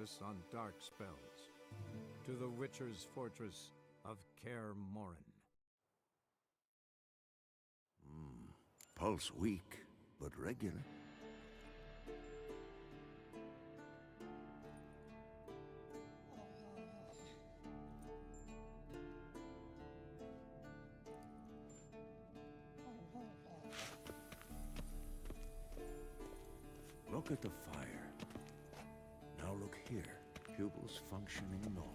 focus on dark spells. To the Witcher's fortress of Caer. Pulse weak, but regular. Look at the fire. Now look here. Pupils functioning normally.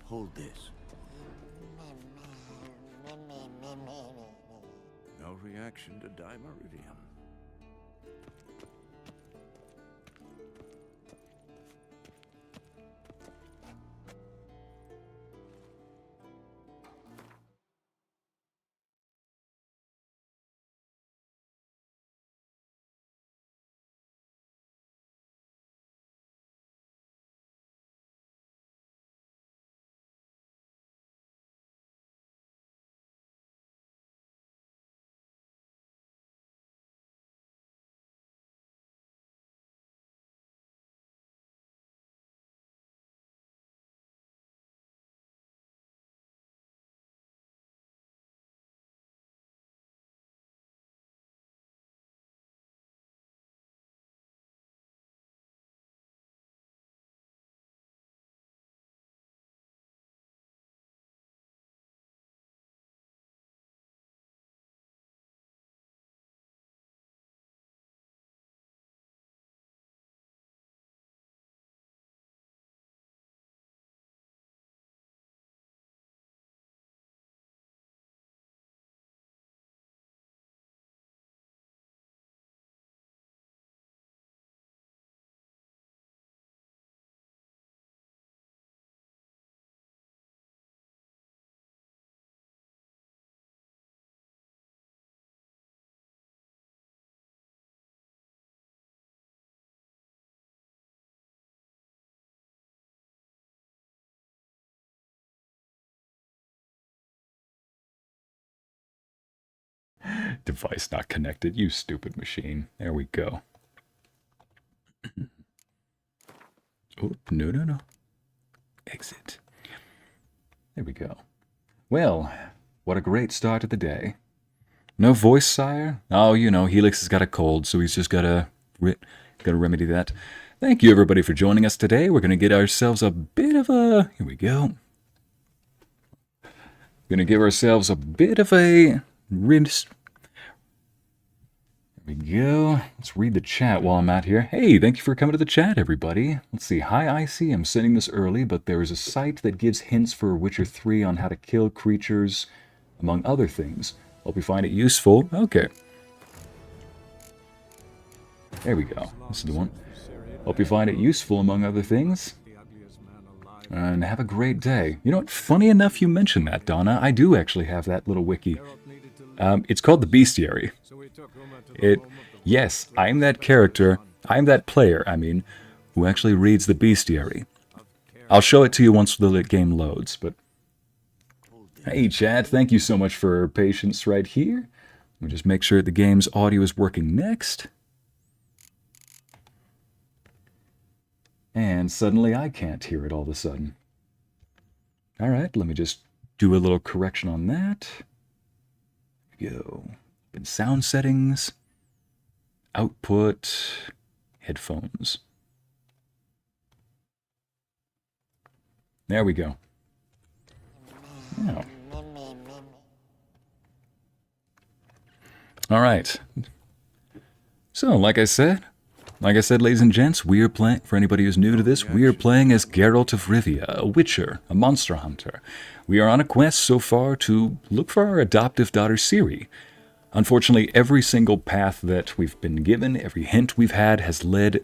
Hold this. No reaction to dimeridium. Device not connected, you stupid machine. There we go. Oh, no. Exit. There we go. Well, what a great start to the day. No voice, sire? Oh, you know, Helix has got a cold, so he's just gotta remedy that. Thank you, everybody, for joining us today. We're gonna get ourselves a bit of a... Here we go. Gonna give ourselves a bit of a... There we go. Let's read the chat while I'm out here. Hey, thank you for coming to the chat, everybody. Let's see. Hi, Ycey. I'm sending this early, but there is a site that gives hints for Witcher 3 on how to kill creatures, among other things. Hope you find it useful. Okay. There we go. This is the one. Hope you find it useful, among other things. And have a great day. You know what? Funny enough you mentioned that, Donna. I do actually have that little wiki. It's called the Bestiary. Yes, I'm that character, I'm that player, who actually reads the Bestiary. I'll show it to you once the game loads, but... Hey, chat, thank you so much for your patience right here. Let me just make sure the game's audio is working next. And suddenly I can't hear it all of a sudden. Alright, let me just do a little correction on that. Go. In sound settings, output, headphones. There we go. Now. All right. So, like I said, ladies and gents, we are playing, for anybody who's new to this, we are playing as Geralt of Rivia, a witcher, a monster hunter. We are on a quest so far to look for our adoptive daughter Ciri. Unfortunately, every single path that we've been given, every hint we've had, has led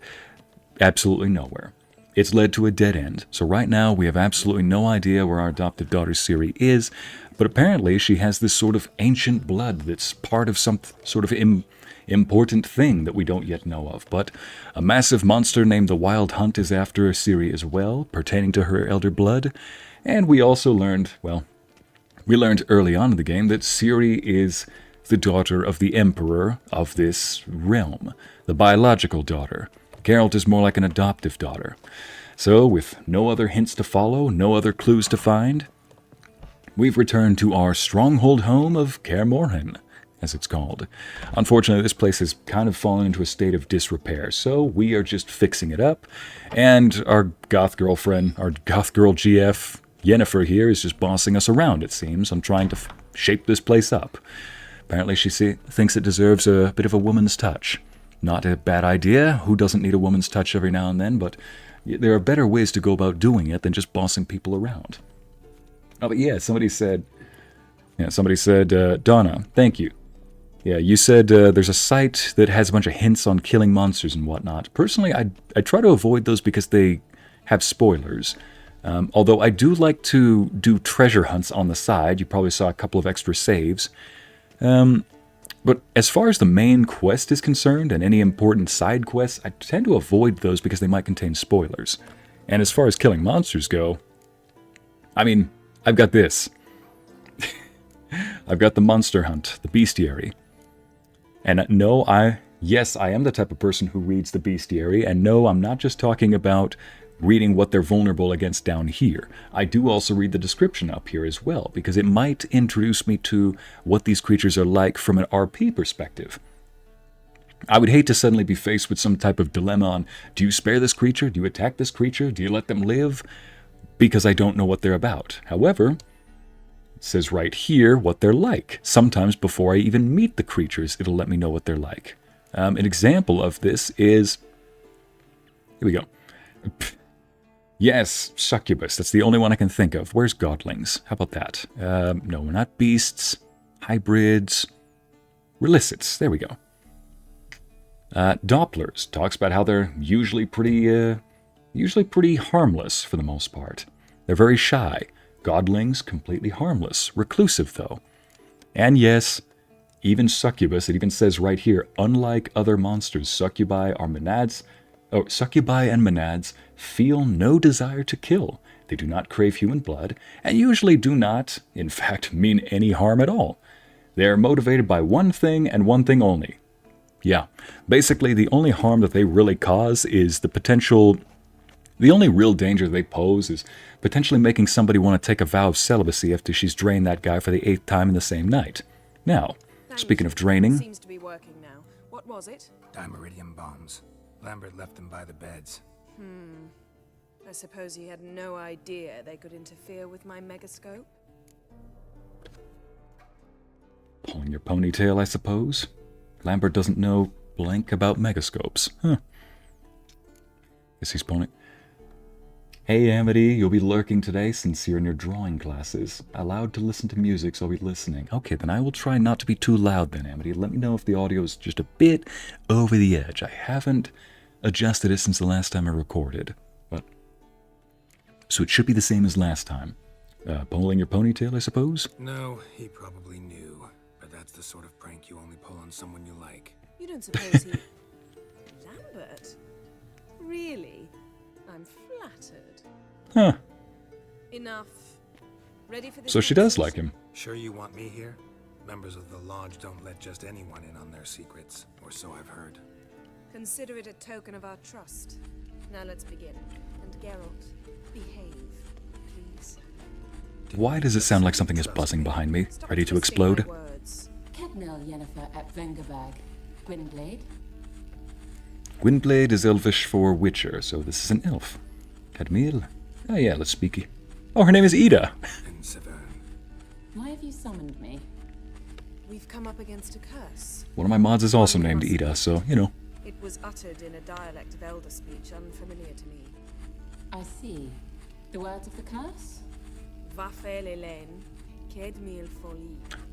absolutely nowhere. It's led to a dead end. So right now, we have absolutely no idea where our adoptive daughter Ciri is, but apparently she has this sort of ancient blood that's part of some sort of important thing that we don't yet know of. But a massive monster named the Wild Hunt is after Ciri as well, pertaining to her elder blood. And we also learned, well, we learned early on in the game that Ciri is the daughter of the Emperor of this realm, the biological daughter. Geralt is more like an adoptive daughter. So, with no other hints to follow, no other clues to find, we've returned to our stronghold home of Kaer Morhen, as it's called. Unfortunately, this place has kind of fallen into a state of disrepair, so we are just fixing it up, and our goth girlfriend, our goth girl GF, Yennefer here, is just bossing us around, it seems, on trying to shape this place up. Apparently she thinks it deserves a bit of a woman's touch. Not a bad idea. Who doesn't need a woman's touch every now and then? But there are better ways to go about doing it than just bossing people around. Oh, but yeah, somebody said, Donna, thank you. Yeah, you said there's a site that has a bunch of hints on killing monsters and whatnot. Personally, I try to avoid those because they have spoilers. Although I do like to do treasure hunts on the side. You probably saw a couple of extra saves. But as far as the main quest is concerned, and any important side quests, I tend to avoid those because they might contain spoilers. And as far as killing monsters go, I mean, I've got this. I've got the monster hunt, the bestiary. And yes, I am the type of person who reads the bestiary, and no, I'm not just talking about reading what they're vulnerable against down here. I do also read the description up here as well, because it might introduce me to what these creatures are like from an RP perspective. I would hate to suddenly be faced with some type of dilemma on, do you spare this creature? Do you attack this creature? Do you let them live? Because I don't know what they're about. However, it says right here what they're like. Sometimes before I even meet the creatures, it'll let me know what they're like. An example of this is... Here we go. Yes, succubus. That's the only one I can think of. Where's godlings? How about that? No, we're not beasts. Hybrids. Relicits. There we go. Dopplers. Talks about how they're usually pretty harmless for the most part. They're very shy. Godlings, completely harmless. Reclusive, though. And yes, even succubus, it even says right here, unlike other monsters, succubi and monads feel no desire to kill. They do not crave human blood, and usually do not, in fact, mean any harm at all. They are motivated by one thing and one thing only. Yeah, basically the only harm that they really cause is the only real danger they pose is potentially making somebody want to take a vow of celibacy after she's drained that guy for the 8th time in the same night. Now, speaking of draining... Seems to be working now. What was it? Dimeridium bombs. Lambert left them by the beds. I suppose he had no idea they could interfere with my megascope? Pulling your ponytail, I suppose? Lambert doesn't know blank about megascopes. Huh. Guess he's pulling... Hey Amity, you'll be lurking today since you're in your drawing classes. Allowed to listen to music, so I'll be listening. Okay, then I will try not to be too loud then, Amity. Let me know if the audio is just a bit over the edge. I haven't adjusted it since the last time I recorded. So it should be the same as last time. Pulling your ponytail, I suppose? No, he probably knew. But that's the sort of prank you only pull on someone you like. You don't suppose he... Lambert? Really? I'm flattered. Huh. Enough. Ready for this? So she does like him. Sure you want me here? Members of the Lodge don't let just anyone in on their secrets, or so I've heard. Consider it a token of our trust. Now let's begin. And Geralt, behave, please. Why does it sound like something is buzzing behind me, ready to explode? Cadnell Yennefer at Vengerberg. Gwynblade? Gwynblade is Elvish for Witcher, so this is an elf. Cadmiel? Oh yeah, let's speak. Oh, her name is Ida. And Severn. Why have you summoned me? We've come up against a curse. One of my mods is also named Ida, so, you know. It was uttered in a dialect of Elder speech unfamiliar to me. I see. The words of the curse?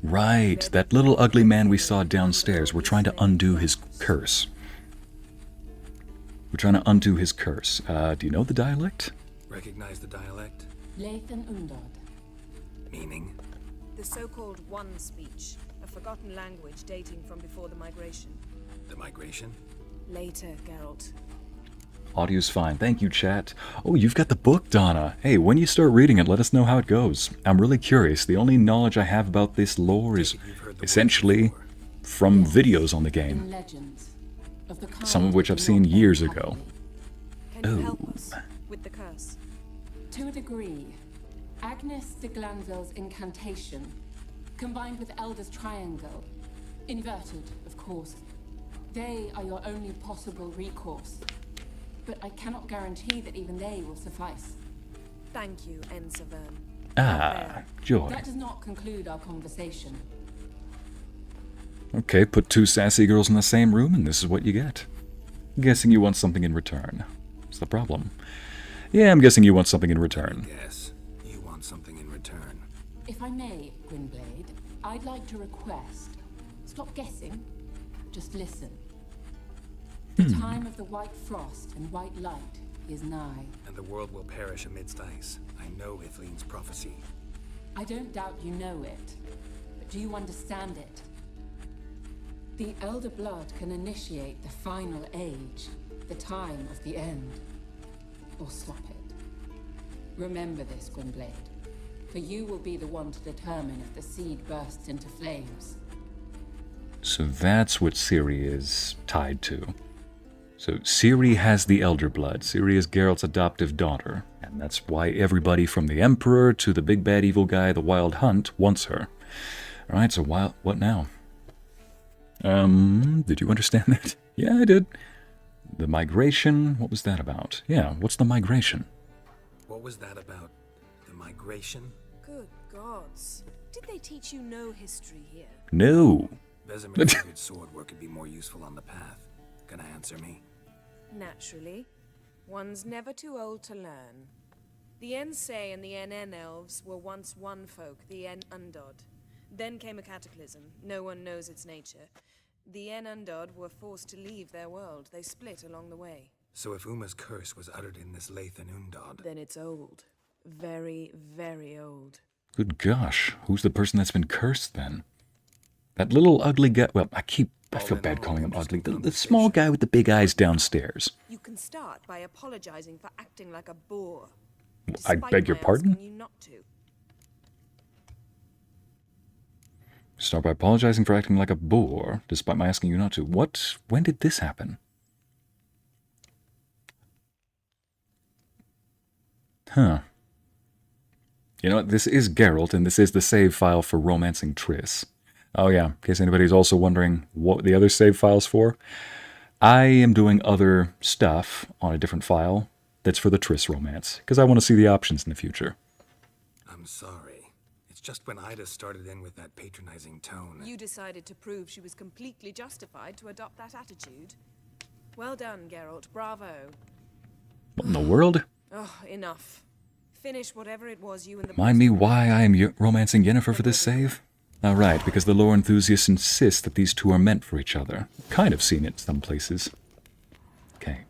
Right, that little ugly man we saw downstairs. We're trying to undo his curse. Do you know the dialect? Recognize the dialect? Leith and Undod. Meaning? The so-called One speech, a forgotten language dating from before the migration. The migration? Later, Geralt. Audio's fine. Thank you, chat. Oh, you've got the book, Donna. Hey, when you start reading it, let us know how it goes. I'm really curious. The only knowledge I have about this lore is essentially from videos on the game. Some of which I've seen years ago. Can you help us with the curse? To a degree, Agnes de Glanville's incantation, combined with Elder's triangle, inverted, of course, they are your only possible recourse. But I cannot guarantee that even they will suffice. Thank you, Ensavern. Ah, joy. That does not conclude our conversation. Okay, put two sassy girls in the same room and this is what you get. I'm guessing you want something in return. What's the problem? Yeah, I'm guessing you want something in return. Yes, you want something in return. If I may, Gwynblade, I'd like to request, stop guessing, just listen. The time of the white frost and white light is nigh. And the world will perish amidst ice. I know Ithleen's prophecy. I don't doubt you know it, but do you understand it? The Elder Blood can initiate the final age, the time of the end, or stop it. Remember this, Gwynblade, for you will be the one to determine if the seed bursts into flames. So that's what Ciri is tied to. So Ciri has the Elder Blood. Ciri is Geralt's adoptive daughter, and that's why everybody from the Emperor to the big bad evil guy, the Wild Hunt, wants her. Alright, so what now? Did you understand that? Yeah, I did. The migration, what was that about? Yeah, what's the migration? What was that about? The migration? Good gods. Did they teach you no history here? No. Vesemir figured sword work could be more useful on the path. Gonna answer me? Naturally. One's never too old to learn. The Ycey and the NN elves were once one folk, the N Undod. Then came a cataclysm. No one knows its nature. The N Undod were forced to leave their world. They split along the way. So if Uma's curse was uttered in this Lathan Undod, Then it's old. Very, very old. Good gosh, who's the person that's been cursed then? That little ugly guy, well, I feel bad calling him ugly. The small guy with the big eyes downstairs. You can start by apologizing for acting like a boor. I beg your pardon? You not to. Start by apologizing for acting like a boor, despite my asking you not to. When did this happen? Huh. You know what, this is Geralt, and this is the save file for romancing Triss. Oh yeah, in case anybody's also wondering what the other save file's for, I am doing other stuff on a different file that's for the Triss romance, because I want to see the options in the future. I'm sorry. It's just when Ida started in with that patronizing tone. You decided to prove she was completely justified to adopt that attitude. Well done, Geralt. Bravo. What in the world? Oh, enough. Finish whatever it was you and the... Remind me why I am romancing Yennefer for this save? Right, because the lore enthusiasts insist that these two are meant for each other. Kind of seen it some places. Okay.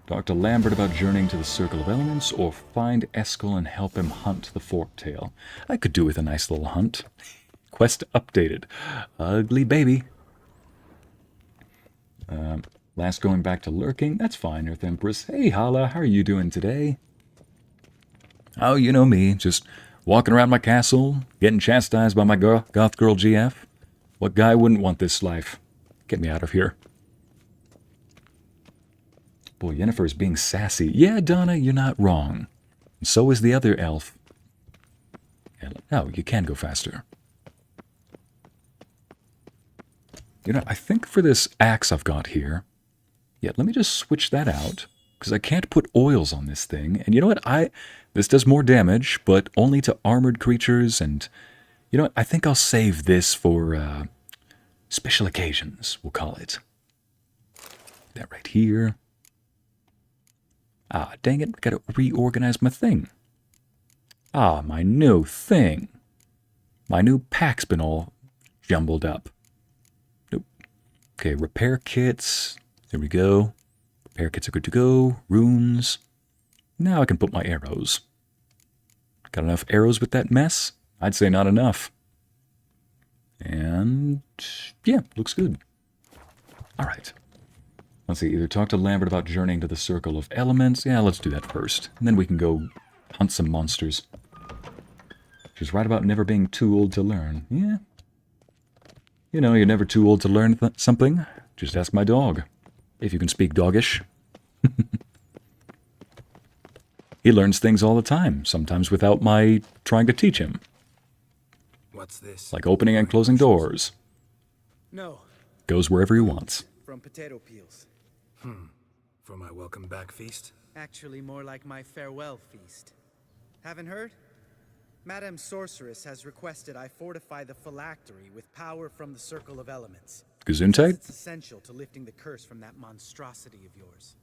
Talk to Lambert about journeying to the Circle of Elements, or find Eskel and help him hunt the forktail. I could do with a nice little hunt. Quest updated. Ugly baby. Last going back to lurking. That's fine, Earth Empress. Hey, Hala, how are you doing today? Oh, you know me, just walking around my castle, getting chastised by my goth girl GF. What guy wouldn't want this life? Get me out of here. Boy, Yennefer is being sassy. Yeah, Donna, you're not wrong. And so is the other elf. Oh, you can go faster. You know, I think for this axe I've got here... Yeah, let me just switch that out, because I can't put oils on this thing. And you know what? This does more damage, but only to armored creatures, and... You know what? I think I'll save this for, special occasions, we'll call it. That right here. Ah, dang it, gotta reorganize my thing. Ah, my new thing. My new pack's been all jumbled up. Nope. Okay, repair kits. There we go. Repair kits are good to go. Runes. Now I can put my arrows. Got enough arrows with that mess? I'd say not enough. And yeah, looks good. All right. Let's see, either talk to Lambert about journeying to the Circle of Elements. Yeah, let's do that first. And then we can go hunt some monsters. She's right about never being too old to learn. Yeah. You know, you're never too old to learn something. Just ask my dog. If you can speak doggish. He learns things all the time, sometimes without my trying to teach him. What's this? Like opening and closing doors. No. Goes wherever he wants. From potato peels. For my welcome back feast? Actually, more like my farewell feast. Haven't heard? Madame Sorceress has requested I fortify the phylactery with power from the Circle of Elements. Gesundheit? It's essential to lifting the curse from that monstrosity of yours.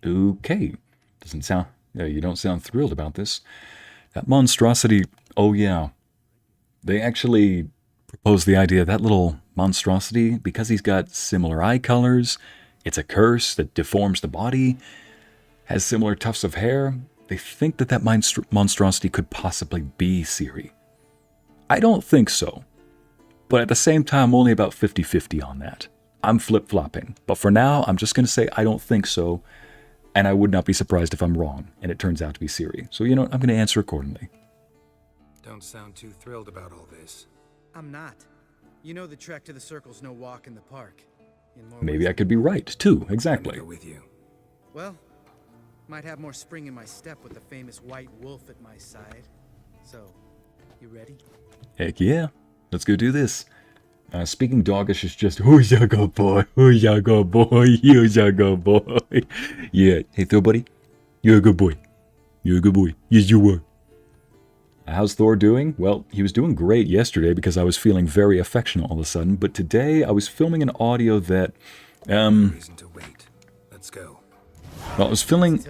Okay. Doesn't sound... Yeah, you don't sound thrilled about this. That monstrosity... Oh, yeah. They actually proposed the idea that little monstrosity, because he's got similar eye colors, it's a curse that deforms the body, has similar tufts of hair, they think that monstrosity could possibly be Ciri. I don't think so. But at the same time, I'm only about 50-50 on that. I'm flip-flopping. But for now, I'm just going to say I don't think so, and I would not be surprised if I'm wrong, and it turns out to be Ciri. So, you know what? I'm going to answer accordingly. Don't sound too thrilled about all this. I'm not. You know the trek to the Circle's no walk in the park. In more Maybe ways I could be right, too. Exactly. Go with you. Well, might have more spring in my step with the famous white wolf at my side. So, you ready? Heck yeah. Let's go do this. Speaking doggish is just, oh yeah, good boy, oh yeah, good boy, oh yeah, good boy. Yeah, hey Thor buddy, you're a good boy. You're a good boy. Yes, you were. How's Thor doing? Well, he was doing great yesterday because I was feeling very affectionate all of a sudden, but today I was filming an audio that, Reason to wait. Let's go. well, I was filming,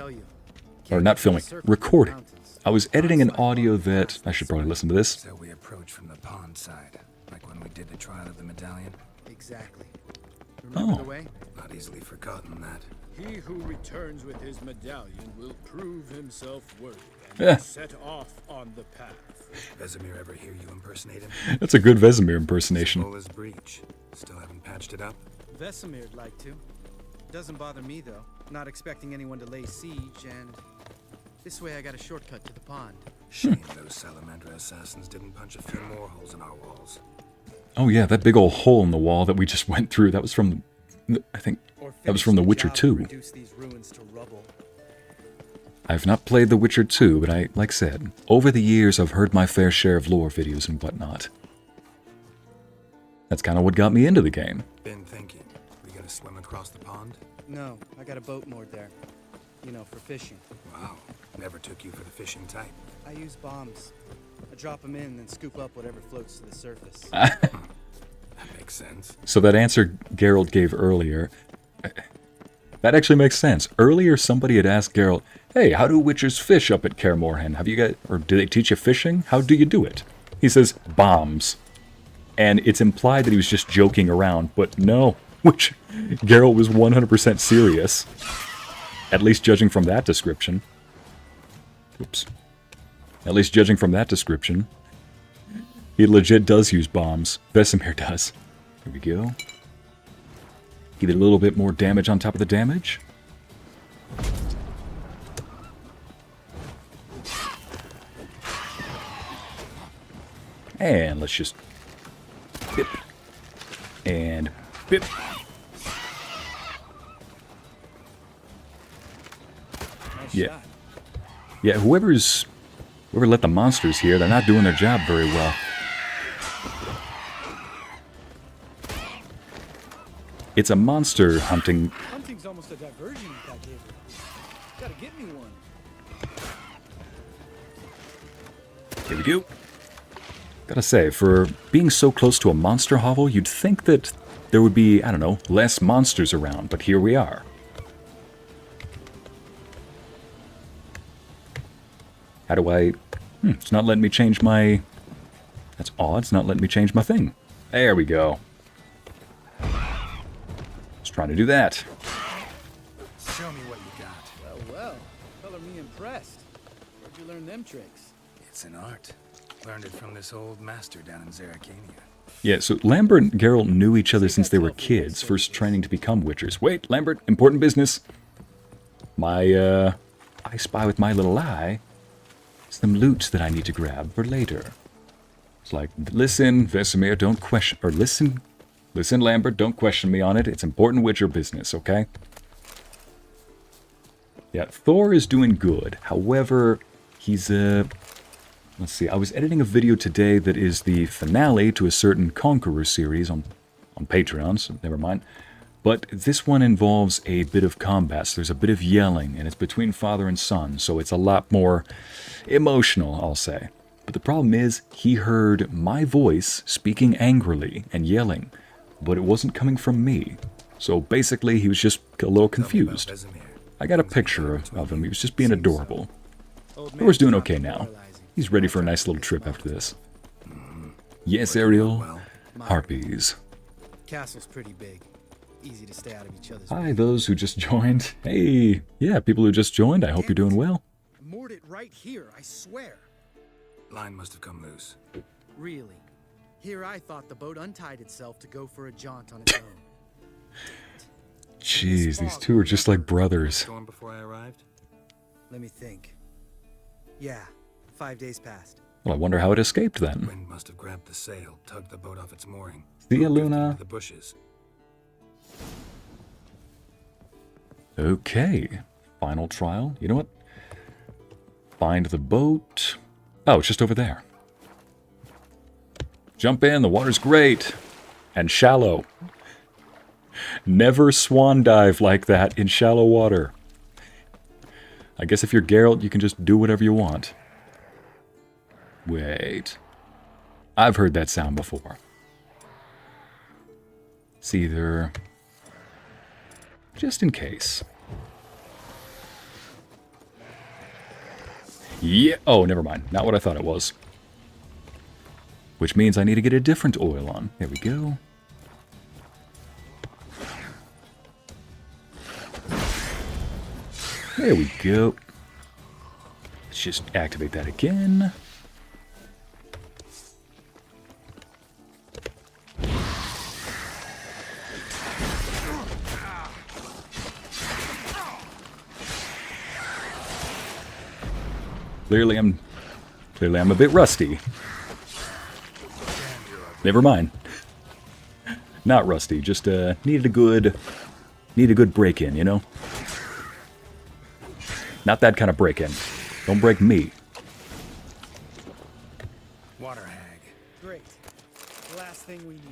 or not filming, recording. I was editing an audio that, I should probably listen to this. So we approach from the pond side, like when we did the trial of the medallion. Exactly. Remember the way? Not easily forgotten that. He who returns with his medallion will prove himself worthy Yeah. and set off on the path. Vesemir ever hear you impersonate him? That's a good Vesemir impersonation. Simple as breach. Still haven't patched it up? Vesemir'd like to. Doesn't bother me though. Not expecting anyone to lay siege, and this way I got a shortcut to the pond. Shame those Salamander assassins didn't punch a few more holes in our walls. Oh yeah, that big old hole in the wall that we just went through, that was from, I think, that was from The Witcher 2. Reduce these ruins to rubble. I've not played The Witcher 2, but like I said, over the years I've heard my fair share of lore videos and whatnot. That's kind of what got me into the game. Been thinking. We gonna swim across the pond? No, I got a boat moored there. You know, for fishing. Wow. Never took you for the fishing type. I use bombs. I drop them in and then scoop up whatever floats to the surface. That makes sense. So that answer Geralt gave earlier, that actually makes sense. Earlier somebody had asked Geralt, hey, how do witchers fish up at Kaer Morhen? Have you got, or do they teach you fishing? How do you do it? He says, bombs. And it's implied that he was just joking around, but no, which Geralt was 100% serious. At least judging from that description. Oops. At least judging from that description. He legit does use bombs. Vesemir does. Here we go. Give it a little bit more damage on top of the damage. And let's just... bip. And... bip. Yeah. Yeah, whoever let the monsters here, they're not doing their job very well. It's a monster hunting. Hunting's almost a diversion in that game. Gotta get me one. Here we go. Gotta say, for being so close to a monster hovel, you'd think that there would be, I don't know, less monsters around, but here we are. How do I... it's not letting me change my... That's odd, it's not letting me change my thing. There we go. Just trying to do that. Show me what you got. Well, color me impressed. Where'd you learn them tricks? It's an art. Learned it from this old master down in Zerrikania. Yeah, so Lambert and Geralt knew each other since they were kids, first training to become Witchers. Wait, Lambert, important business. I spy with my little eye some loot that I need to grab for later. It's like, listen, Vesemir, don't question, or listen, Lambert, don't question me on it. It's important Witcher business, okay? Yeah, Thor is doing good. However, he's, let's see, I was editing a video today that is the finale to a certain Conqueror series on Patreon, so never mind. But this one involves a bit of combat, so there's a bit of yelling, and it's between father and son, so it's a lot more emotional, I'll say. But the problem is, he heard my voice speaking angrily and yelling, but it wasn't coming from me. So basically, he was just a little confused. I got a picture of him, he was just being adorable. Thor's doing okay now. He's ready for a nice little trip after this. Yes, Ariel. Harpies. Castle's pretty big. Easy to stay out of each other's Hi, those who just joined. Hey, yeah, people who just joined, I hope you're doing well. Moored it right here, I swear. Line must have come loose. Really? Here I thought the boat untied itself to go for a jaunt on its own. Jeez, these two are just like brothers. Storm before I arrived? Let me think. Yeah, 5 days passed. Well, I wonder how it escaped then. Wind must have grabbed the sail, tugged the boat off its mooring. See ya, drifted Luna. into the bushes. Okay, final trial. You know what? Find the boat. Oh, it's just over there. Jump in, the water's great. And shallow. Never swan dive like that in shallow water. I guess if you're Geralt, you can just do whatever you want. Wait. I've heard that sound before. It's either... just in case. Yeah. Oh, never mind. Not what I thought it was. Which means I need to get a different oil on. There we go. There we go. Let's just activate that again. Clearly I'm a bit rusty. Never mind. Not rusty, just needed a good break-in, you know? Not that kind of break-in. Don't break me. Water hag. Great. Last thing we need.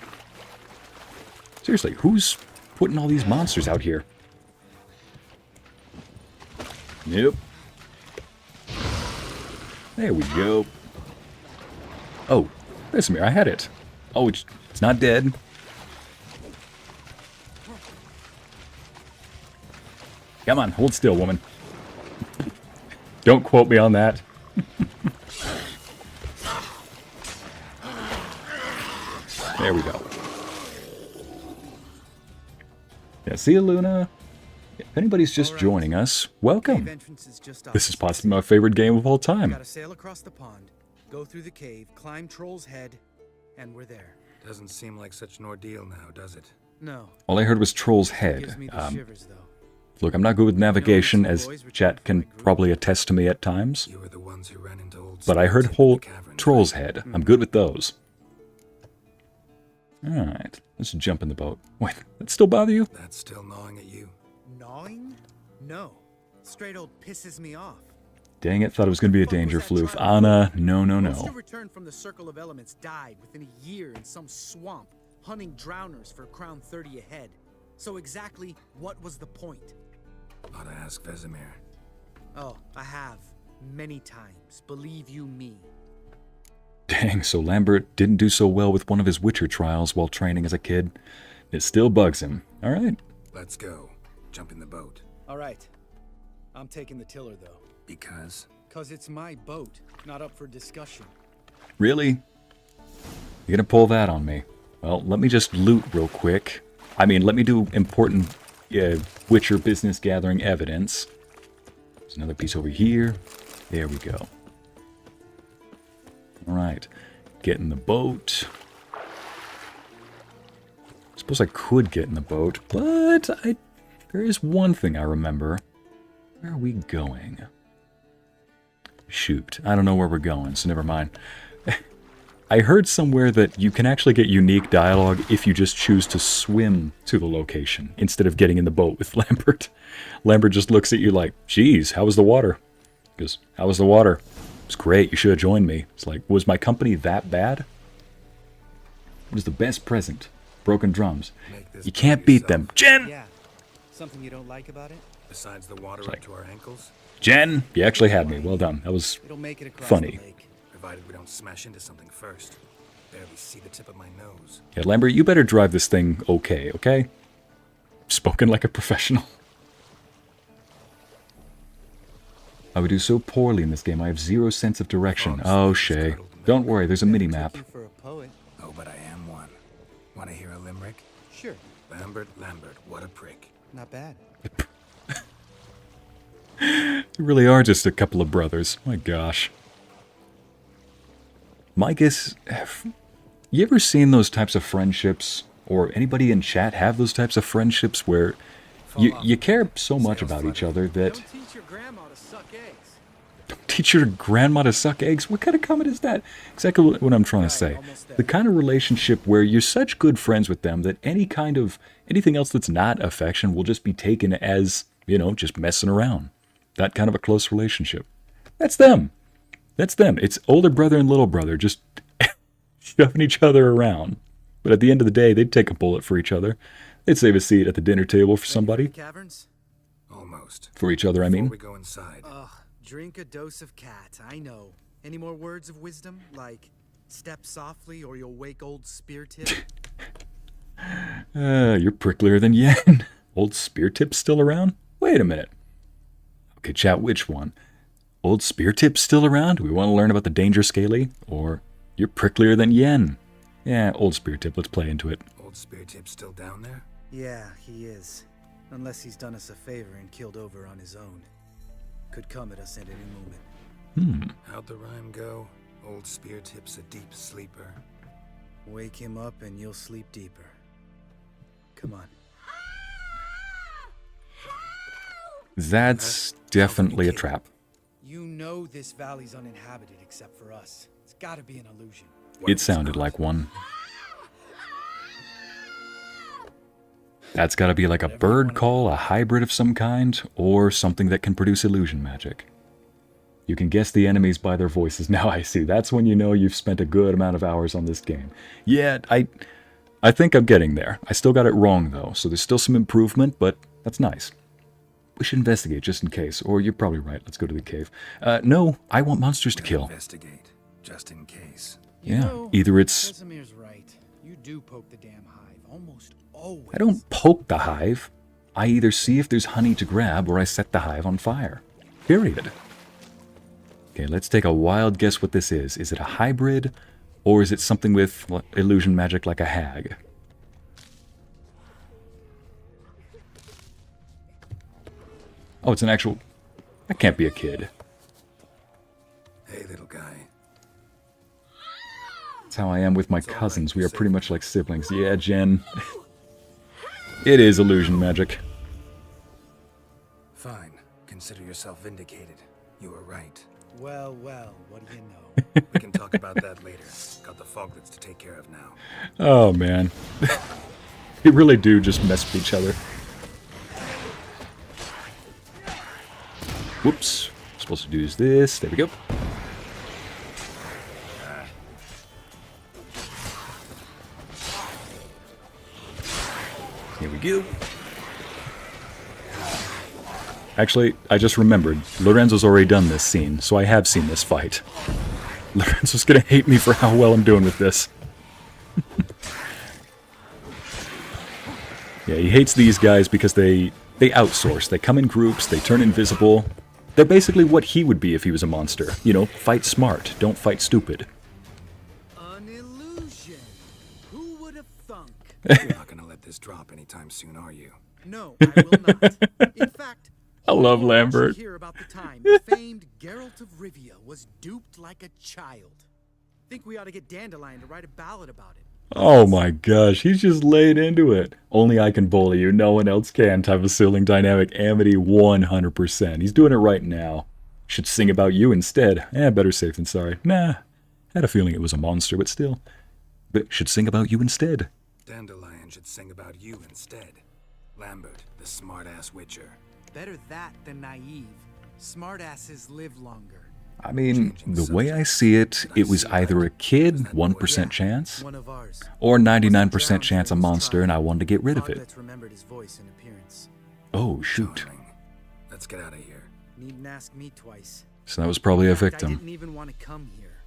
Seriously, who's putting all these monsters out here? Nope. There we go. Oh, Vesemir, I had it. Oh, it's not dead. Come on, hold still, woman. Don't quote me on that. There we go. Yeah, see you, Luna. If anybody's just joining us, welcome. This is possibly my favorite game of all time. Gotta sail across the pond, go through the cave, climb Troll's Head, and we're there. Doesn't seem like such an ordeal now, does it? No. All I heard was Troll's Gives Head. me the shivers, though. Look, I'm not good with navigation, as chat can probably attest to me at times. You were the ones who ran into old But I heard spirits in whole the cavern, Troll's right? Head. I'm good with those. Alright, let's jump in the boat. Wait, that still bother you? That's still gnawing at you. Gnawing? No. Straight old pisses me off. Dang it, thought it was going to be a danger floof. Anna, no, no, Most no. who returned from the Circle of Elements died within a year in some swamp, hunting drowners for crown 30 a head. So exactly what was the point? Ought to ask Vesemir. Oh, I have. Many times. Believe you me. Dang, so Lambert didn't do so well with one of his Witcher trials while training as a kid. It still bugs him. Alright. Let's go. Jump in the boat. All right. I'm taking the tiller, though. Because? 'Cause it's my boat, not up for discussion. Really? You're gonna pull that on me? Well, let me just loot real quick. I mean, let me do important Witcher business gathering evidence. There's another piece over here. There we go. Alright. Get in the boat. Suppose I could get in the boat, but there is one thing I remember. Where are we going? Shoot, I don't know where we're going, so never mind. I heard somewhere that you can actually get unique dialogue if you just choose to swim to the location instead of getting in the boat with Lambert. Lambert just looks at you like, geez, how was the water? He goes, how was the water? It's great, you should have joined me. It's like, was my company that bad? What is the best present? Broken drums. You can't beat them. Jen! Yeah. Something you don't like about it? Besides the water up to our ankles? Jen! You actually had me. Well done. That was It'll make it across funny. the lake. Provided we don't smash into something first. Barely see the tip of my nose. Yeah, Lambert, you better drive this thing okay? Spoken like a professional. I would do so poorly in this game. I have zero sense of direction. Oh, Shay. Don't worry, there's a mini-map. You for a poet. Oh, but I am one. Want to hear a limerick? Sure. Lambert, what a prick. Not bad. You really are just a couple of brothers. My gosh. My guess... You ever seen those types of friendships, or anybody in chat have those types of friendships where you care so much about each other that... Don't teach your grandma to suck eggs. Don't teach your grandma to suck eggs? What kind of comment is that? Exactly what I'm trying to say. The kind of relationship where you're such good friends with them that anything else that's not affection will just be taken as, just messing around. That kind of a close relationship. That's them. That's them. It's older brother and little brother just shoving each other around. But at the end of the day, they'd take a bullet for each other. They'd save a seat at the dinner table for somebody. Caverns? Almost. For each other, I mean. Before we go inside. Ugh, drink a dose of cat, I know. Any more words of wisdom? Like, step softly or you'll wake old spear tip? You're pricklier than Yen. Old spear tip's still around? Wait a minute. Okay, chat, which one? Old spear tip's still around? Do we want to learn about the danger scaly? Or you're pricklier than Yen? Yeah, old spear tip, let's play into it. Old spear tip still down there? Yeah, he is. Unless he's done us a favor and killed over on his own. Could come at us at any moment. How'd the rhyme go? Old spear tip's a deep sleeper. Wake him up and you'll sleep deeper. Come on. That's definitely a trap. You know this valley's uninhabited except for us. It's gotta be an illusion. It sounded like one. That's gotta be like a bird call, a hybrid of some kind, or something that can produce illusion magic. You can guess the enemies by their voices. Now I see. That's when you know you've spent a good amount of hours on this game. Yeah, I think I'm getting there. I still got it wrong, though, so there's still some improvement, but that's nice. We should investigate, just in case. Or you're probably right. Let's go to the cave. No, I want monsters to kill. Investigate, just in case. Yeah, either it's... Casimir's right. You do poke the damn hive, almost always. I don't poke the hive. I either see if there's honey to grab, or I set the hive on fire. Period. Okay, let's take a wild guess what this is. Is it a hybrid, or is it something with illusion magic like a hag? Oh, it's an actual... That can't be a kid. Hey, little guy. That's how I am with my cousins. We are pretty much like siblings. Yeah, Jen. It is illusion magic. Fine. Consider yourself vindicated. You were right. Well, what do you know? We can talk about that later. Got the foglets to take care of now. Oh, man. They really do just mess with each other. Whoops. Supposed to do is this. There we go. Here we go. Actually, I just remembered. Lorenzo's already done this scene, so I have seen this fight. Lorenzo's gonna hate me for how well I'm doing with this. Yeah, he hates these guys because they outsource. They come in groups, they turn invisible. They're basically what he would be if he was a monster. You know, fight smart, don't fight stupid. An illusion. Who would have thunk? You're not gonna let this drop anytime soon, are you? No, I will not. In fact, I love Lambert. hear about the time the famed Geralt of Rivia was duped like a child. Think we ought to get Dandelion to write a ballad about it. Oh my gosh, he's just laid into it. Only I can bully you, no one else can type of ceiling dynamic. Amity 100%. He's doing it right now. Should sing about you instead. Better safe than sorry. Nah, had a feeling it was a monster, but still. But should sing about you instead. Dandelion should sing about you instead. Lambert, the smart-ass witcher. Better that than naive. Smartasses live longer. I mean, the way I see it, it was either a kid, 1% chance, One of ours. or 99% chance a monster and I wanted to get rid of it. Foglet's remembered his voice and appearance. Oh, shoot. Darling, let's get out of here. Needn't ask me twice. So that was probably a In fact, I victim. didn't even want to come here.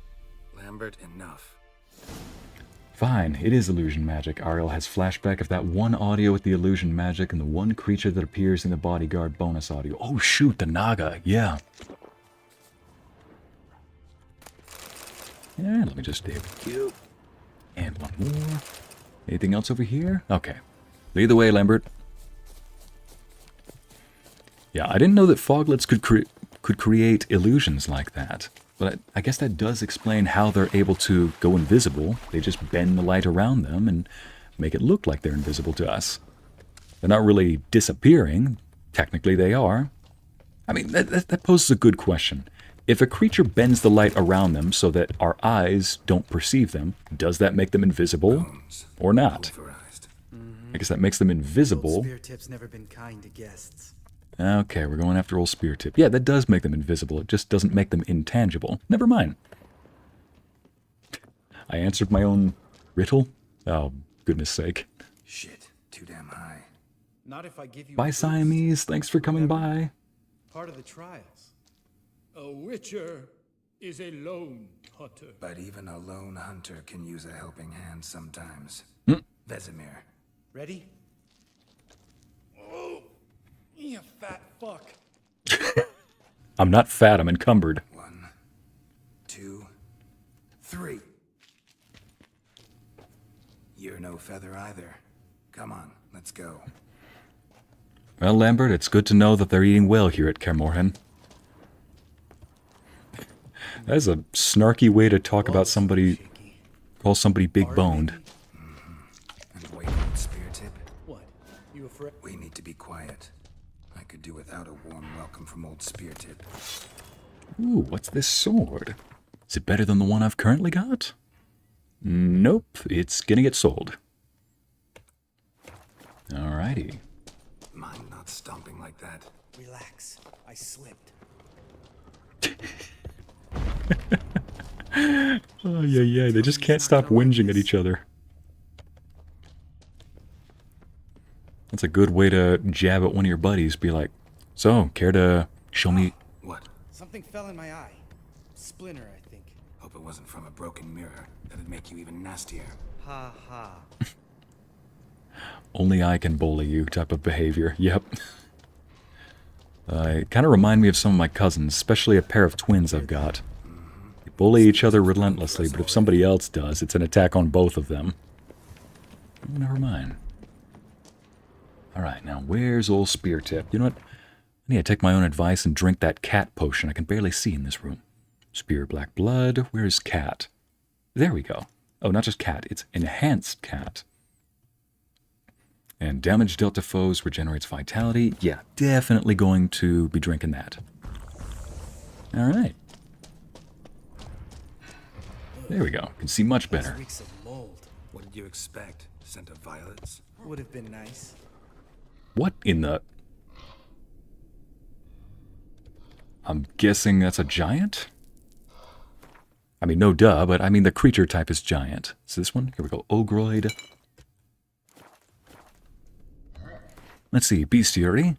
Lambert, enough. Fine, it is illusion magic. Ariel has flashback of that one audio with the illusion magic and the one creature that appears in the bodyguard bonus audio. Oh shoot, the Naga, yeah. Yeah, let me just stay with you. And one more. Anything else over here? Okay. Lead the way, Lambert. Yeah, I didn't know that foglets could create illusions like that. But I guess that does explain how they're able to go invisible. They just bend the light around them and make it look like they're invisible to us. They're not really disappearing. Technically they are. I mean, that poses a good question. If a creature bends the light around them so that our eyes don't perceive them, does that make them invisible or not? I guess that makes them invisible. Spear Tip's never been kind to guests. Okay, we're going after old Spear Tip. Yeah, that does make them invisible. It just doesn't make them intangible. Never mind. I answered my own riddle? Oh, goodness sake. Shit, too damn high. Not if I give you. Bye, Siamese. Thanks for coming by. Part of the trials. A witcher is a lone hunter. But even a lone hunter can use a helping hand sometimes. Vesemir. Ready? Oh, you fat fuck. I'm not fat, I'm encumbered. 1, 2, 3. You're no feather either. Come on, let's go. Well, Lambert, it's good to know that they're eating well here at Kaer Morhen. That is a snarky way to talk about somebody, call somebody big-boned. And wait, old Spear Tip. What? You afraid? We need to be quiet. I could do without a warm welcome from old Spear Tip. Ooh, what's this sword? Is it better than the one I've currently got? Nope, it's gonna get sold. Alrighty. Mind not stomping like that. Relax. I slipped. Oh, yeah, they just can't stop whinging at each other. That's a good way to jab at one of your buddies. Be like, so, care to show me... What? Something fell in my eye. Splinter, I think. Hope it wasn't from a broken mirror. That'd make you even nastier. Ha ha. Only I can bully you type of behavior. Yep. It kind of remind me of some of my cousins, especially a pair of twins I've got. They bully each other relentlessly, but if somebody else does, it's an attack on both of them. Oh, never mind. Alright, now where's old Spear Tip? You know what? I need to take my own advice and drink that cat potion I can barely see in this room. Spear Black Blood, where's cat? There we go. Oh, not just cat, it's enhanced cat. And damage dealt to foes regenerates vitality. Yeah, definitely going to be drinking that. Alright. There we go. Can see much better. Reeks of mold. What did you expect? Scent of violets? Would have been nice. What in the... I'm guessing that's a giant? I mean, no duh, but I mean the creature type is giant. Is this one? Here we go. Ogroid. Let's see. Bestiary.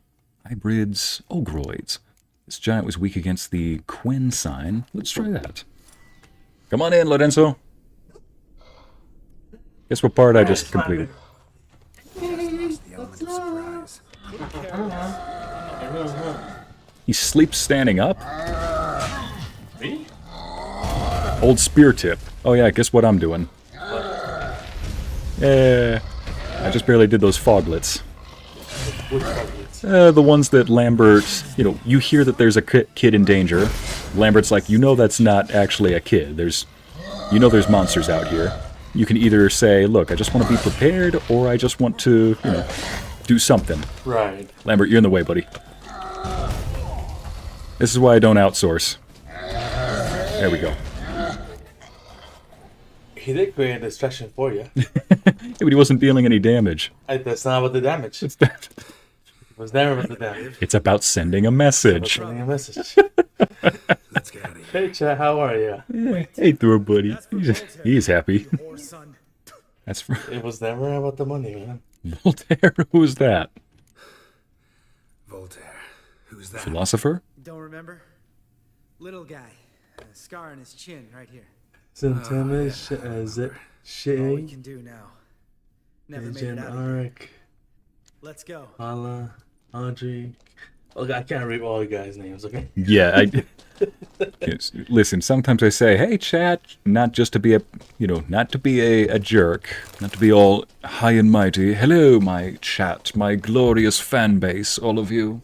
Hybrids. Ogroids. This giant was weak against the Quinn sign. Let's try that. Come on in, Lorenzo. Guess what part I just completed? The element of surprise. He sleeps standing up? Old Spear Tip. Oh yeah, guess what I'm doing? Yeah, I just barely did those foglets. The ones that Lambert, you hear that there's a kid in danger. Lambert's like, that's not actually a kid. There's monsters out here. You can either say, look, I just want to be prepared, or I just want to, you know, do something. Right. Lambert, you're in the way, buddy. This is why I don't outsource. There we go. He did create a distraction for you. Yeah, but he wasn't dealing any damage. That's not about the damage. It's that. It was never about the damage. It's about sending a message. Sending a message. Let's get out of here. Hey, chat, how are you? Yeah, hey, Thor, buddy. He's happy. That's for It was never about the money, man. Voltaire. Who was that? Voltaire. Who's that? Philosopher? Don't remember? Little guy. A scar on his chin right here. Sentiment, All we shit, can do now. Never made it Agent out of here. Arc, Let's go. Hala, Audrey. Okay, I can't read all you guys' names, okay? Yeah, yes, listen, sometimes I say, hey, chat, not just to be a, you know, not to be a jerk, not to be all high and mighty. Hello, my chat, my glorious fan base, all of you.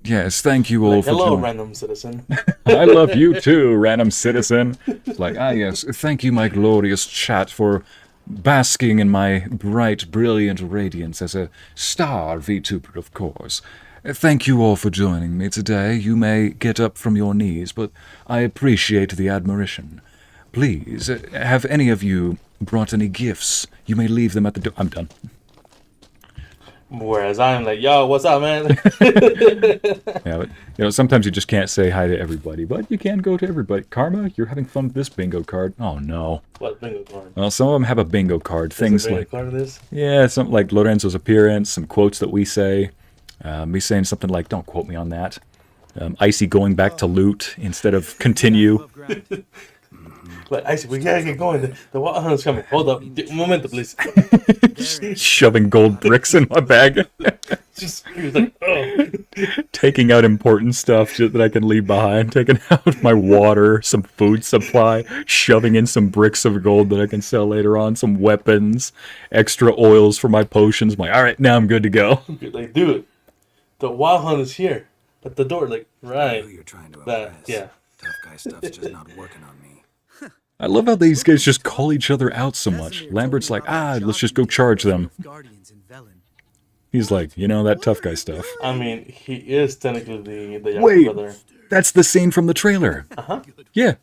Yes, thank you all Like, for hello, joining. random citizen. I love you too, random citizen. It's like, yes, thank you, my glorious chat, for basking in my bright, brilliant radiance as a star VTuber, of course. Thank you all for joining me today. You may get up from your knees, but I appreciate the admiration. Please, have any of you brought any gifts? You may leave them at the door. I'm done. Whereas I'm like, yo, what's up, man? Yeah, but, you know, sometimes you just can't say hi to everybody, but you can go to everybody. Karma, you're having fun with this bingo card. Oh, no. What bingo card? Well, some of them have a bingo card. Things There's a bingo like, card of this? yeah, something like Lorenzo's appearance, some quotes that we say. Me saying something like, don't quote me on that. Ycey going back to loot instead of continue. Like, Ycey, we gotta get going. The water hunter's coming. Hold up. Un momento, please. Shoving gold bricks in my bag. Just, he was like, oh. Taking out important stuff that I can leave behind. Taking out my water, some food supply. Shoving in some bricks of gold that I can sell later on. Some weapons. Extra oils for my potions. I'm like, alright, now I'm good to go. Like, dude, the wild hunt is here. At the door, like, I right. know you're trying to That, impress. yeah. Tough guy stuff's just not working on me. I love how these guys just call each other out so much. Lambert's like, let's just go charge them. He's like, you know, that tough guy stuff. I mean, he is technically the younger Wait, brother. that's the scene from the trailer. Uh-huh. Yeah.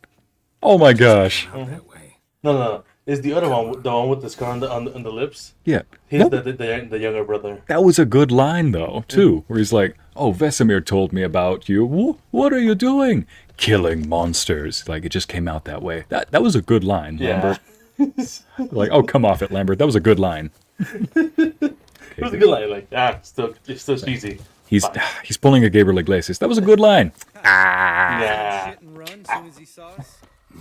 Oh my gosh. Not that way. No. Is the other one, the one with the scar on the lips? Yeah. He's No, the younger brother. that was a good line, though, too, where he's like, oh, Vesemir told me about you. What are you doing? Killing monsters. Like, it just came out that way. That was a good line, Yeah. Lambert. Like, oh, come off it, Lambert. That was a good line. It was a good line. Like, it's still cheesy. He's pulling a Gabriel Iglesias. That was a good line. Yeah. Shit and run as soon as he saw us.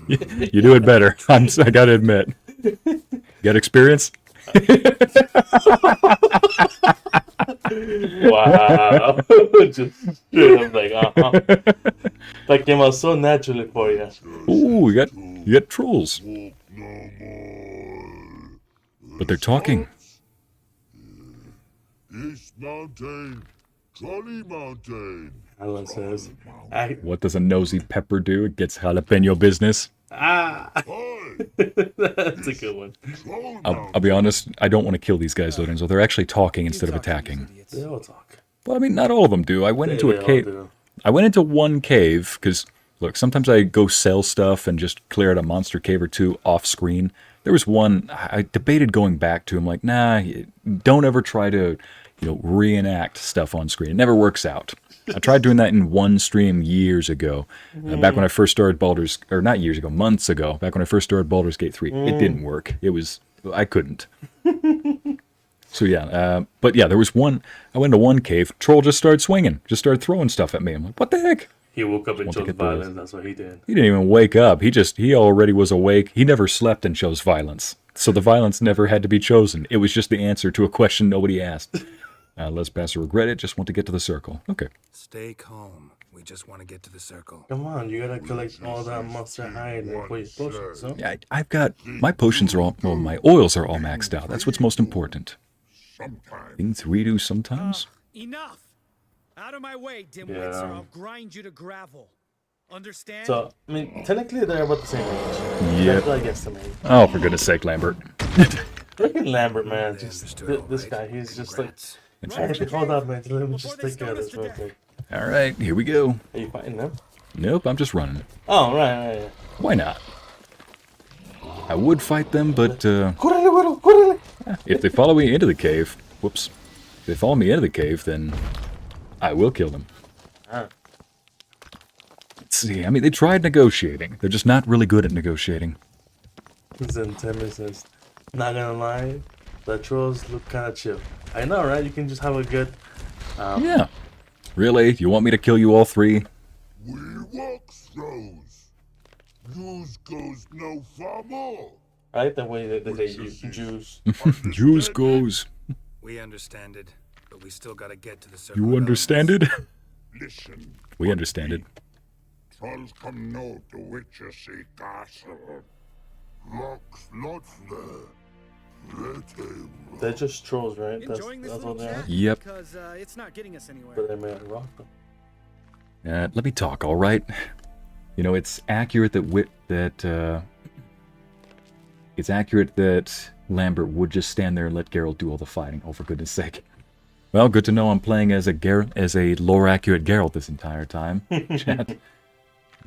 You do it better. I gotta admit. You got experience? Wow. Just straight up like, That came out so naturally for you. Ooh, you got trolls. But they're talking. East Mountain, Trolley Mountain. Alan says, What does a nosy pepper do? It gets jalapeno business. Hi, That's a good one. Troll I'll be honest, I don't want to kill these guys, Lorenzo. They're actually talking instead of attacking. They all talk. Well, I mean, not all of them do. I went into They a all cave. do. I went into one cave because, look, sometimes I go sell stuff and just clear out a monster cave or two off screen. There was one I debated going back to. I'm like, nah, don't ever try to, reenact stuff on screen. It never works out. I tried doing that in one stream years ago, back when I first started months ago, back when I first started Baldur's Gate 3. It didn't work. I couldn't. So yeah, but yeah, there was one, I went to one cave, troll just started swinging, just started throwing stuff at me. I'm like, what the heck? He woke up and Want to chose get violence. those. That's what he did. He didn't even wake up. He already was awake. He never slept and chose violence. So the violence never had to be chosen. It was just the answer to a question nobody asked. Less pass or regret it, just want to get to the circle. Okay. Stay calm. We just want to get to the circle. Come on, you gotta collect all that monster hide for your potions, so? Yeah, I've got, my potions are all, well, my oils are all maxed out. That's what's most important. Things redo sometimes. Enough! Out of my way, dimwits, or Yeah. I'll grind you to gravel. Understand? So, I mean, technically they're about the same age. Yep. That's, I guess, the main. Oh, for goodness sake, Lambert. Look at Lambert, man. Just understood all this right. guy, he's just like, Congrats. hold up, man. Let me just take care of this real quick. All right, here we go. Are you fighting them? Nope, I'm just running. Oh, right. Why not? I would fight them, but if they follow me into the cave, whoops. If they follow me into the cave, then I will kill them. Ah. Let's see, I mean, they tried negotiating. They're just not really good at negotiating. Then Timmy says, not gonna lie, the trolls look kind of chill. I know, right? You can just have a good... Yeah. Really? You want me to kill you all three? We walk throws. News goes no far more. I like the way that they Jews. Jews goes. We understand it, but we still gotta get to the circle. You of understand it? Listen. We understand it. Trolls come no to Ycey castle. Rocks lots there. They're just trolls, right? Enjoying this That's little what they are. chat? Yep. Because it's not getting us anywhere. But they made a rock them. Let me talk, all right? You know, it's accurate that it's accurate that Lambert would just stand there and let Geralt do all the fighting. Oh, for goodness sake! Well, good to know I'm playing as a lore-accurate Geralt this entire time. Chat.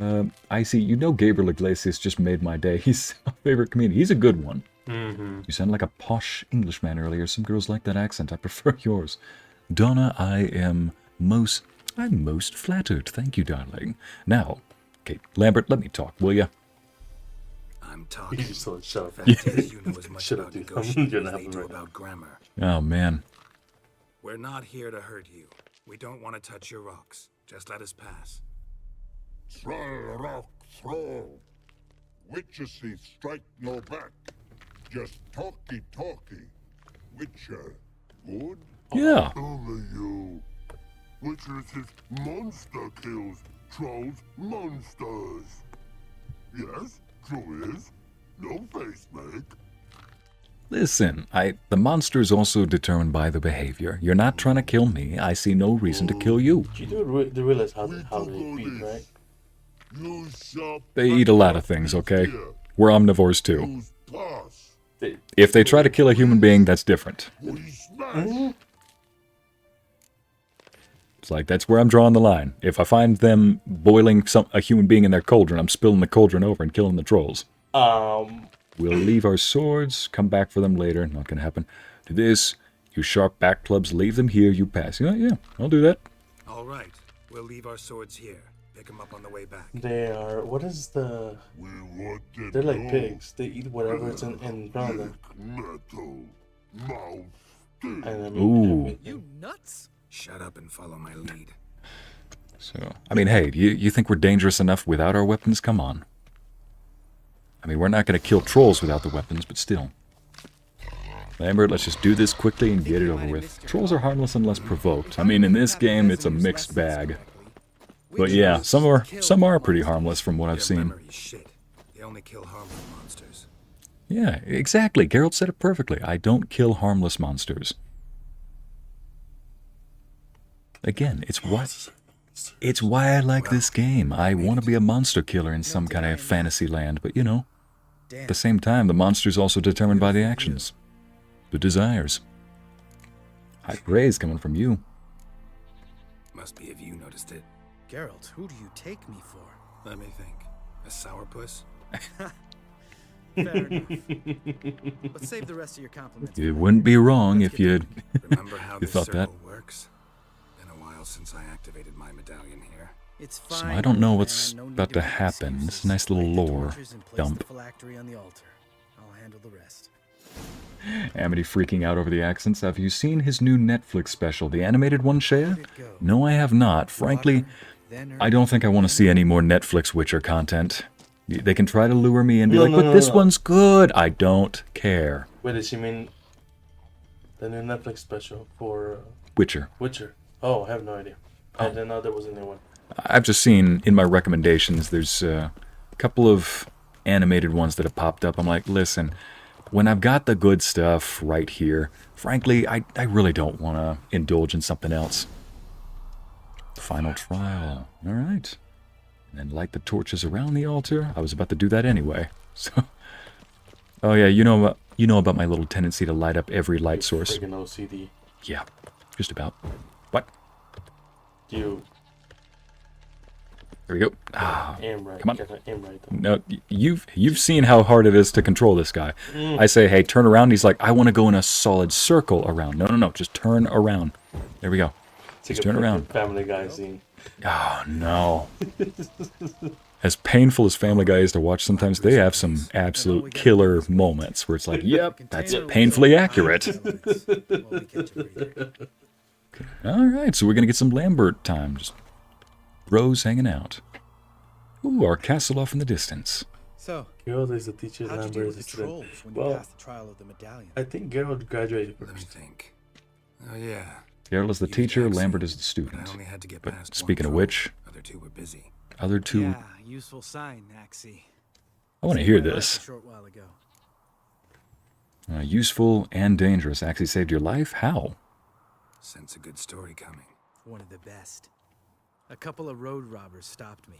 Ycey, you know Gabriel Iglesias just made my day. He's my favorite comedian. He's a good one. Mm-hmm. You sound like a posh Englishman earlier. Some girls like that accent. I prefer yours. Donna, I'm most flattered. Thank you, darling. Now, okay, Lambert, let me talk, will ya? I'm talking. He's so shut up. Fact is, you know as much Shut about up, dude. negotiating You're as not they having do right now. about grammar. Oh, man. We're not here to hurt you. We don't want to touch your rocks. Just let us pass. Troll rock throw. Ycey strike no back. Just talky. Witcher. Good? Yeah. Over you. Witcher is monster kills. Trolls monsters. Yes, true is. No face make. Listen, the monster's also determined by the behavior. You're not trying to kill me. I see no reason to kill you. You do realize how they feed, right? You sharp They eat a lot of things, okay? We're omnivores too. use pass. If they try to kill a human being, that's different. We smash. It's like, that's where I'm drawing the line. If I find them boiling a human being in their cauldron, I'm spilling the cauldron over and killing the trolls. We'll leave our swords, come back for them later. Not gonna happen. Do this. You sharp back clubs, leave them here, you pass. Yeah, I'll do that. All right. We'll leave our swords here. Pick them up on the way back. They are, what is the, We want them they're like all. pigs. They eat whatever it's in front of them. Metal. Mouth. And then Ooh. You nuts? Shut up and follow my lead. So, I mean, hey, you think we're dangerous enough without our weapons? Come on. I mean, we're not going to kill trolls without the weapons, but still. Lambert, let's just do this quickly and get it over with. Trolls are harmless unless provoked. I mean, in this game, it's a mixed bag. But yeah, some are pretty harmless from what I've Their seen. memory's shit. They only kill harmless monsters. Yeah, exactly. Geralt said it perfectly. I don't kill harmless monsters. Again, it's why I like this game. I want to be a monster killer in some kind of fantasy land, but you know, at the same time, the monster's also determined by the actions, the desires. High praise coming from you. Must be if you noticed it. Geralt, who do you take me for? Let me think. A sourpuss? Fair enough. But save the rest of your compliments. You wouldn't be wrong if you Remember how you this thought circle that. works? Been a while since I activated my medallion here. It's So fine, I don't know old what's man. No need about to make happen. excuses. This is a nice little Light the lore torches and place dump. the phylactery on the altar. I'll handle the rest. Amity freaking out over the accents. Have you seen his new Netflix special, the animated one, Shea? Where'd it go? No, I have not. Frankly, Water, then I don't think I want to see any more Netflix Witcher content. They can try to lure me and be like, No, but no, this no. one's good. I don't care. Wait, does she mean the new Netflix special for Witcher. Witcher? Oh, I have no idea. I didn't know there was a new one. I've just seen in my recommendations, there's a couple of animated ones that have popped up. I'm like, listen, when I've got the good stuff right here, frankly, I really don't want to indulge in something else. Final trial. All right. And then light the torches around the altar. I was about to do that anyway. So, oh yeah, you know about my little tendency to light up every light source. Freaking OCD. Yeah, just about. What? You. There we go. Ah, Aim right. come on. Aim right. No, you've seen how hard it is to control this guy. I say, hey, turn around. He's like, I want to go in a solid circle around. No, just turn around. There we go. Just turn around. Family Guy scene. Oh no. As painful as Family Guy is to watch, sometimes they have some absolute killer moments where it's like, yep, that's painfully accurate. All right, so we're gonna get some Lambert time. Just Rose hanging out. Ooh, our castle off in the distance. So, Geralt is the teacher. how'd you deal Lambert with the is the student. trolls when you Well, passed the trial of the medallion? I think Geralt graduated Let me first. think. Oh yeah. Geralt is the Used teacher, accent, Lambert is the but student. I only had to get But past speaking one of troll. which, Other two were busy. other two, Yeah, useful sign, Ycey. I want to Saved hear my life this. A short while ago. Useful and dangerous. Actually saved your life? How? Sense a good story coming. One of the best. A couple of road robbers stopped me.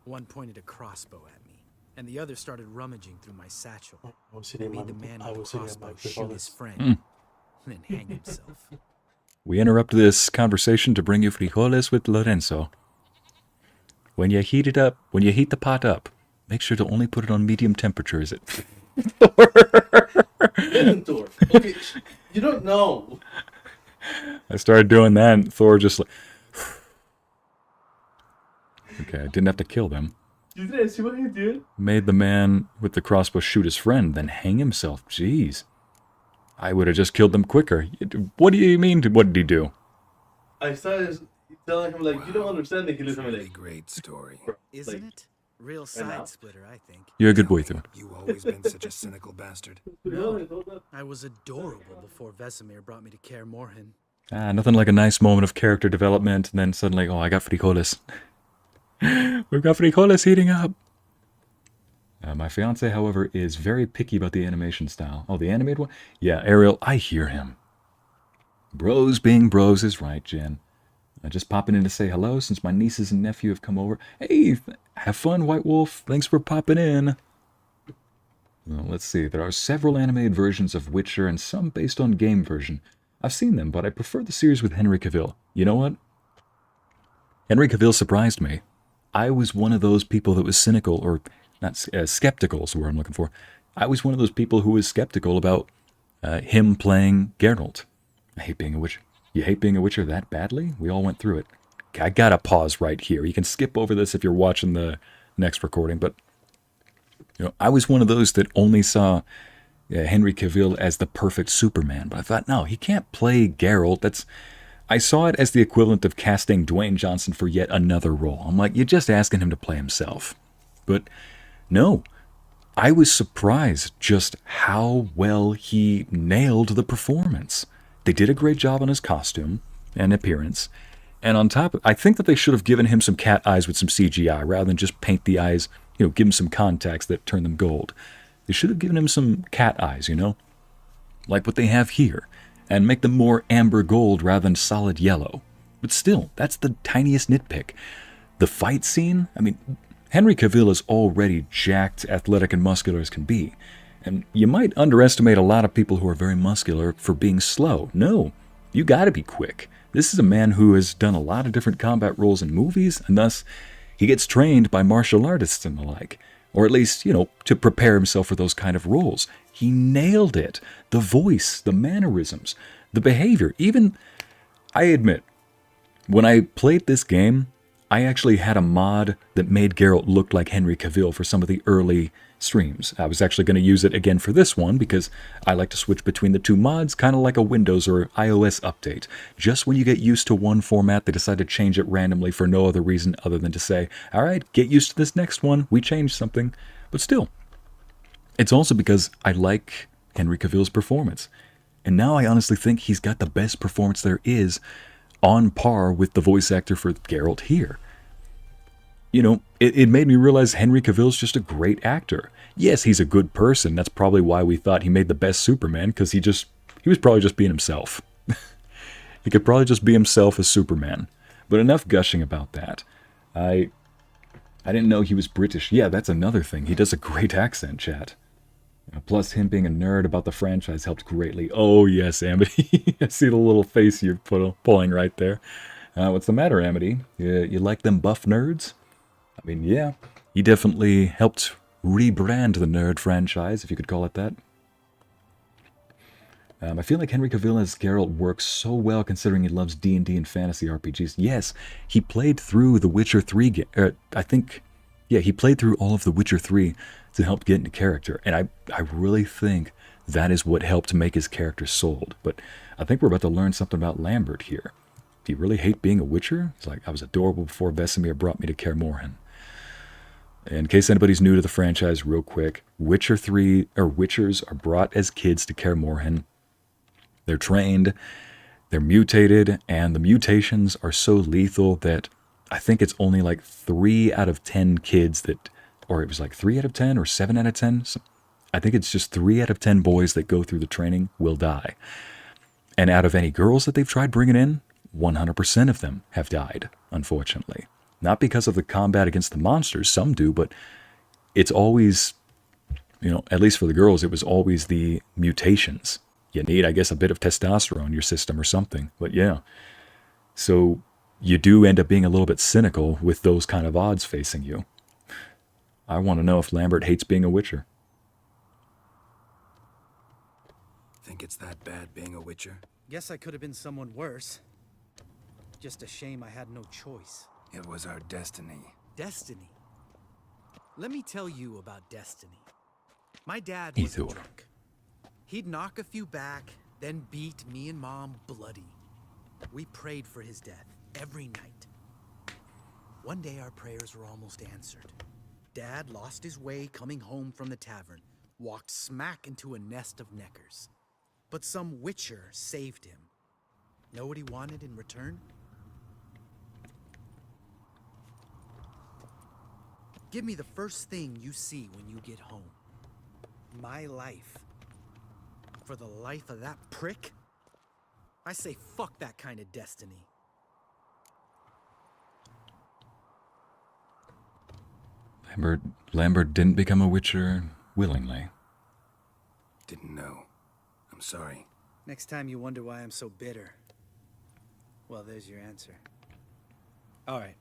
One pointed a crossbow at me, and the other started rummaging through my satchel. I was sitting Made the on- man I with the was sitting on crossbow my shoot his frijoles. friend, and then hang himself. We interrupt this conversation to bring you frijoles with Lorenzo. When you heat it up, when you heat the pot up, make sure to only put it on medium temperature. Is it? Thor. Okay, you don't know. I started doing that, and Thor just like... Okay, I didn't have to kill them. You didn't see what he did? Made the man with the crossbow shoot his friend, then hang himself. Jeez. I would have just killed them quicker. What do you mean? What did he do? I started telling him, like, you don't understand that he lives in Really like, great story. Isn't Like, it? Real now? side splitter, I think. You're a good boy, Thor. You always been such a cynical bastard. I was adorable before Vesemir brought me to Kaer Morhen. Ah, nothing like a nice moment of character development, and then suddenly, oh, I got frijoles. We've got frijoles heating up. My fiance, however, is very picky about the animation style. Oh, the animated one? Yeah, Ariel, I hear him. Bros being bros is right, Jen. Just popping in to say hello since my nieces and nephew have come over. Hey, have fun, White Wolf. Thanks for popping in. Well, let's see. There are several animated versions of Witcher and some based on game version. I've seen them, but I prefer the series with Henry Cavill. You know what? Henry Cavill surprised me. I was one of those people that was cynical, or not skeptical is the word I'm looking for. I was one of those people who was skeptical about him playing Geralt. I hate being a Witcher. You hate being a Witcher that badly? We all went through it. I gotta pause right here. You can skip over this if you're watching the next recording, but you know, I was one of those that only saw Henry Cavill as the perfect Superman. But I thought, no, he can't play Geralt. I saw it as the equivalent of casting Dwayne Johnson for yet another role. I'm like, you're just asking him to play himself. But no, I was surprised just how well he nailed the performance. They did a great job on his costume and appearance. And on top of I think that they should have given him some cat eyes with some CGI rather than just paint the eyes, you know, give him some contacts that turn them gold. They should have given him some cat eyes, you know, like what they have here, and make them more amber gold rather than solid yellow. But still, that's the tiniest nitpick. The fight scene, I mean, Henry Cavill is already jacked, athletic, and muscular as can be. And you might underestimate a lot of people who are very muscular for being slow. No, you gotta be quick. This is a man who has done a lot of different combat roles in movies, and thus he gets trained by martial artists and the like. Or at least, you know, to prepare himself for those kind of roles. He nailed it. The voice, the mannerisms, the behavior. Even, I admit, when I played this game, I actually had a mod that made Geralt look like Henry Cavill for some of the early streams. I was actually going to use it again for this one because I like to switch between the two mods, kind of like a Windows or iOS update. Just when you get used to one format, they decide to change it randomly for no other reason other than to say, all right, get used to this next one. We changed something. But still, it's also because I like Henry Cavill's performance. And now I honestly think he's got the best performance there is, on par with the voice actor for Geralt here. You know, it made me realize Henry Cavill's just a great actor. Yes, he's a good person. That's probably why we thought he made the best Superman, because he was probably just being himself. He could probably just be himself as Superman. But enough gushing about that. I didn't know he was British. Yeah, that's another thing. He does a great accent, chat. Plus, him being a nerd about the franchise helped greatly. Oh, yes, Amity. I see the little face you're pulling right there. What's the matter, Amity? You like them buff nerds? I mean, yeah. He definitely helped rebrand the nerd franchise, if you could call it that. I feel like Henry Cavill as Geralt works so well considering he loves D&D and fantasy RPGs. Yes, he played through The Witcher 3 I think, yeah, he played through all of The Witcher 3 to help get into character. And I really think that is what helped make his character sold. But I think we're about to learn something about Lambert here. Do you really hate being a Witcher? It's like, I was adorable before Vesemir brought me to Kaer Morhen. In case anybody's new to the franchise, real quick, Witchers are brought as kids to Kaer Morhen. They're trained, they're mutated, and the mutations are so lethal that I think it's only like 3 out of 10 kids that, or it was like 3 out of 10 or 7 out of 10. I think it's just 3 out of 10 boys that go through the training will die. And out of any girls that they've tried bringing in, 100% of them have died, unfortunately. Not because of the combat against the monsters, some do, but it's always, you know, at least for the girls, it was always the mutations. You need, I guess, a bit of testosterone in your system or something. But yeah. So you do end up being a little bit cynical with those kind of odds facing you. I want to know if Lambert hates being a Witcher. Think it's that bad being a Witcher? Guess I could have been someone worse. Just a shame I had no choice. It was our destiny. Destiny? Let me tell you about destiny. My dad was a drunk. He'd knock a few back, then beat me and Mom bloody. We prayed for his death every night. One day our prayers were almost answered. Dad lost his way coming home from the tavern, walked smack into a nest of neckers. But some Witcher saved him. Know what he wanted in return? Give me the first thing you see when you get home. My life. For the life of that prick? I say fuck that kind of destiny. Lambert didn't become a Witcher willingly. Didn't know. I'm sorry. Next time you wonder why I'm so bitter, well, there's your answer. All right.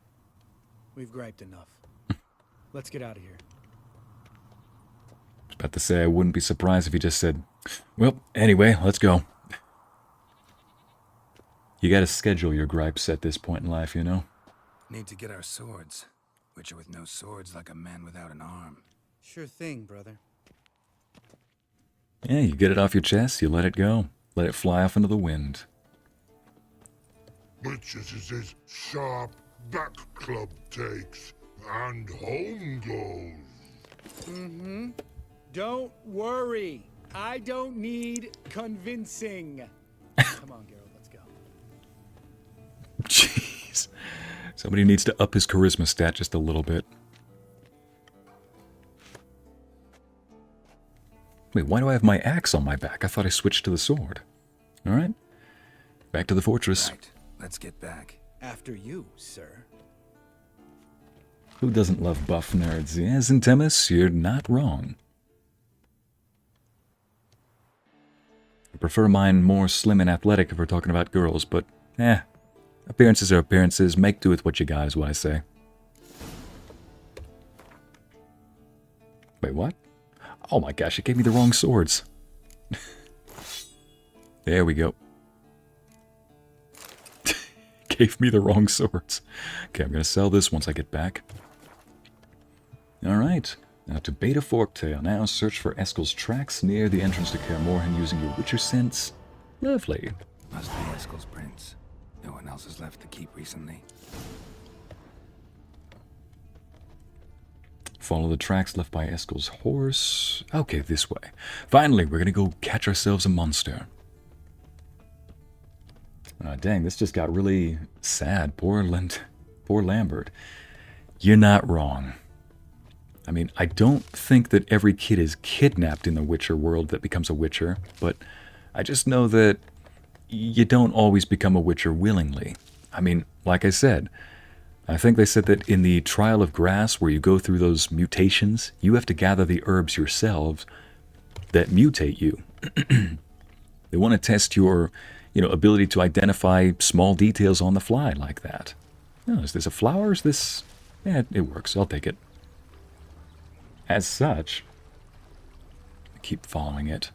We've griped enough. Let's get out of here. I was about to say I wouldn't be surprised if he just said, well, anyway, let's go. You gotta schedule your gripes at this point in life, you know? Need to get our swords. Witcher with no swords like a man without an arm. Sure thing, brother. Yeah, you get it off your chest, you let it go. Let it fly off into the wind. Witches is his sharp back club takes, and home goes. Mm-hmm. Don't worry. I don't need convincing. Come on, Geralt, let's go. Jeez. Somebody needs to up his charisma stat just a little bit. Wait, why do I have my axe on my back? I thought I switched to the sword. Alright. Back to the fortress. Right. Let's get back. After you, sir. Who doesn't love buff nerds? Yes, Intemis, you're not wrong. I prefer mine more slim and athletic if we're talking about girls, but appearances are appearances. Make do with what you got is what I say. Wait, what? Oh my gosh, it gave me the wrong swords. There we go. Gave me the wrong swords. Okay, I'm going to sell this once I get back. Alright, now to Beta Forktail. Now search for Eskel's tracks near the entrance to Kaer Morhen using your Witcher sense. Lovely. Must be Eskel's prints. No one else has left the keep recently. Follow the tracks left by Eskel's horse. Okay, this way. Finally, we're going to go catch ourselves a monster. Dang, this just got really sad. Poor Lambert. You're not wrong. I mean, I don't think that every kid is kidnapped in the Witcher world that becomes a Witcher, but I just know that you don't always become a Witcher willingly. I mean, like I said, I think they said that in the Trial of Grass, where you go through those mutations, you have to gather the herbs yourselves that mutate you. They want to test your, ability to identify small details on the fly like that. Oh, is this a flower? Is this... Yeah, it works. I'll take it. As such, I keep following it.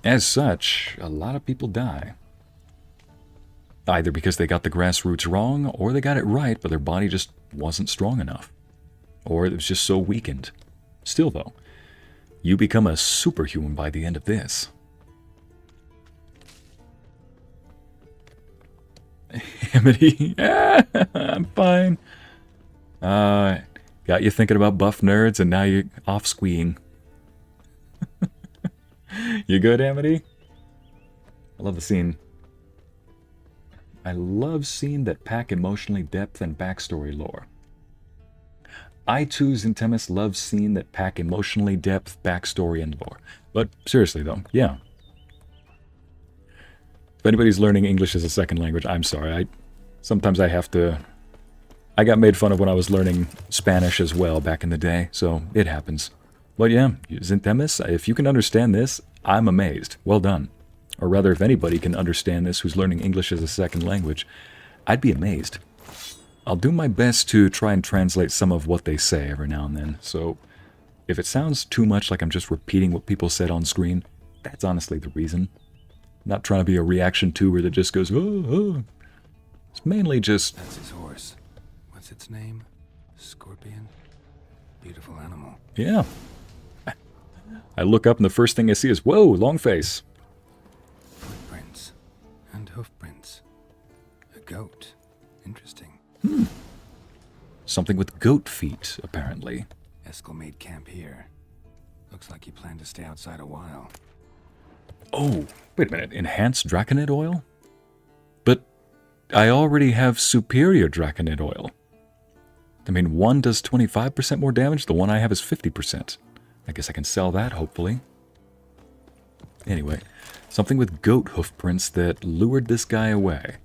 As such, a lot of people die. Either because they got the grassroots wrong, or they got it right, but their body just wasn't strong enough. Or it was just so weakened. Still, though, you become a superhuman by the end of this. Amity, I'm fine. Got you thinking about buff nerds, and now you're off squeeing. You good, Amity? I love the scene. I love scene that pack emotionally depth and backstory lore. I too, Zintemis, love scene that pack emotionally depth, backstory, and lore. But seriously though, yeah. If anybody's learning English as a second language, I'm sorry. Sometimes I have to... I got made fun of when I was learning Spanish as well back in the day, so it happens. But yeah, Zintemis, if you can understand this, I'm amazed. Well done. Or rather, if anybody can understand this who's learning English as a second language, I'd be amazed. I'll do my best to try and translate some of what they say every now and then, so if it sounds too much like I'm just repeating what people said on screen, that's honestly the reason. Not trying to be a reaction tuber that just goes, oh, oh. It's mainly just... That's his horse. What's its name? Scorpion? Beautiful animal. Yeah. I look up and the first thing I see is, whoa, long face. Footprints. And hoofprints. A goat. Interesting. Something with goat feet, apparently. Eskel made camp here. Looks like he planned to stay outside a while. Oh, wait a minute. Enhanced Draconid oil? But I already have superior Draconid oil. I mean, one does 25% more damage. The one I have is 50%. I guess I can sell that, hopefully. Anyway, something with goat hoofprints that lured this guy away.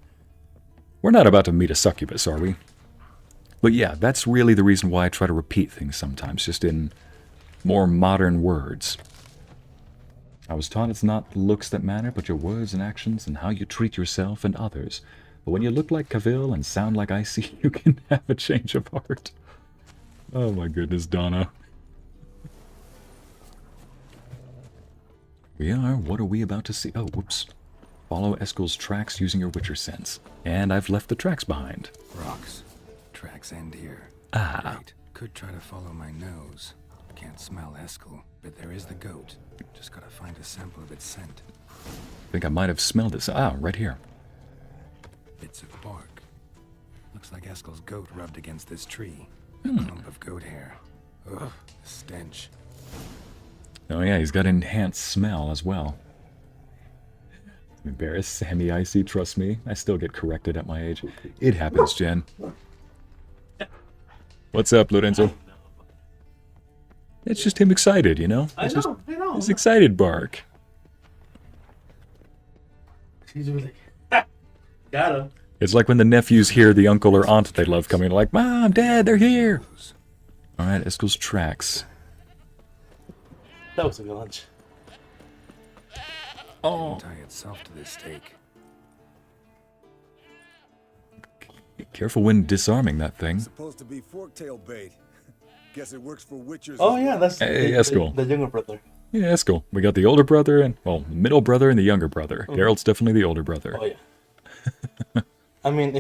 We're not about to meet a succubus, are we? But yeah, that's really the reason why I try to repeat things sometimes, just in more modern words. I was taught it's not looks that matter, but your words and actions and how you treat yourself and others. But when you look like Cavill and sound like Ycey, you can have a change of heart. Oh my goodness, Donna. What are we about to see? Oh, whoops. Follow Eskel's tracks using your Witcher sense. And I've left the tracks behind. Rocks. Tracks end here. Ah. Right. Could try to follow my nose. Can't smell Eskel, but there is the goat. Just gotta find a sample of its scent. I think I might have smelled this. Ah, right here. Bits of bark. Looks like Eskel's goat rubbed against this tree. A clump of goat hair. Ugh, the stench. Oh yeah, he's got enhanced smell as well. I'm embarrassed, Sammy Ycey, trust me. I still get corrected at my age. It happens, Jen. What's up, Lorenzo? It's just him excited, you know? It's I know. His excited bark. She's really... Got him. It's like when the nephews hear the uncle or aunt they love coming, like, Mom, Dad, they're here! Alright, Eskel's tracks. That was a good lunch. Oh. Tie itself to this stake. Careful when disarming that thing. Supposed to be forktail bait. Guess it works for witchers. Oh yeah, that's Eskel. The younger brother. Yeah, Eskel. We got the older brother and, well, the middle brother and the younger brother. Geralt's definitely the older brother. Oh yeah. I mean,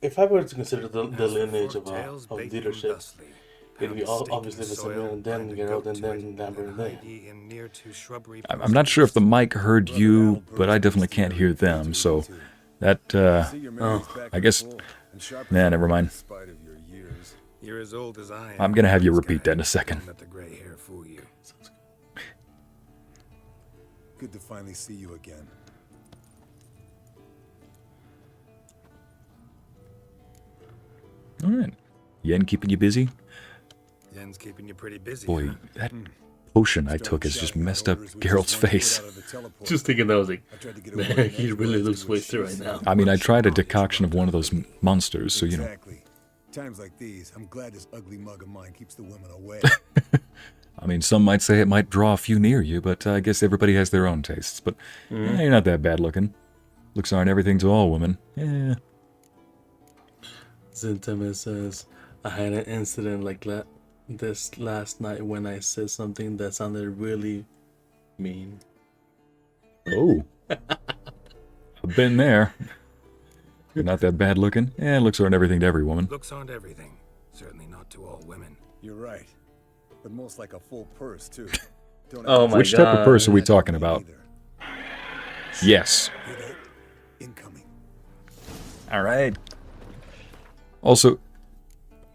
if I were to consider the lineage of leadership, it'd be obviously Vesemir and then Geralt and then Lambert and then. I'm not sure if the mic heard you, but I definitely can't hear them, so that, I guess, nah, never mind. You're as old as I am. I'm gonna have you repeat that in a second. Let the gray hair fool you. Good to finally see you again. Alright. Yen keeping you busy? Yen's keeping you pretty busy. Boy, huh? that potion I took has just messed up Geralt's face. Just thinking that, I was like, man, he really looks wasted right now. I mean, I tried a decoction of one of those monsters, so you know. Times like these, I'm glad this ugly mug of mine keeps the women away. I mean, some might say it might draw a few near you, but I guess everybody has their own tastes. But you're not that bad looking. Looks aren't everything to all women. Yeah. Zintama says, I had an incident like this last night when I said something that sounded really mean. Oh. I've been there. You're not that bad looking. Yeah, looks aren't everything to every woman. Looks aren't everything. Certainly not to all women. You're right. But most like a full purse, too. Oh my Which God. type of purse are we talking about? Yes. Incoming. All right. Also,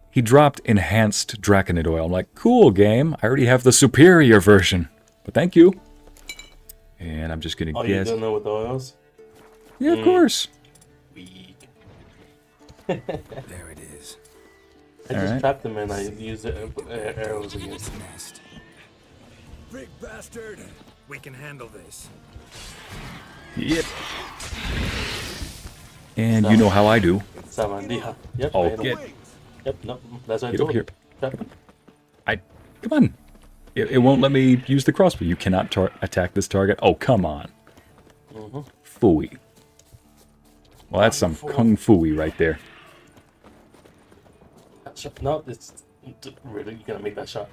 he dropped enhanced draconid oil. I'm like, cool game. I already have the superior version. But thank you. And I'm just gonna Oh, guess. you don't know what the oils? Yeah, of course. Weak. There it is. I just trapped them and I used arrows against them. Nest. Big bastard! We can handle this. Yep. And you know how I do. Savandiha. Yep. Oh, I know. get Yep. No, that's what I Get told up you. here. Come on. It won't let me use the crossbow. You cannot attack this target. Oh, come on. Phooey. Well, that's some kung fu-y right there. No, it's really, you gotta make that shot.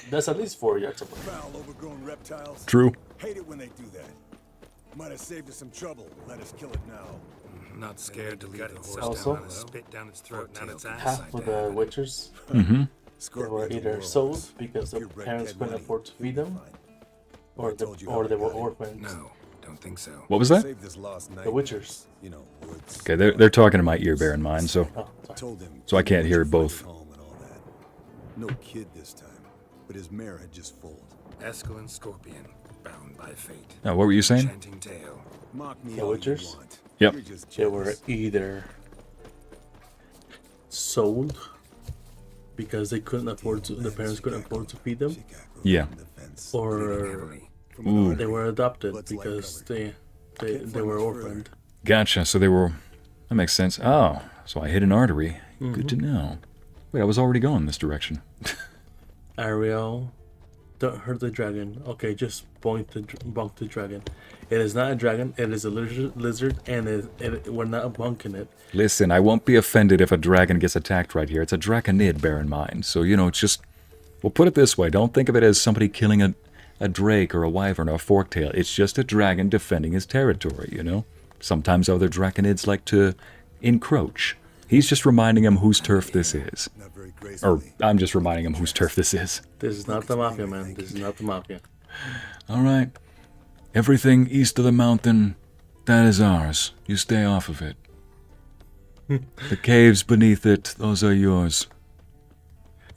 That's at least 4 yards away. Foul, overgrown reptiles. True. Hate it when they do that. Might have saved us some trouble. Let us kill it now. Not scared to leave the horse Also, down and spit down its throat. Now its ass. Half of the witchers they were either sold because the parents couldn't afford to feed them, or they were orphaned. No, don't think so. What was that? Save this lost night. The witchers. You know, woods. Okay, they're talking in my ear, bear in mind, so Oh, sorry. Told him I can't hear both. home and all that. No kid this time, but his mare had just foaled. Escalon Scorpion, bound by fate. Now, what were you saying? Chanting tale. Mock me The all you witchers? want. Yep. You're just They were jealous. either sold because they couldn't afford to, the parents couldn't afford to feed them, Yeah. or Heavily. Ooh. they were adopted because they were orphaned. Gotcha. So they were... That makes sense. Oh, so I hit an artery. Good to know. Wait, I was already going this direction. Ariel, don't hurt the dragon. Okay, just bonk the dragon. It is not a dragon. It is a lizard, and we're not bunking it. Listen, I won't be offended if a dragon gets attacked right here. It's a draconid, bear in mind. So, you know, it's just... We'll put it this way. Don't think of it as somebody killing a drake or a wyvern or a forktail. It's just a dragon defending his territory, you know? Sometimes other draconids like to encroach. He's just reminding him whose turf this is. Not very Or gracefully. I'm just reminding him whose turf this is. This is not the mafia, man. This is not the mafia. All right. Everything east of the mountain, that is ours. You stay off of it. The caves beneath it, those are yours.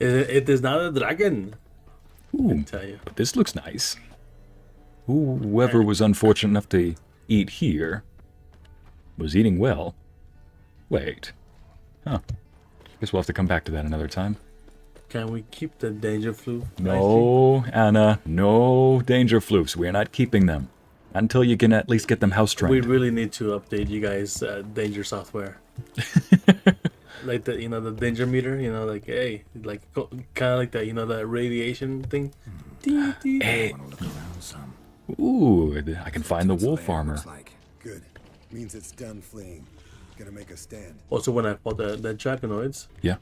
It is not a dragon. I Ooh, can tell you. but this looks nice. Whoever was unfortunate enough to eat here was eating well. Wait. Huh. Guess we'll have to come back to that another time. Can we keep the danger flute? No, Anna, no danger flukes. We're not keeping them. Until you can at least get them house trained. We really need to update you guys' danger software. Like the, the danger meter, like, hey, like, kind of like that, that radiation thing. Hey. Want to look around some. Ooh, I can find the wolf armor. Looks like. Good. Means it's done fleeing. Gonna make a stand. Also, when I fought the dragonoids, Yeah.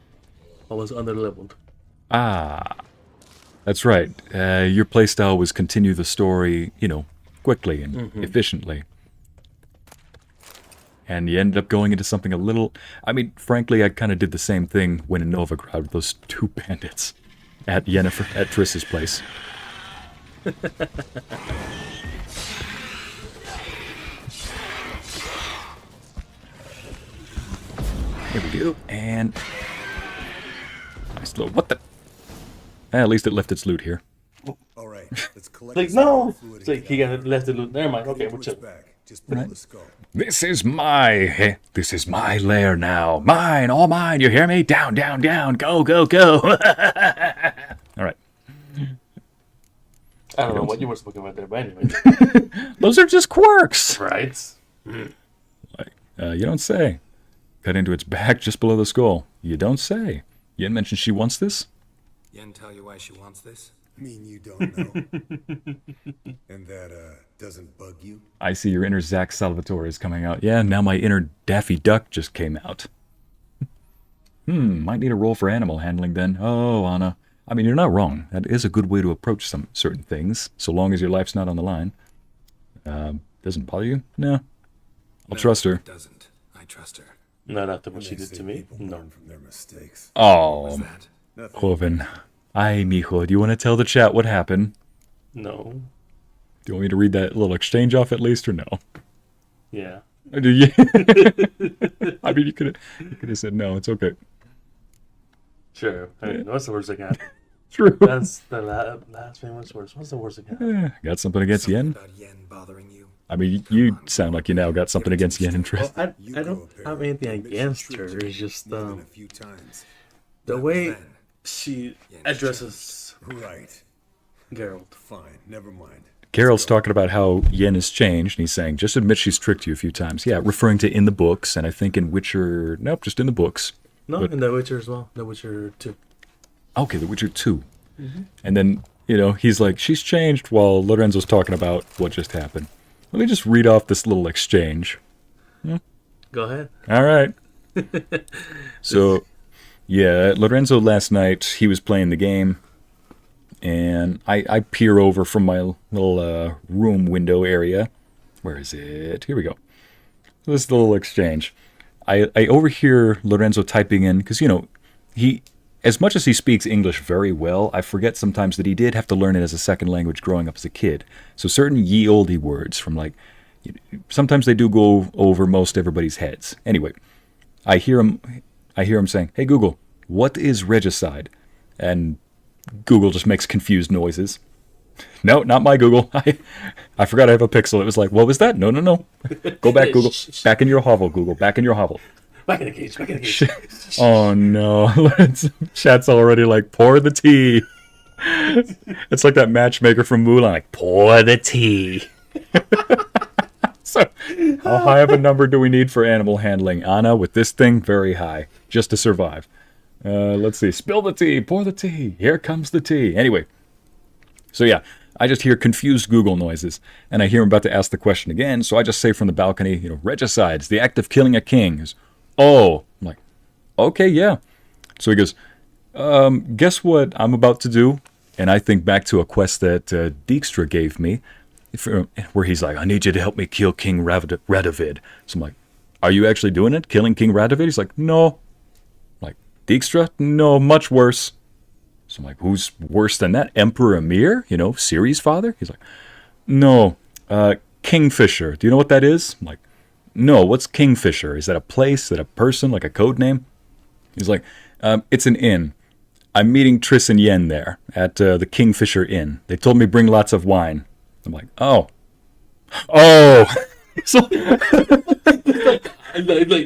I was under-leveled. Ah. That's right. Your playstyle was continue the story, quickly and efficiently. And you ended up going into something a little... I mean, frankly, I kind of did the same thing when in Novigrad with those two bandits at Yennefer, at Triss's place. Here we go, and... Nice little... What the... At least it left its loot here. All right, let's collect. Like, this no! fluid It's like, he got left the loot. Never mind. Okay, we're It's chill. back. Just pull the skull. This is my lair now. Mine, all mine. You hear me? Down, down, down. Go, go, go. All right. I don't know what you were smoking right there, but anyway. Those are just quirks. Right. Like, you don't say. Cut into its back just below the skull. You don't say. Yen mentioned she wants this? Yen tell you why she wants this? I mean, you don't know. And that, doesn't bug you? I see your inner Zack Salvatore is coming out. Yeah, now my inner Daffy Duck just came out. Might need a roll for animal handling then. Oh, Anna. I mean, you're not wrong. That is a good way to approach some certain things, so long as your life's not on the line. Doesn't bother you? No. I'll trust her. It doesn't. I trust her. Not after what she did to me. No. From their mistakes. Oh, That? Joven. Ay, mijo, do you want to tell the chat what happened? No. Do you want me to read that little exchange off at least, or no? Yeah. Do you? I mean, you could have said no. It's okay. Sure. I mean, what's the worst I got? True. That's the last famous worst. What's the worst I got? Got something against Yen? About Yen bothering you? I mean, you sound like you now got something against Yen and Triss. Well, I don't have anything against her. It's just A few times. the way she addresses Right. Geralt. Fine. Never mind. Geralt's talking about how Yen has changed, and he's saying, just admit she's tricked you a few times. Yeah, referring to in the books, and I think in Witcher... Nope, just in the books. No, But- in The Witcher as well. The Witcher 2. Okay, The Witcher 2. And then, he's like, she's changed, while Lorenzo's talking about what just happened. Let me just read off this little exchange. Go ahead. All right. So, yeah, Lorenzo last night, he was playing the game, and I peer over from my little room window area. Where is it? Here we go. This little exchange. I overhear Lorenzo typing in, because, he, as much as he speaks English very well, I forget sometimes that he did have to learn it as a second language growing up as a kid. So certain ye olde words from sometimes they do go over most everybody's heads. Anyway, I hear him saying, "Hey Google, what is regicide?" And Google just makes confused noises. No, not my Google. I forgot I have a Pixel. It was like, what was that? No. Go back, Google. Back in your hovel, Google. Back in your hovel. Back in the cage. Oh no. Chat's already like, pour the tea. It's like that matchmaker from Mulan, like, pour the tea. So, how high of a number do we need for animal handling? Anna, with this thing, very high, just to survive. Let's see. Spill the tea, pour the tea. Here comes the tea. Anyway, so yeah, I just hear confused Google noises, and I hear him about to ask the question again, so I just say from the balcony, regicides, the act of killing a king. He goes, oh. I'm like, okay, yeah. So he goes, guess what I'm about to do? And I think back to a quest that Dijkstra gave me, where he's like, I need you to help me kill King Radovid. So I'm like, are you actually doing it? Killing King Radovid? He's like, no. I'm like, Dijkstra? No, much worse. So I'm like, who's worse than that? Emperor Emir? Ciri's father? He's like, no, Kingfisher. Do you know what that is? I'm like, no, what's Kingfisher? Is that a place? Is that a person? Like a code name? He's like, it's an inn. I'm meeting Triss and Yen there at the Kingfisher Inn. They told me bring lots of wine. I'm like, oh. So,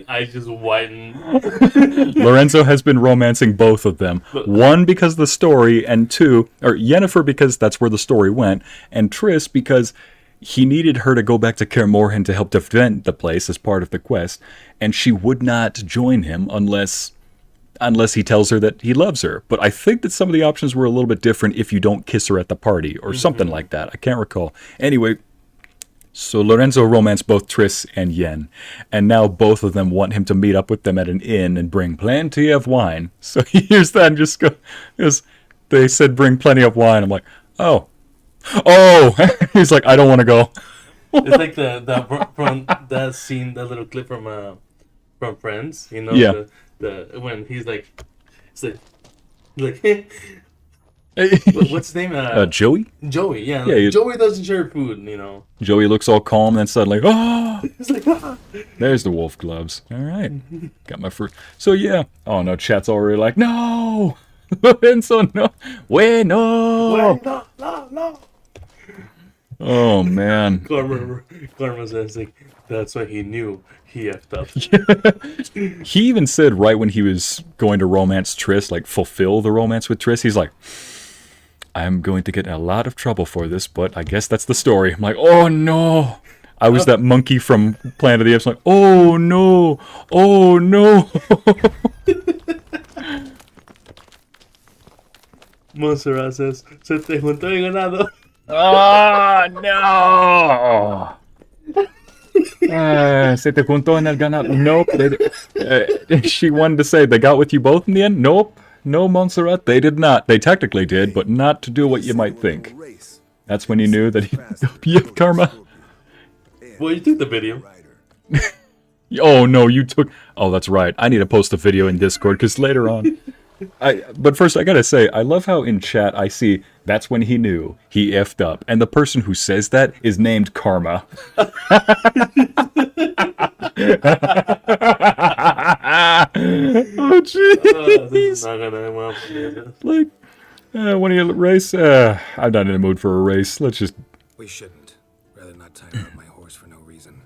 I just widen. Lorenzo has been romancing both of them. One, because of the story, and two, or Yennefer because that's where the story went, and Triss because he needed her to go back to Kaer Morhen to help defend the place as part of the quest, and she would not join him unless he tells her that he loves her. But I think that some of the options were a little bit different if you don't kiss her at the party, or something like that. I can't recall. Anyway, so Lorenzo romanced both Triss and Yen, and now both of them want him to meet up with them at an inn and bring plenty of wine. So he hears that and just goes, they said bring plenty of wine. I'm like, oh. He's like, I don't want to go. It's like from that scene, that little clip from Friends, Yeah. The when he's like, it's like what's his name? Joey? Joey, yeah. Yeah, Joey doesn't share food, Joey looks all calm, and then suddenly, It's like, there's the wolf gloves. All right. Got my fruit. So, yeah. Oh, no, chat's already like, no! Lorenzo, no! Wait, no! No. Oh, man. Karma says, like, that's why he knew he effed up. He even said right when he was going to romance Triss, like fulfill the romance with Triss, he's like, I'm going to get in a lot of trouble for this, but I guess that's the story. I'm like, oh no! I was that monkey from Planet of the Apes, like, oh no! Oh no! Montserrat says, se te juntó el ganado. Oh no! Se te juntó en el ganado. Nope. She wanted to say they got with you both in the end. Nope. No, Montserrat, they did not. They technically did, but not to do what you might think. That's when you knew that he... Yeah, Karma. Well, you took the video. Oh, no, you took... Oh, that's right. I need to post a video in Discord, because later on... But first, I gotta say, I love how in chat I see that's when he knew he effed up. And the person who says that is named Karma. Oh, jeez. Like, want to race? I'm not in the mood for a race. Let's just... We shouldn't. Rather not tire up my horse for no reason.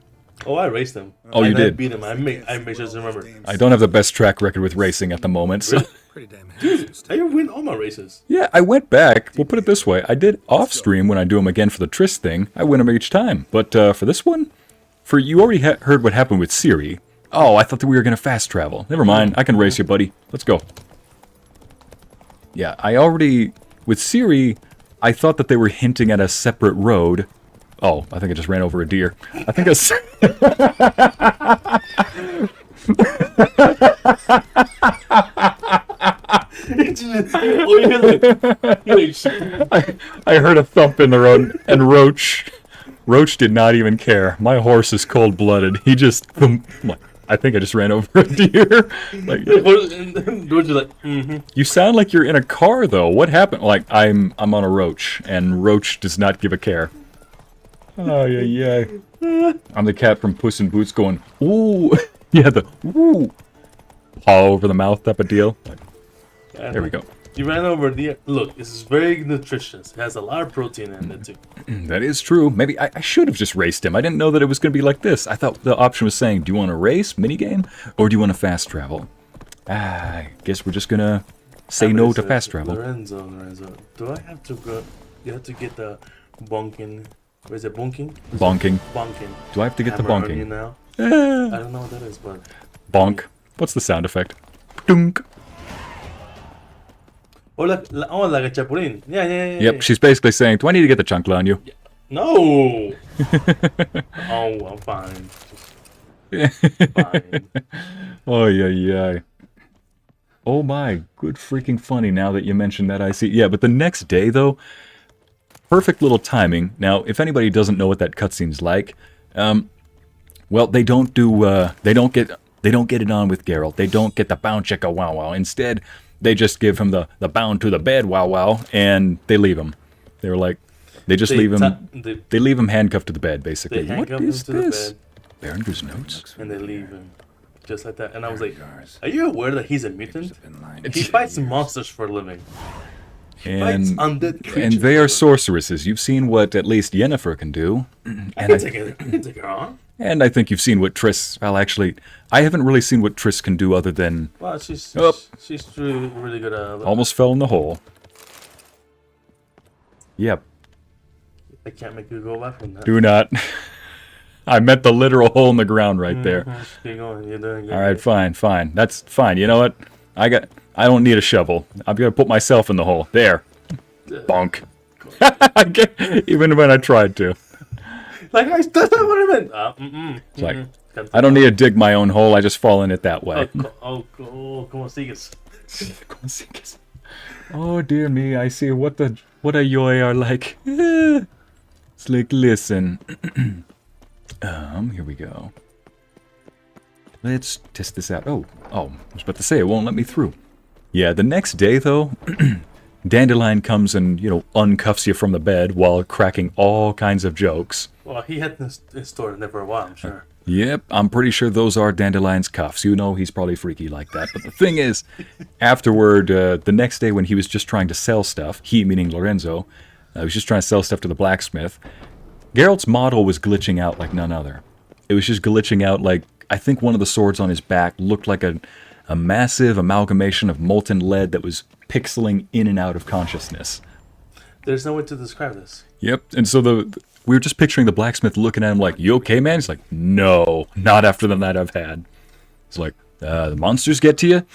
Oh, I raced him. Oh, you did? I beat him. I made sure to remember. I don't have the best track record with racing at the moment, so... Really? Pretty damn Dude, I win all my races. Yeah, I went back. We'll put it this way. I did off-stream when I do them again for the Tris thing. I win them each time. But for this one, you already heard what happened with Ciri. Oh, I thought that we were going to fast travel. Never mind. I can race you, buddy. Let's go. Yeah, with Ciri, I thought that they were hinting at a separate road. Oh, I think I just ran over a deer. I think I heard a thump in the road, and Roach did not even care. My horse is cold-blooded. He just, I think I just ran over a deer. Like, You sound like you're in a car, though. What happened? Like, I'm on a Roach, and Roach does not give a care. Oh, yeah. I'm the cat from Puss in Boots going, ooh. Yeah, the ooh. Paw over the mouth type of deal. There we go. You ran over the... Look, this is very nutritious. It has a lot of protein in it, too. That is true. Maybe I should have just raced him. I didn't know that it was going to be like this. I thought the option was saying, do you want to race, minigame, or do you want to fast travel? I guess we're just going to say no to fast travel. Lorenzo. Do I have to go... You have to get the bonking... What is it, bonking? Bonking. Bonking. Do I have to get the bonking? Now? I don't know what that is, but... Bonk. What's the sound effect? Dunk. Oh, like a chapulín. Yeah. Yep, she's basically saying, do I need to get the chancla on you? Yeah. No! Oh, I'm fine. Fine. Oh, yeah. Oh my, good freaking funny now that you mentioned that, I see. Yeah, but the next day, though, perfect little timing. Now, if anybody doesn't know what that cutscene's like, well, they don't get it on with Geralt. They don't get the bound chicka wow wow. Instead, they just give him the bound to the bed wow wow, and they leave him. They were like, they leave him. They leave him handcuffed to the bed, basically. What is this? Berenger's notes. And they leave him, just like that. And I was like, are you aware that he's a mutant? He fights monsters for a living. And they are sorceresses. You've seen what at least Yennefer can do. I can take her on. And I think you've seen what Triss... Well, actually, I haven't really seen what Triss can do other than... Well, she's really good at... Almost fell in the hole. Yep. I can't make you go back from that. Do not. I meant the literal hole in the ground right there. Keep going. You're doing good. All right, fine. That's fine. You know what? I don't need a shovel. I'm going to put myself in the hole. There. Bonk. Even when I tried to. Like, that's not what I meant. It's like, I don't need to dig my own hole. I just fall in it that way. Como sigues. Oh, dear me. I see what a yoi are like. It's like, listen. Here we go. Let's test this out. Oh, I was about to say, it won't let me through. Yeah, the next day, though, Dandelion comes and, uncuffs you from the bed while cracking all kinds of jokes. Well, he had this store there for a while, I'm sure. Yep, I'm pretty sure those are Dandelion's cuffs. He's probably freaky like that. But the thing is, afterward, the next day when he was just trying to sell stuff, he, meaning Lorenzo, was just trying to sell stuff to the blacksmith, Geralt's model was glitching out like none other. It was just glitching out like, I think one of the swords on his back looked like a massive amalgamation of molten lead that was pixeling in and out of consciousness. There's no way to describe this. Yep, and so we were just picturing the blacksmith looking at him like, "You okay, man?" He's like, "No, not after the night I've had." It's like, the monsters get to you?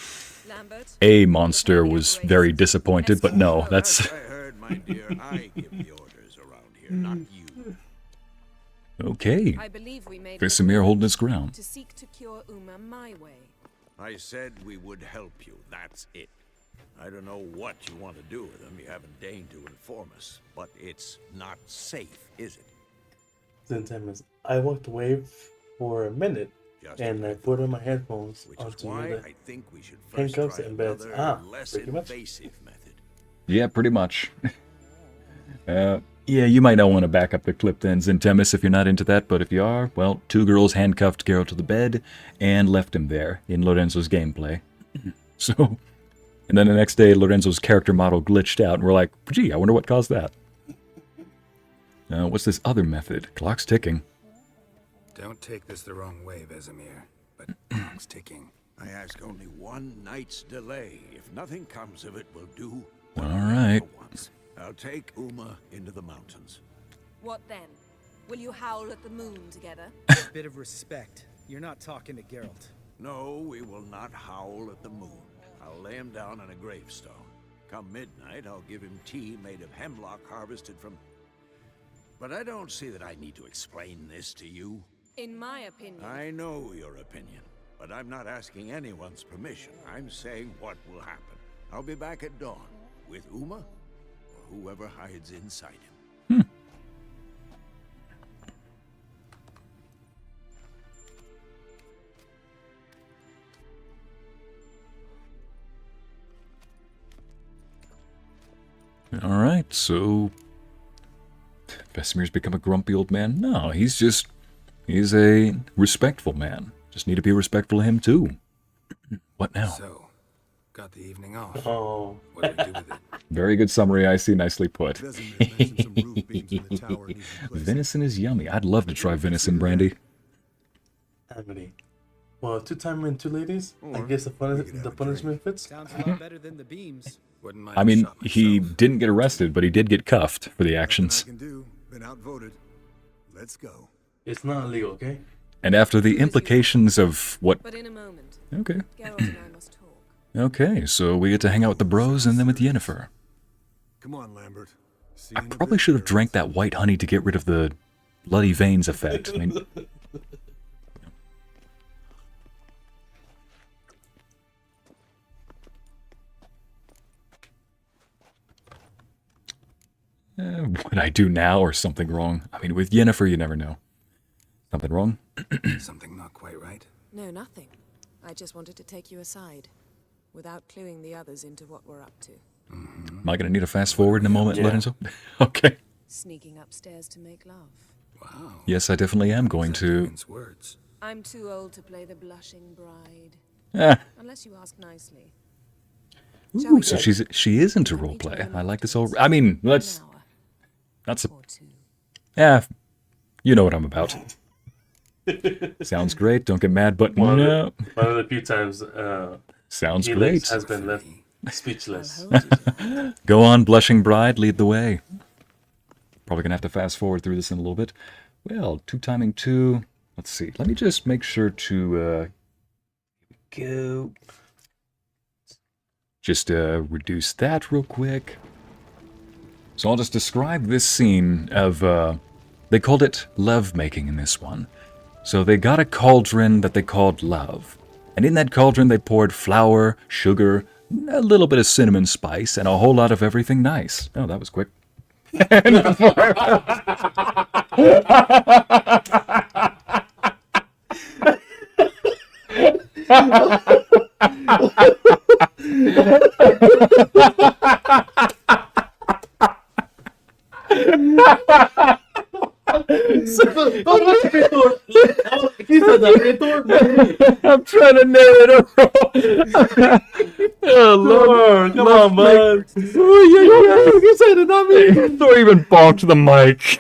A monster was very disappointed, but no, that's... I heard, my dear, I give the orders around here, not you. Okay. I believe we made Vesemir holding his ground. to seek to cure Uma my way. I said we would help you, that's it. I don't know what you want to do with them, you haven't deigned to inform us, but it's not safe, is it? Sometimes I walked away for a minute, and I put on my headphones onto the I think we should handcuffs and beds. less Pretty much. invasive method. Yeah, pretty much. Yeah, you might not want to back up the clipped ends in Temis if you're not into that, but if you are, well, 2 girls handcuffed Geralt to the bed and left him there in Lorenzo's gameplay. So, and then the next day, Lorenzo's character model glitched out, and we're like, gee, I wonder what caused that. What's this other method? Clock's ticking. Don't take this the wrong way, Vesemir, but clock's ticking. I ask only one night's delay. If nothing comes of it, we'll do All right. for once. I'll take Uma into the mountains. What then? Will you howl at the moon together? A bit of respect. You're not talking to Geralt. No, we will not howl at the moon. I'll lay him down on a gravestone. Come midnight, I'll give him tea made of hemlock harvested from... But I don't see that I need to explain this to you. In my opinion. I know your opinion, but I'm not asking anyone's permission. I'm saying what will happen. I'll be back at dawn with Uma or whoever hides inside him. All right, so Vesemir's become a grumpy old man? No, he's a respectful man. Just need to be respectful of him too. What now? So, got the evening off. Oh. What do we do with it? Very good summary, Ycey. Nicely put. Vesemir mentioned some roof beams in the tower needing replacing. Venison is yummy. I'd love to try venison brandy. How many? Well, 2 time and 2 ladies? I guess the punishment fits? Sounds a lot better than the beams. Wouldn't mind I a mean, shot he myself. didn't get arrested, but he did get cuffed for the Nothing actions. I can do. Been outvoted. Let's go. It's not illegal, okay? And after the implications of what... But in a moment. Okay. Geralt and I must talk. Okay, so we get to hang out with the bros and then with Yennefer. Come on, Lambert. See I you in a probably bit, should have Geralt. drank that white honey to get rid of the bloody veins effect. I mean... Would I do now or something wrong? I mean, with Yennefer, you never know. Something wrong? Something not quite right. No, nothing. I just wanted to take you aside, without cluing the others into what we're up to. Am I going to need a fast forward in a moment, Yeah. Lorenzo? Okay. Sneaking upstairs to make love. Wow. Yes, I definitely am going to... Mince words. I'm too old to play the blushing bride. Ah. Unless you ask nicely. Ooh, so she is into roleplay. I like this whole... I mean, let's... An hour That's a... or 2. Yeah, you know what I'm about. Sounds great. Don't get mad, but One no. of the few times Sounds Helix great. has been left speechless. I'll hold you to that. Go on, blushing bride, lead the way. Probably gonna have to fast forward through this in a little bit. Well, 2 timing 2. Let's see. Let me just make sure to go. Just reduce that real quick. So I'll just describe this scene of. They called it love making in this one. So they got a cauldron that they called love. And in that cauldron they poured flour, sugar, a little bit of cinnamon spice, and a whole lot of everything nice. Oh, that was quick. I'm trying to narrate it. Oh, Lord. Come on, bud. Oh, you said it, not me. Thor even balked the mic.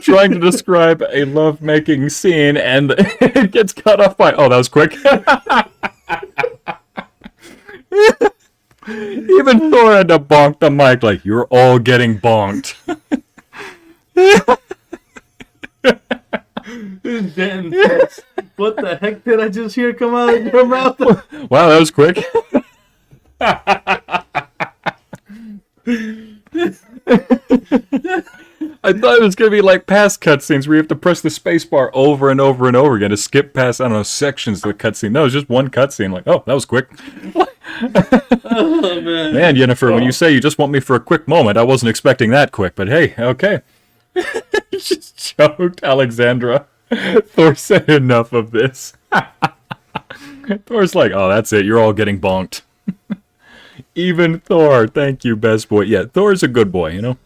Trying to describe a love-making scene, and it gets cut off by... Oh, that was quick. Even Thor had to bonk the mic like, you're all getting bonked. Damn, what the heck did I just hear come out of your mouth? Wow, that was quick. I thought it was going to be like past cutscenes where you have to press the spacebar over and over and over again to skip past, I don't know, sections of the cutscene. No, it was just one cutscene. Like, oh, that was quick. Oh, man. Yennefer, when you say you just want me for a quick moment, I wasn't expecting that quick, but hey, okay. Just choked Alexandra. Thor said enough of this. Thor's like, oh, that's it. You're all getting bonked. Even Thor. Thank you, best boy. Yeah, Thor's a good boy, you know?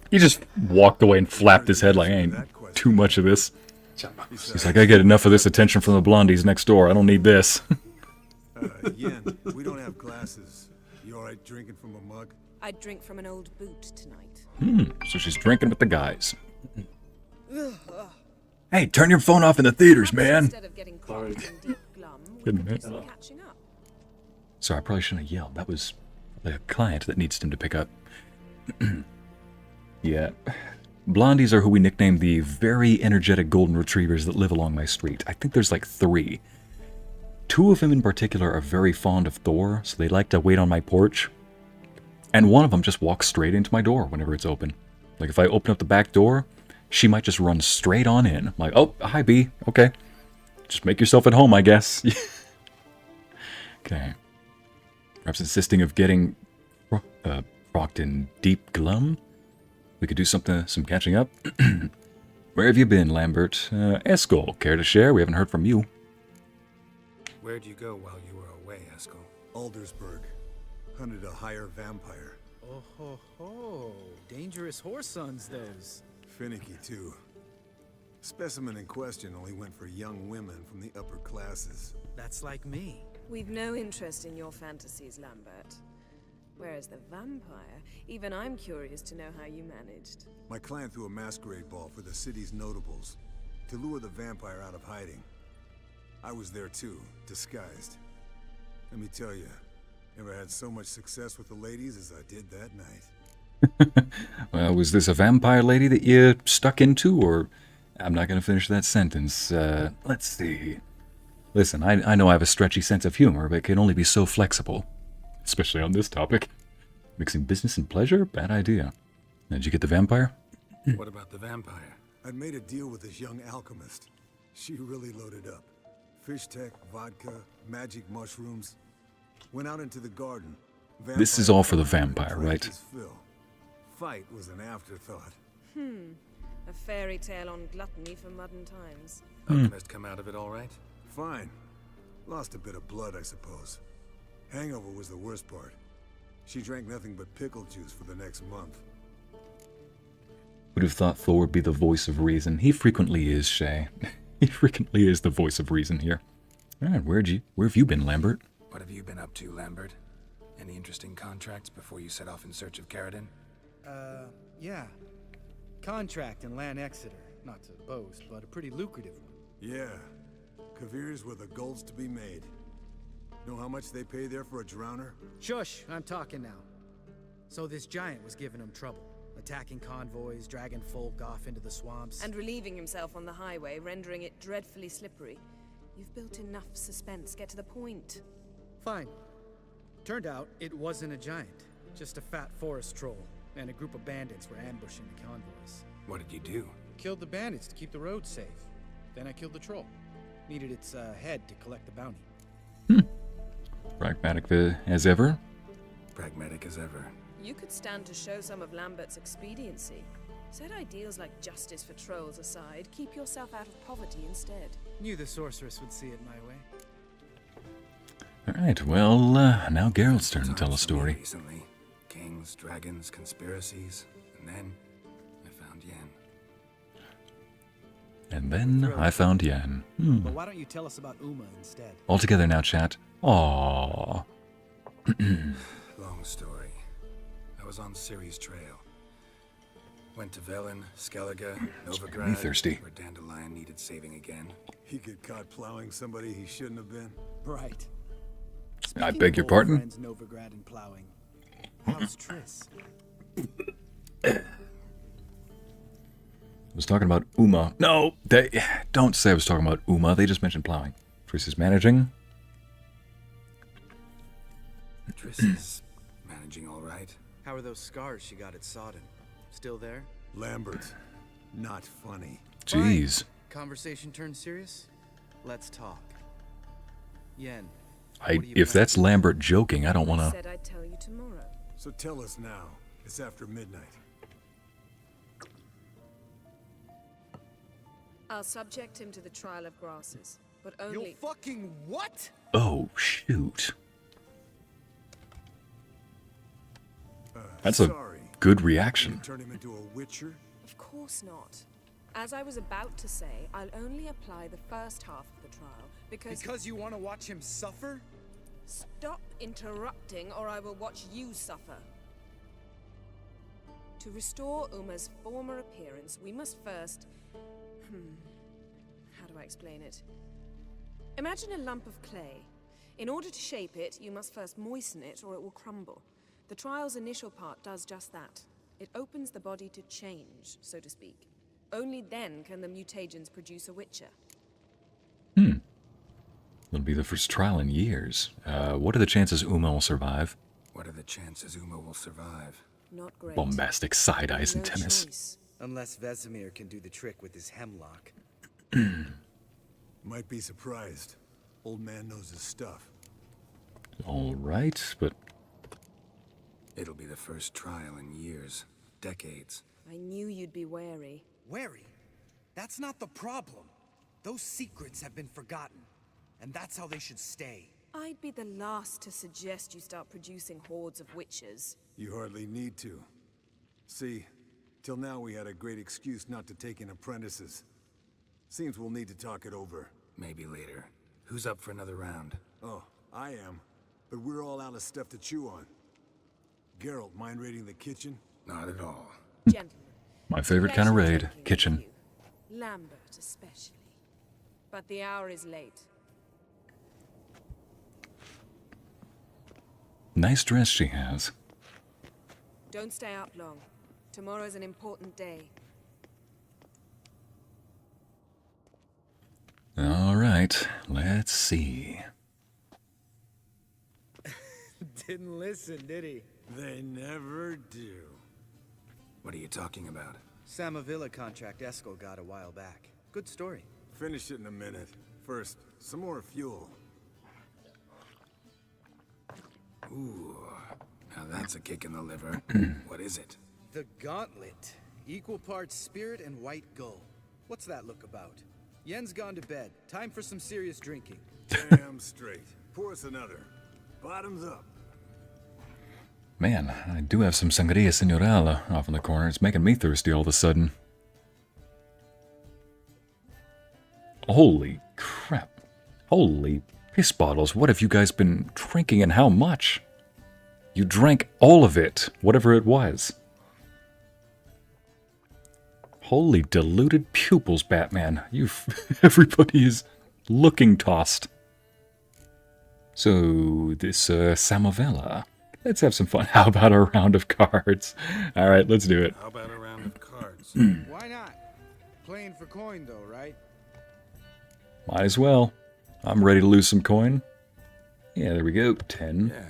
He just walked away and flapped his head like, ain't too much of this. He's like, I get enough of this attention from the blondies next door. I don't need this. Yen, we don't have glasses. You alright drinking from a mug? I'd drink from an old boot tonight. So she's drinking with the guys. Hey, turn your phone off in the theaters, man. Instead of getting caught in deep glum, we could do some catching up. Sorry, I probably shouldn't have yelled. That was a client that needs him to pick up. Yeah. Blondies are who we nicknamed the very energetic golden retrievers that live along my street. I think there's like 3. 2 of them in particular are very fond of Thor, so they like to wait on my porch. And one of them just walks straight into my door whenever it's open. Like if I open up the back door, she might just run straight on in. I'm like, oh, hi B, okay. Just make yourself at home, I guess. Okay. Perhaps insisting of getting rocked in deep glum? We could do some catching up. Where have you been, Lambert? Eskel, care to share? We haven't heard from you. Where'd you go while you were away, Eskel? Aldersburg. Hunted a higher vampire. Oh ho ho. Dangerous horse sons, those. Finicky, too. Specimen in question only went for young women from the upper classes. That's like me. We've no interest in your fantasies, Lambert. Whereas the vampire, even I'm curious to know how you managed. My clan threw a masquerade ball for the city's notables to lure the vampire out of hiding. I was there too, disguised. Let me tell you, never had so much success with the ladies as I did that night. Well, was this a vampire lady that you stuck into, or... I'm not going to finish that sentence. Let's see. Listen, I know I have a stretchy sense of humor, but it can only be so flexible. Especially on this topic. Mixing business and pleasure? Bad idea. Did you get the vampire? What about the vampire? I'd made a deal with this young alchemist. She really loaded up. Fish tech, vodka, magic mushrooms. Went out into the garden. This is all for the vampire, right? Fight was an afterthought. A fairy tale on gluttony for modern times. Alchemist come out of it all right? Fine. Lost a bit of blood, I suppose. Hangover was the worst part. She drank nothing but pickle juice for the next month. Would have thought Thor would be the voice of reason. He frequently is, Shay. He frequently is the voice of reason here. Alright, where have you been, Lambert? What have you been up to, Lambert? Any interesting contracts before you set off in search of Caradon? Yeah. Contract in Lan Exeter. Not to boast, but a pretty lucrative one. Yeah. Kavir's were the golds to be made. Know how much they pay there for a drowner? Shush, I'm talking now. So this giant was giving him trouble. Attacking convoys, dragging folk off into the swamps. And relieving himself on the highway, rendering it dreadfully slippery. You've built enough suspense. Get to the point. Fine. Turned out it wasn't a giant. Just a fat forest troll. And a group of bandits were ambushing the convoys. What did you do? Killed the bandits to keep the road safe. Then I killed the troll. Needed its head to collect the bounty. Pragmatic as ever? Pragmatic as ever. You could stand to show some of Lambert's expediency. Set ideals like justice for trolls aside, keep yourself out of poverty instead. Knew the sorceress would see it my way. Alright, well, now Geralt's turn to tell a story. Recently. Kings, dragons, conspiracies, and then I found Yen. And then I found Yen. But why don't you tell us about Uma instead? All together now, chat. Aww. Long story. I was on Ciri's trail. Went to Velen, Skellige, Novigrad, Me thirsty. where Dandelion needed saving again. He get caught plowing somebody he shouldn't have been. Right. I beg your pardon? How's Triss? I was talking about Uma. No, they don't say I was talking about Uma. They just mentioned plowing. Triss is managing. Triss is managing all right. How are those scars she got at Sodden? Still there? Lambert, not funny. Jeez. Fine. Conversation turned serious? Let's talk. Yen. If that's Lambert joking, I don't want to. Said I'd tell you tomorrow. So tell us now. It's after midnight. I'll subject him to the trial of grasses, but only. You fucking what? Oh, shoot. That's a good reaction. Turn him into a witcher? Of course not. As I was about to say, I'll only apply the first half of the trial because... Because you want to watch him suffer? Stop interrupting or I will watch you suffer. To restore Uma's former appearance, we must first... How do I explain it? Imagine a lump of clay. In order to shape it, you must first moisten it or it will crumble. The trial's initial part does just that. It opens the body to change, so to speak. Only then can the mutagens produce a witcher. It'll be the first trial in years. What are the chances Uma will survive? What are the chances Uma will survive? Not great. Bombastic side eyes and No tennis. choice. Unless Vesemir can do the trick with his hemlock. Might be surprised. Old man knows his stuff. All right, but It'll be the first trial in years, decades. I knew you'd be wary. Wary? That's not the problem. Those secrets have been forgotten. And that's how they should stay. I'd be the last to suggest you start producing hordes of witches. You hardly need to. See, till now we had a great excuse not to take in apprentices. Seems we'll need to talk it over. Maybe later. Who's up for another round? Oh, I am. But we're all out of stuff to chew on. Geralt, mind raiding the kitchen? Not at all. Gentlemen. my favorite kind of pleasure raid, talking with kitchen. you. Lambert especially. But the hour is late. Nice dress she has. Don't stay up long. Tomorrow's an important day. All right, let's see. Didn't listen, did he? They never do. What are you talking about? Samavilla contract Eskel got a while back. Good story. Finish it in a minute. First, some more fuel. Ooh, now that's a kick in the liver. What is it? The Gauntlet. Equal parts spirit and white gull. What's that look about? Yen's gone to bed. Time for some serious drinking. Damn straight. Pour us another. Bottoms up. Man, I do have some sangria señorala off in the corner. It's making me thirsty all of a sudden. Holy crap. Holy piss bottles. What have you guys been drinking and how much? You drank all of it, whatever it was. Holy diluted pupils, Batman. Everybody is looking tossed. So, this Samovella. Let's have some fun. How about a round of cards? All right, let's do it. How about a round of cards? Why not? Playing for coin though, right? Might as well. I'm ready to lose some coin. Yeah, there we go. 10. Yeah,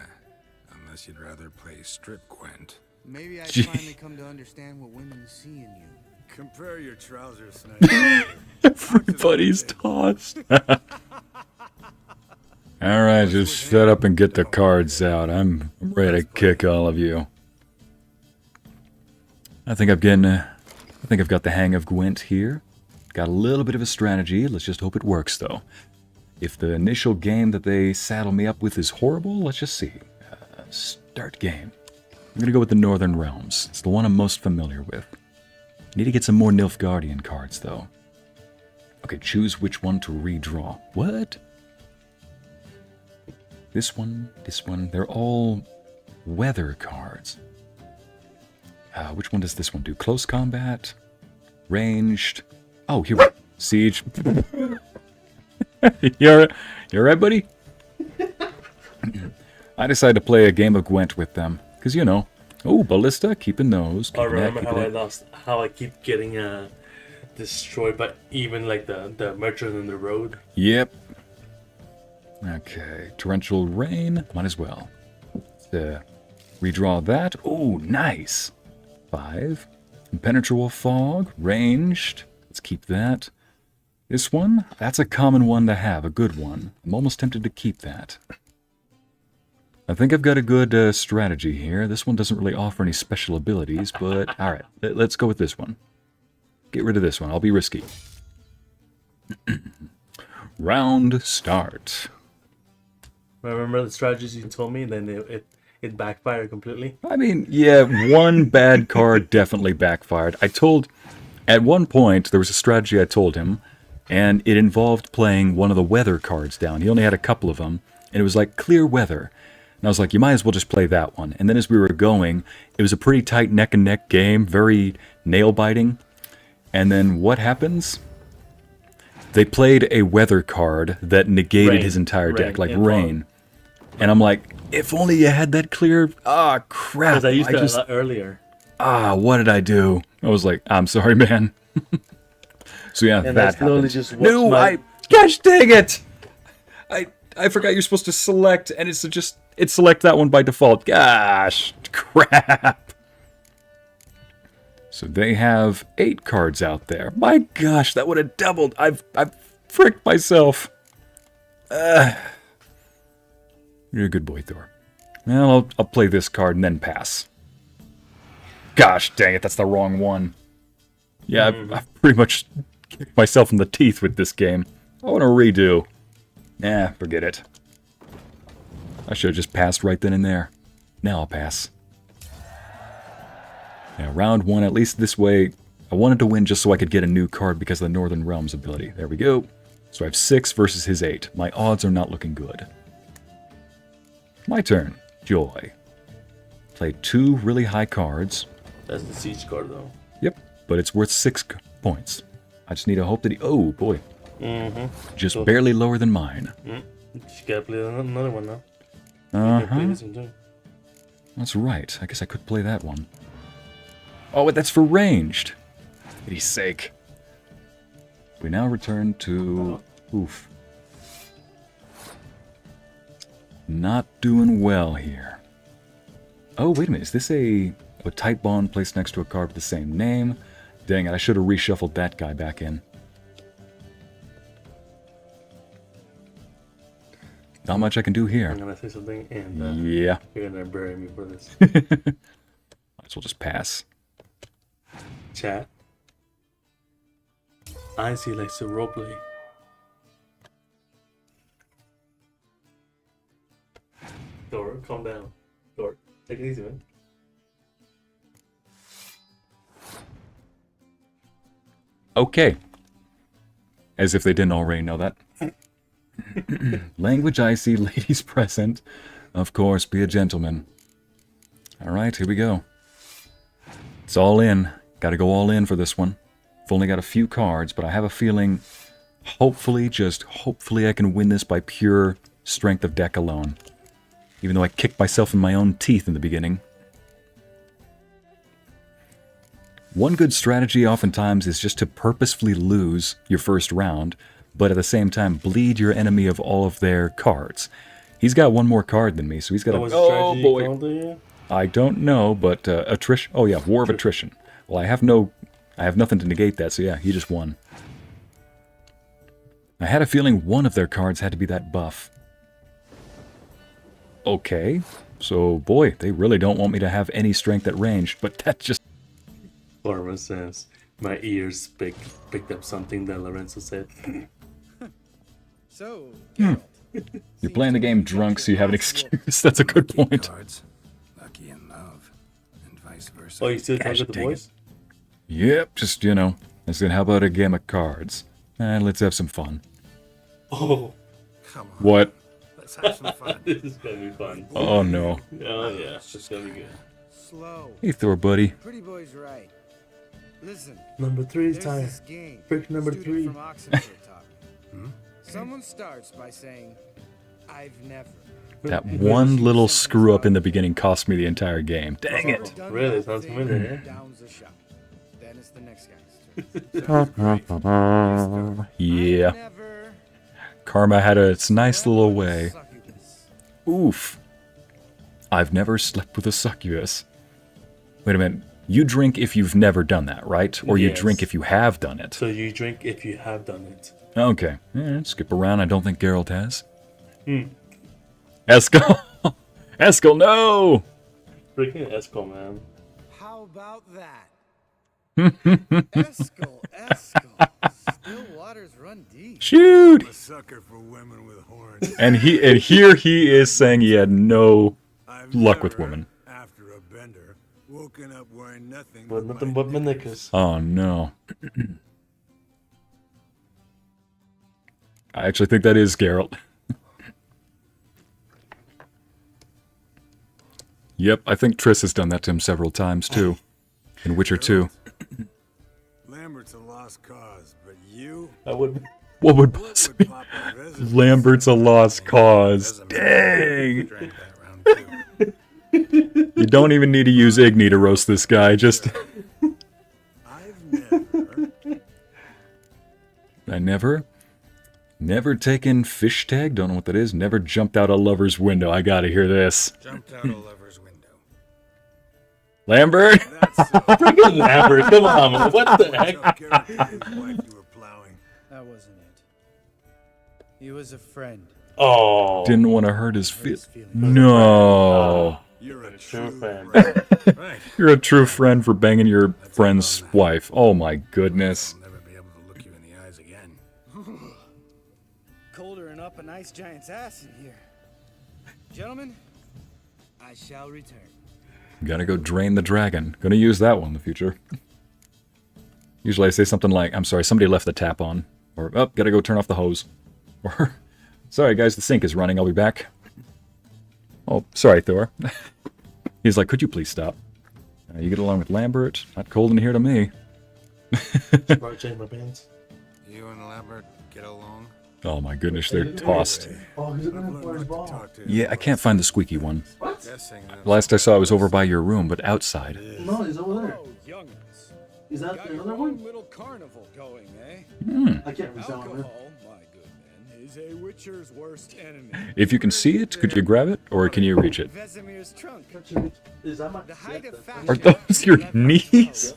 unless you'd rather play strip Gwent. Maybe I'd Gee. finally come to understand what women see in you. Compare your trousers, Sniper. Everybody's tossed. All right, just shut up and get the cards out. I'm ready to kick all of you. I think I've got the hang of Gwent here. Got a little bit of a strategy. Let's just hope it works, though. If the initial game that they saddle me up with is horrible, let's just see. Start game. I'm gonna go with the Northern Realms. It's the one I'm most familiar with. Need to get some more Nilfgaardian cards, though. Okay, choose which one to redraw. What? This one, they're all weather cards. Which one does this one do? Close combat? Ranged? Oh, here we go. Siege. You alright, buddy? I decided to play a game of Gwent with them. Because, you know, oh, Ballista, keeping those. I remember how I keep getting destroyed by even like the merchant in the road. Yep. Okay, torrential rain, might as well. Redraw that. Oh, nice. 5. Impenetrable fog, ranged. Let's keep that. This one, that's a common one to have, a good one. I'm almost tempted to keep that. I think I've got a good strategy here. This one doesn't really offer any special abilities, but alright, let's go with this one. Get rid of this one, I'll be risky. Round start. Remember the strategies you told me, and then it backfired completely? I mean, yeah, one bad card definitely backfired. At one point, there was a strategy I told him, and it involved playing one of the weather cards down. He only had a couple of them, and it was like clear weather. And I was like, you might as well just play that one. And then as we were going, it was a pretty tight neck-and-neck game, very nail-biting. And then what happens? They played a weather card that negated his entire deck, like rain. And I'm like, if only you had that clear... Ah, crap. Because I used that a lot earlier. Ah, what did I do? I was like, I'm sorry, man. So yeah, and that happened. No, gosh dang it! I forgot you're supposed to select, and it select that one by default. Gosh, crap. So they have 8 cards out there. My gosh, that would have doubled. I've fricked myself. You're a good boy, Thor. Well, I'll play this card and then pass. Gosh dang it, that's the wrong one. Yeah, I've pretty much kicked myself in the teeth with this game. I want to redo. Nah, forget it. I should have just passed right then and there. Now I'll pass. Yeah, round 1, at least this way, I wanted to win just so I could get a new card because of the Northern Realms ability. There we go. So I have 6 versus his 8. My odds are not looking good. My turn. Joy. Play 2 really high cards. That's the siege card, though. Yep, but it's worth 6 points. I just need to hope that he... Oh, boy. Just barely lower than mine. You gotta play another one now. Uh-huh. That's right. I guess I could play that one. Oh, but that's for ranged. For pity's sake. We now return to... Oof. Not doing well here. Oh, wait a minute. Is this a type bond placed next to a card with the same name? Dang it, I should have reshuffled that guy back in. Not much I can do here. I'm gonna say something, and yeah, you're gonna bury me for this. Might as well just pass. Chat. Ycey likes to roleplay. Thor, calm down. Thor, take it easy, man. Okay. As if they didn't already know that. Language Ycey, ladies present. Of course, be a gentleman. Alright, here we go. It's all in. Gotta go all in for this one. I've only got a few cards, but I have a feeling, hopefully, just hopefully I can win this by pure strength of deck alone. Even though I kicked myself in my own teeth in the beginning. One good strategy oftentimes is just to purposefully lose your first round, but at the same time bleed your enemy of all of their cards. He's got one more card than me, so he's got a... Oh boy! I don't know, but attrition... Oh yeah, War of Attrition. Well, I have nothing to negate that, so yeah, he just won. I had a feeling one of their cards had to be that buff. Okay, so boy, they really don't want me to have any strength at range, but that just... Florma says, my ears picked up something that Lorenzo said. So, you're playing the game drunk, so you have an excuse. That's a good point. Lucky in love, and vice versa. Oh, you still talking to the boys? Yep, just, you know. I said, how about a game of cards? Let's have some fun. Oh. Come on. What? Let's have some fun. This is gonna be fun. Oh, no. Oh, yeah. It's gonna be good. Slow. Hey, Thor, buddy. Pretty boy's right. Listen. Number 3 is time. Pick number 3. Someone starts by saying, I've never. That one little screw up in the beginning cost me the entire game. Dang it! Really? Sounds familiar, Then it's the next guy's turn. Yeah. Karma had its nice little way. Oof. I've never slept with a succubus. Wait a minute. You drink if you've never done that, right? Or you drink if you have done it? So you drink if you have done it. Okay. Skip around. I don't think Geralt has. Eskel! Eskel, no! Freaking Eskel, man. How about that? Eskel. Still waters run deep. Shoot! I'm a sucker for women with horns. And here he is saying he had no luck with women. After a bender, woken up wearing nothing but knickers. Oh no. I actually think that is Geralt. Yep, I think Triss has done that to him several times too. In Witcher 2. Lambert's a lost cause, but you... What would possibly... Lambert's a lost cause. Dang! You don't even need to use Igni to roast this guy, just... I never taken fish tag, don't know what that is. Never jumped out a lover's window. I gotta hear this. Jumped out a lover's window. Lambert? Freaking Lambert, come on, man. What the heck? That wasn't it. He was a friend. Oh. Didn't want to hurt his feelings. No. You're a true friend. You're a true friend for banging your friend's wife. Oh my goodness. Colder and up a nice giant's ass in here. Gentlemen, I shall return. Gotta go drain the dragon. Gonna use that one in the future. Usually I say something like, I'm sorry, somebody left the tap on. Or, oh, gotta go turn off the hose. Or, sorry guys, the sink is running, I'll be back. Oh, sorry, Thor. He's like, could you please stop? You get along with Lambert? Not cold in here to me. You and Lambert get along? Oh my goodness, they're tossed. Oh, he's looking for his ball. Yeah, I can't find the squeaky one. What? Last I saw it was over by your room, but outside. No, he's over there. Youngins. Is that the other one? Little carnival going, eh? I can't reach that one. My good man, is a witcher's worst enemy. If you can see it, could you grab it? Or can you reach it? Vesemir's trunk. Is that my... Are those your knees?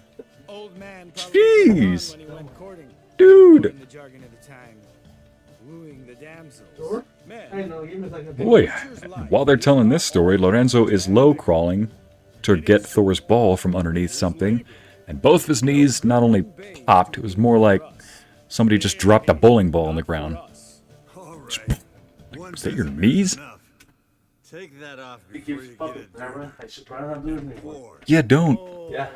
Old man Jeez! when he went courting. Dude! In the jargon of the time, wooing the damsels. Boy, while they're telling this story, Lorenzo is low crawling to get Thor's ball from underneath something, and both of his knees not only popped, it was more like somebody just dropped a bowling ball on the ground. Was that your knees? Take that off before you get it. Yeah, don't. Yeah.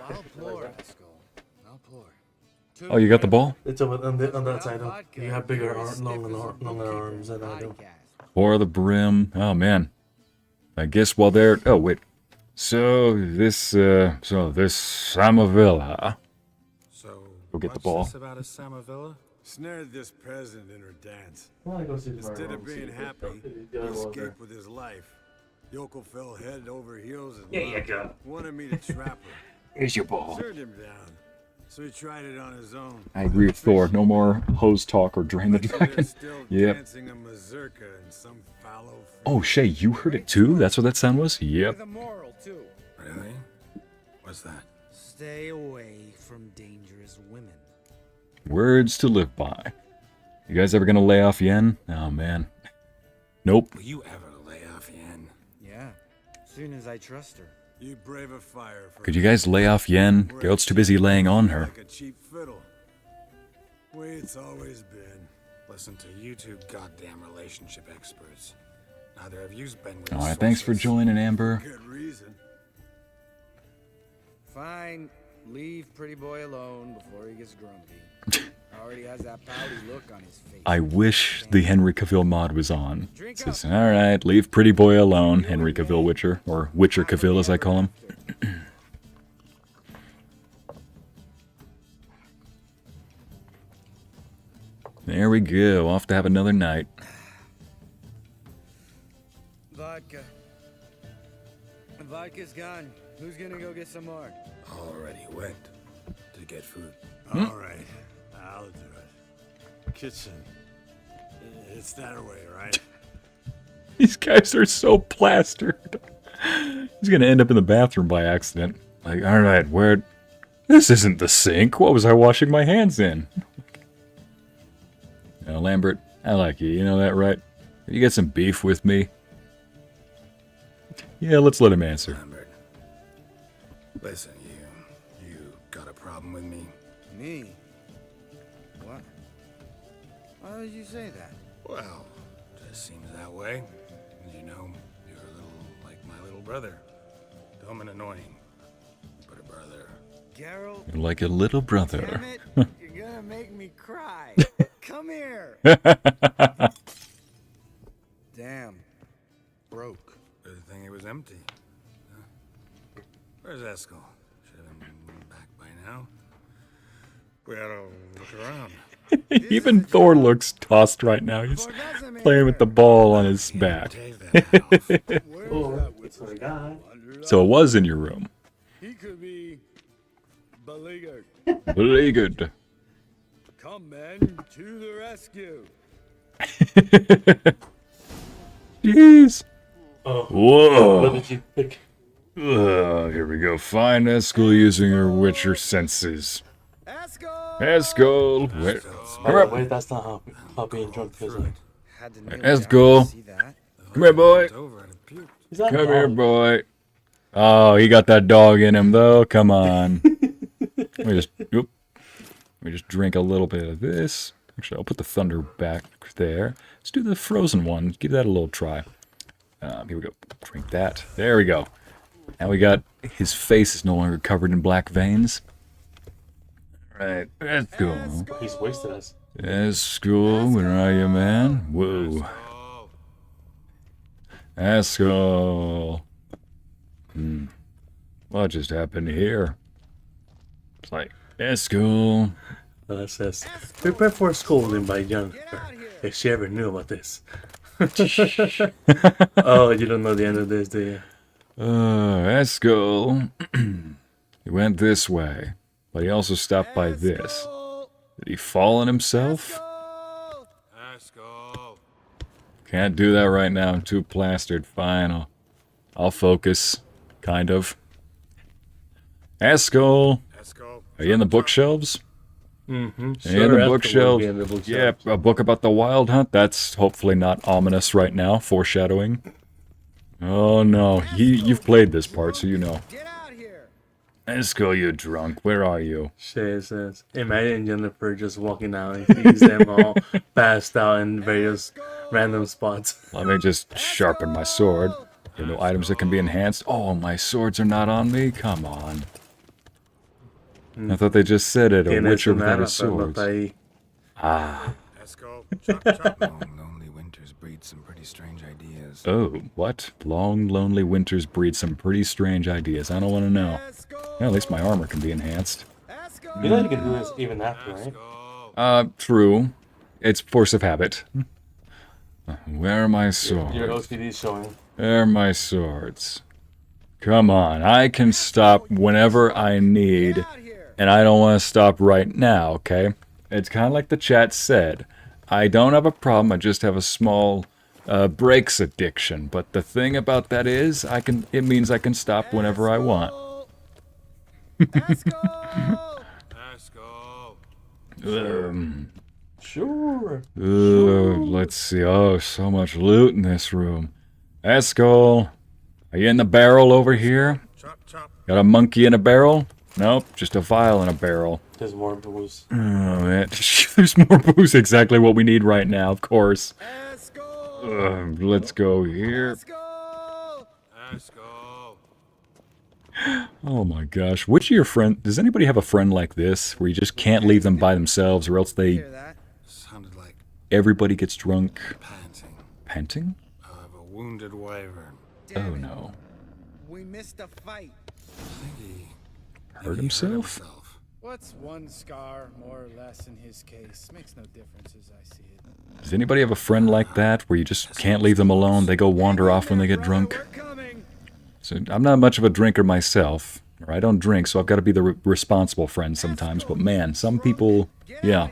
Oh, you got the ball? It's over on that side. You have bigger longer arms than I do. Or the brim. Oh, man. I guess while they're... Oh, wait. So this Samavilla. So, go get the ball. What's this about a Samavilla? Snared this peasant in her dance. Well, I go see Instead of being happy, he escaped with his life. Yoko fell head over heels and wanted me to trap her. Here's your ball. Turned him down. So he tried it on his own. I agree with Thor. No more hose talk or drain the dragon. Yep. Dancing a mazurka in some fallow Oh, Shay, you heard it too? That's what that sound was? Yep. Really? What's that? Stay away from dangerous women. Words to live by. You guys ever gonna lay off Yen? Oh, man. Nope. Will you ever lay off Yen? Yeah, soon as I trust her. You brave a fire for Could you guys lay off Yen? Geralt's too busy laying on her. like a cheap fiddle. Way it's always been. Listen to you two goddamn relationship experts. Neither of you's been with Alright, thanks for joining, Amber. Good reason. Fine, leave pretty boy alone before he gets grumpy. Already has that pouty look on his face. I wish the Henry Cavill mod was on. It says, alright, leave pretty boy alone, Henry Cavill Witcher. Or Witcher Cavill, as I call him. There we go, off to have another night. vodka. The vodka's gone. Who's gonna go get some more? Already went to get food. All right, I'll do it. Kitchen. It's that way, right? These guys are so plastered. He's gonna end up in the bathroom by accident. Like, alright, where... This isn't the sink. What was I washing my hands in? Now, Lambert, I like you. You know that, right? You get some beef with me? Yeah, let's let him answer. Lambert, listen, you got a problem with me? Me? What? Why did you say that? Well, just seems that way. You know, you're a little like my little brother. Dumb and annoying, but a brother. Geralt? You're like a little brother. Damn it! You're gonna make me cry. Come here. Damn. Broke. Good thing it was empty. Huh? Where's Eskel? Should have been back by now. We ought to look around. Even Thor looks tossed right now. He's playing with the ball on his back. So it was in your room. He could be beleaguered. Beleaguered. Come, men, to the rescue. Jeez. Oh. Whoa. What did you pick? Here we go. Find Eskel using her Witcher senses. Eskel! Wait. Wait, that's not how being drunk is. Eskel! Come here, boy! Come here, boy! Oh, he got that dog in him, though. Come on. Let me just drink a little bit of this. Actually, I'll put the thunder back there. Let's do the frozen one. Give that a little try. Here we go. Drink that. There we go. Now we got his face is no longer covered in black veins. Alright, let's go. He's wasted us. Eskel, where are you, man? Whoa. Eskel. What just happened here? It's like, Eskel. It says, prepare for scolding by Yennefer, if she ever knew about this. Oh, you don't know the end of this, do you? Eskel. He went this way, but he also stopped by this. Did he fall on himself? Eskel. Can't do that right now. I'm too plastered. Fine, I'll focus. Kind of. Eskel. Are you in the bookshelves? Mm-hmm. In the bookshelves. Yep, a book about the Wild Hunt. That's hopefully not ominous right now. Foreshadowing. Oh no, you've played this part, so you know. Eskel, you drunk. Where are you? She says, imagine Yennefer just walking out and sees them all passed out in various random spots. Let me just sharpen my sword. You know, items that can be enhanced. Oh, my swords are not on me? Come on. I thought they just said it, a Witcher without his swords. Ah. Long, lonely winters breed some pretty strange ideas. Oh, what? Long, lonely winters breed some pretty strange ideas. I don't want to know. Yeah, at least my armor can be enhanced. You know you can do this even after, right? True. It's force of habit. Where are my swords? Your OCD is showing. Where are my swords? Come on, I can stop whenever I need. And I don't want to stop right now, okay? It's kind of like the chat said. I don't have a problem, I just have a small breaks addiction. But the thing about that is, it means I can stop whenever I want. Sure. Let's see. Oh, so much loot in this room. Eskel, are you in the barrel over here? Got a monkey in a barrel? Nope, just a vial in a barrel. There's more booze. Oh, man. There's more booze. Exactly what we need right now, of course. Let's go here. Oh my gosh. Which of your friends... Does anybody have a friend like this, where you just can't leave them by themselves, or else they... Sounded like Everybody gets drunk. panting. Panting? Of a wounded wyvern. Oh no. We missed a fight. Hurt himself? What's one scar, more or less, in his case? Makes no difference as I see it. Does anybody have a friend like that, where you just can't leave them alone? They go wander off when they get drunk? So I'm not much of a drinker myself, or I don't drink, so I've got to be the responsible friend sometimes. But man, some people, yeah.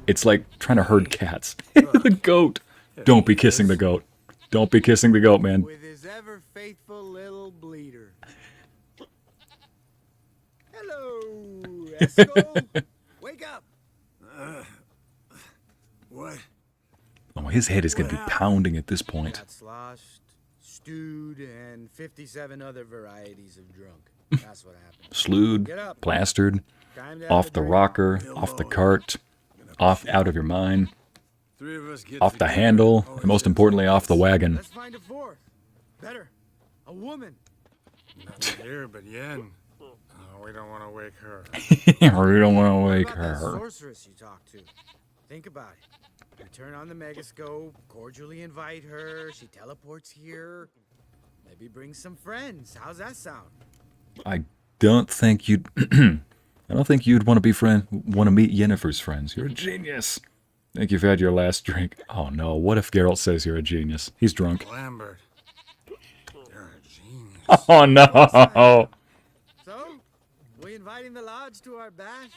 It's like trying to herd cats. The goat. Don't be kissing the goat. Don't be kissing the goat, man. With his ever faithful little bleeder. Hello, Esco. Wake up. What? Oh, his head is going to be pounding at this point. Got sloshed, stewed, and 57 other varieties of drunk. That's what happened. Slewed, plastered, off the rocker, off the cart, off out of your mind, off the handle, and most importantly, off the wagon. Let's find a fourth. Better. A woman. Not here, but Yen. Oh, we don't want to wake her. We don't want to wake What about that her. sorceress you talked to? Think about it. You turn on the megascope, cordially invite her, she teleports here. Maybe bring some friends. How's that sound? I don't think you'd... I don't think you'd want to meet Yennefer's friends. You're a genius. I think you've had your last drink. Oh no, what if Geralt says you're a genius? He's drunk. Lambert. You're a genius. Oh no! So, we inviting the lodge to our bash?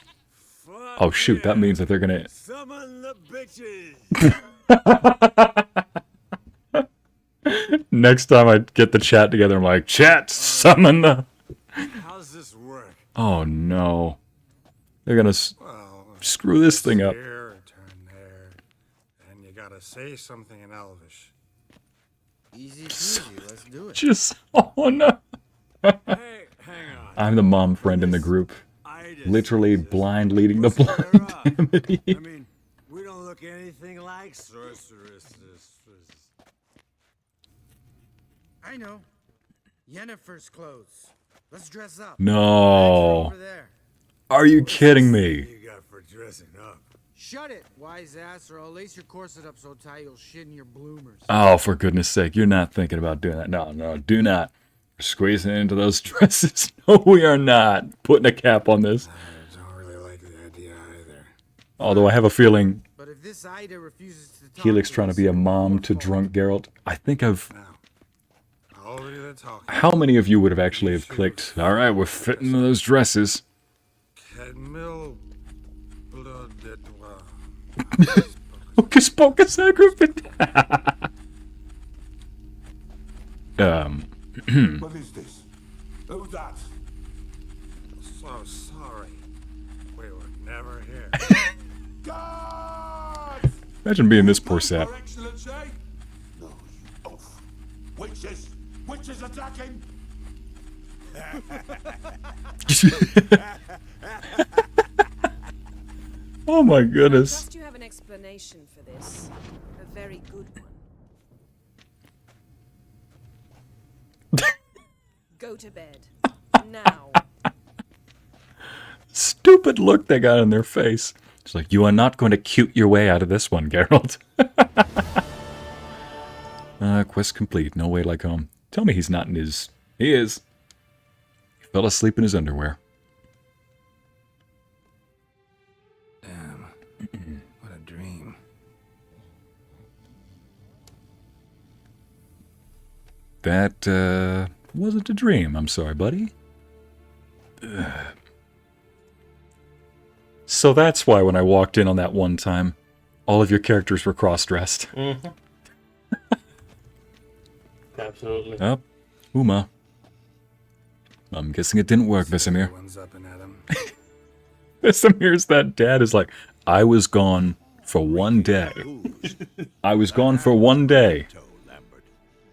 Oh shoot, that means that they're gonna... Summon the bitches! Next time I get the chat together, I'm like, chat, summon the... How's this work? Oh no. They're gonna screw this thing up. Here, turn there. And you gotta say something in Elvish. Easy peasy, let's do it. Just... Oh no. Hey, hang on. I'm the mom friend in the group. Literally blind leading the blind. Damn it. I mean, we don't look anything like sorceresses. I know. Yennefer's clothes. Let's dress up. No. Over there. Are you kidding me? You got for dressing up. Shut it, wise ass, or I'll lace your corset up so tight you'll shit in your bloomers. Oh, for goodness sake, you're not thinking about doing that. No, no, do not. We're squeezing into those dresses. No, we are not putting a cap on this. I don't really like the idea either. Although I have a feeling But if this Ida refuses to talk Helix to trying to us, be a mom to drunk Geralt. I think I've... Already they're talking. How many of you would have actually have clicked, all right, we're fitting into those dresses. Cadmil blood that Hocus pocus aggravated. What is this? Who's that? So sorry. We were never here. God! Imagine being this poor sap. Your Excellency? No, you oaf. Witches! Witches attacking! Oh my goodness. I trust you have an explanation for this. A very good one. Go to bed. Now. Stupid look they got on their face. It's like, you are not going to cute your way out of this one, Geralt. Quest complete. No way like home. Tell me he's not in his... He is. He fell asleep in his underwear. Damn. What a dream. That, wasn't a dream. I'm sorry, buddy. Ugh. So that's why when I walked in on that one time, all of your characters were cross-dressed. Mm-hmm. Absolutely. Oh, Uma. I'm guessing it didn't work, Vesemir. One's up and at him. Vesemir's that dad is like, I was gone for one day. I was gone for one day.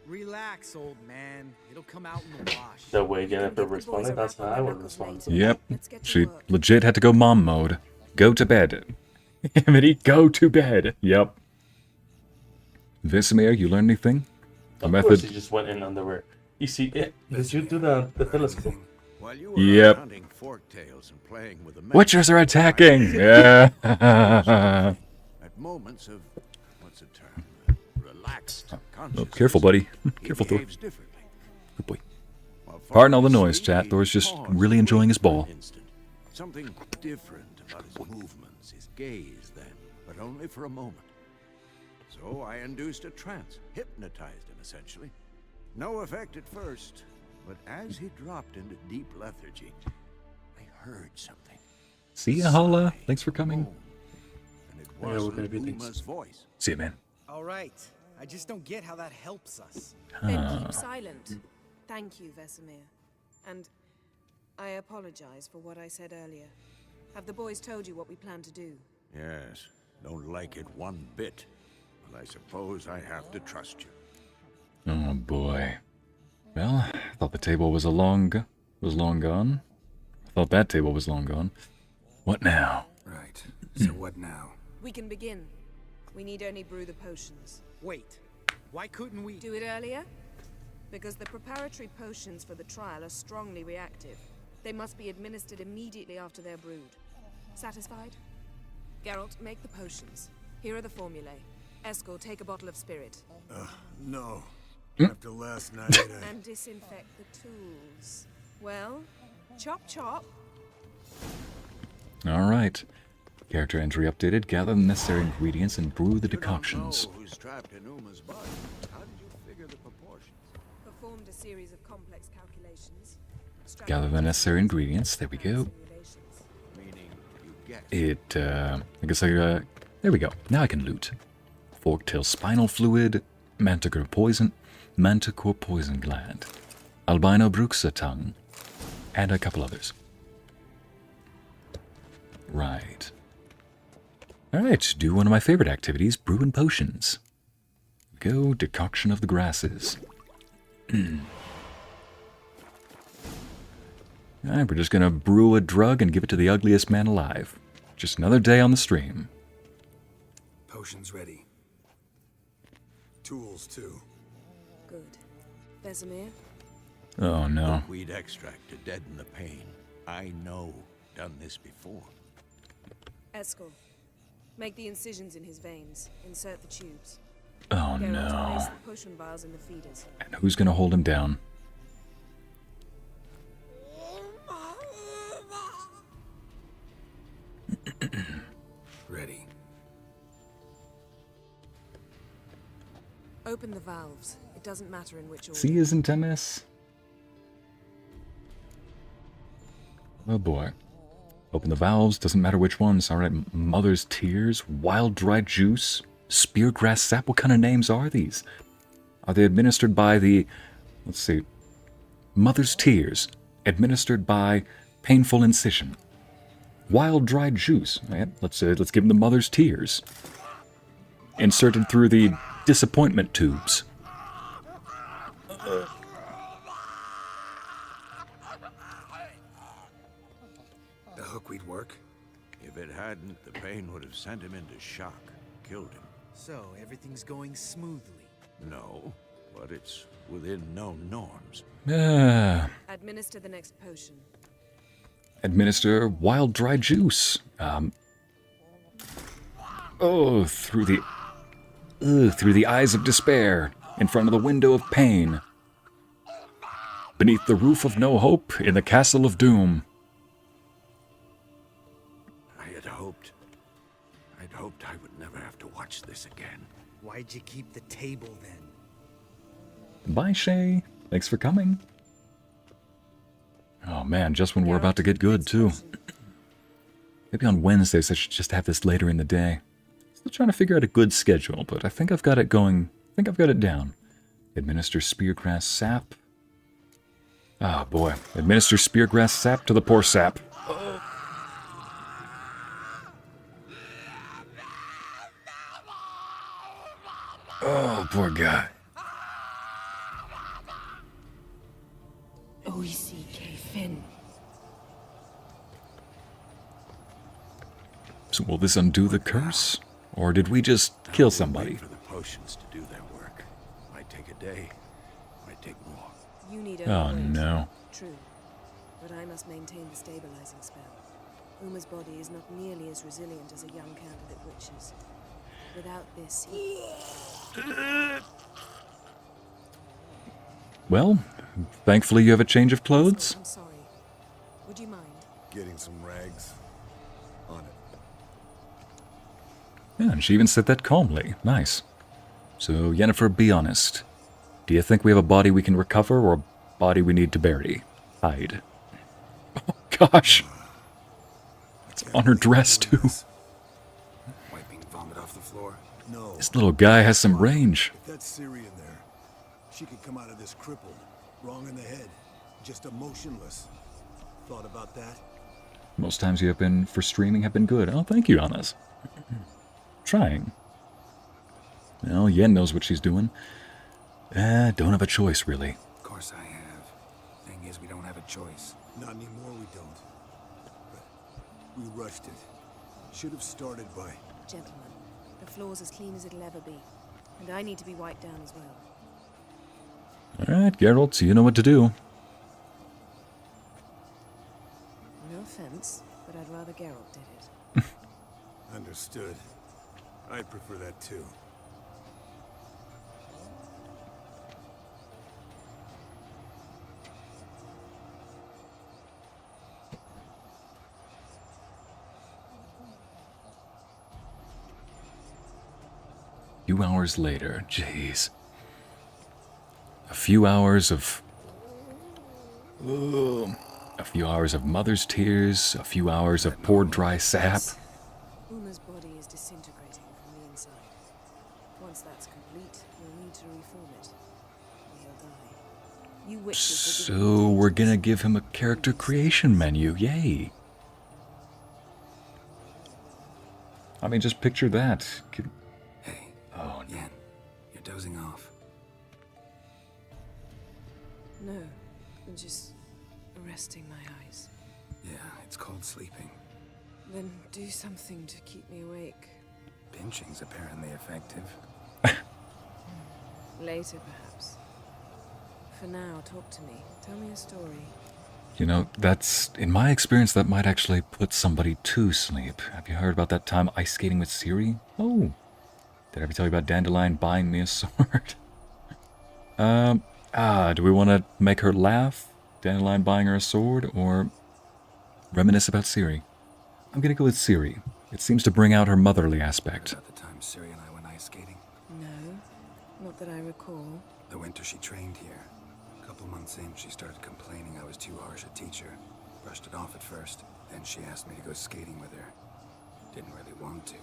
Relax, old man. It'll come out in the wash. The way Yennefer responded, that's how I would respond. Yep. She legit had to go mom mode. Go to bed. Amity, go to bed. Yep. Vesemir, you learn anything? A Of method. course he just went in underwear. You see it? Did you do the telescope? While you were Yep. hunting forktails and playing with the Witchers are attacking! Yeah. at moments of what's the term? Relaxed Oh, consciousness. careful, buddy. Careful, Thor. behaves differently. Good boy. While Pardon all the falling noise, asleep, chat. he Thor's just paused really to enjoying wait his for ball. an instant. Something different about his movements, his gaze then, but only for a moment. So I induced a trance, hypnotized him essentially. No effect at first, but as he dropped into deep lethargy, I heard something. See ya, Holla. Thanks for coming. And it wasn't Uma's voice. See ya, man. All right. I just don't get how that helps us. Then keep silent. Thank you, Vesemir. And I apologize for what I said earlier. Have the boys told you what we plan to do? Yes, don't like it one bit. But I suppose I have to trust you. Oh boy. Well, I thought the table was long gone. I thought that table was long gone. What now? Right. So what now? We can begin. We need only brew the potions. Wait. Why couldn't we Do it earlier? Because the preparatory potions for the trial are strongly reactive. They must be administered immediately after they're brewed. Satisfied? Geralt, make the potions. Here are the formulae. Eskel, take a bottle of spirit. No. After last night, And disinfect the tools. Well, chop chop. Alright. Character entry updated. Gather the necessary ingredients and brew the decoctions. You don't know who's trapped in Uma's body. How did you figure the proportions? Performed a series of complex calculations. Gather the necessary ingredients. There we go. Meaning you guess. I guess there we go. Now I can loot. Forktail spinal fluid, manticore poison gland, albino bruxa tongue, and a couple others. Right. Alright, do one of my favorite activities, brewing potions. Go, decoction of the grasses. Alright, we're just gonna brew a drug and give it to the ugliest man alive. Just another day on the stream. potions ready. Tools, too. Good. Vesemir? Oh, no. Weed extract to deaden the pain. I know. Done this before. Eskel, make the incisions in his veins. Insert the tubes. Oh, Geralt, no. place the potion vials in the feeders. And who's gonna hold him down? Ready. Open the valves. It doesn't matter in which order. C isn't MS? Oh boy. Open the valves, doesn't matter which ones. Alright, Mother's Tears, Wild Dry Juice, Speargrass Sap. What kind of names are these? Are they administered by the... Let's see. Mother's Tears, administered by Painful Incision. Wild Dry Juice. Right, let's give him the Mother's Tears. Inserted through the disappointment tubes. The hookweed work? If it hadn't, the pain would have sent him into shock, killed him. So, everything's going smoothly. No, but it's within known norms. Administer the next potion. Administer Wild Dry Juice. Through the eyes of despair, in front of the window of pain. Beneath the roof of no hope, in the castle of doom. I'd hoped I would never have to watch this again. Why'd you keep the table then? Bye, Shay. Thanks for coming. Oh man, just when we're about to get good, too. Maybe on Wednesdays I should just have this later in the day. Still trying to figure out a good schedule, but I think I've got it going. I think I've got it down. Administer Speargrass Sap. Oh boy. Administer Speargrass Sap to the poor sap. Oh, poor guy. I'm Ycey, Fin. So will this undo the curse? Or did we just kill somebody? Wait for the potions to do their work. Might take a day. Might take more. You need Oh no. True. But I must maintain the stabilizing spell. Uma's body is not nearly as resilient as a young candidate witch's. Without this, Well, thankfully you have a change of clothes. I'm sorry. Would you mind? getting some rags. On it. Yeah, and she even said that calmly. Nice. So, Yennefer, be honest. Do you think we have a body we can recover, or a body we need to bury? Hide. Oh, gosh. It's on her dress, too. Wiping vomit off the floor? No. This little guy has some range. If that's Ciri in there, she could come out of this crippled, wrong in the head, just emotionless. Thought about that? Most times you have been for streaming have been good. Oh, thank you, Annas. Trying. Well, Yen knows what she's doing. Don't have a choice, really. Of course I have. Thing is, we don't have a choice. Not anymore, we don't. But we rushed it. Should have started by... Gentlemen, the floor's as clean as it'll ever be. And I need to be wiped down as well. Alright, Geralt, so you know what to do. No offense, but I'd rather Geralt did it. Understood. I'd prefer that too. A few hours later, jeez. A few hours of... a few hours of mother's tears, a few hours of poured dry sap. Uma's body is disintegrating from the inside. Once that's complete, we'll need to reform it. Or he'll die. You witches will give him So we're gonna give him a character creation menu, yay! I mean, just picture that. Hey, oh, Yen, you're dozing off. No, I'm just resting my eyes. Yeah, it's called sleeping. Then do something to keep me awake. Pinching's apparently effective. Later, perhaps. For now, talk to me. Tell me a story. You know, that's, in my experience, that might actually put somebody to sleep. Have you heard about that time ice skating with Ciri? Oh. Did I ever tell you about Dandelion buying me a sword? Do we want to make her laugh? Dandelion buying her a sword, or reminisce about Ciri? I'm gonna go with Ciri. It seems to bring out her motherly aspect. About the time Ciri and I went ice skating? No, not that I recall. The winter she trained here. A couple months in, she started complaining I was too harsh a teacher. Brushed it off at first. Then she asked me to go skating with her. Didn't really want to.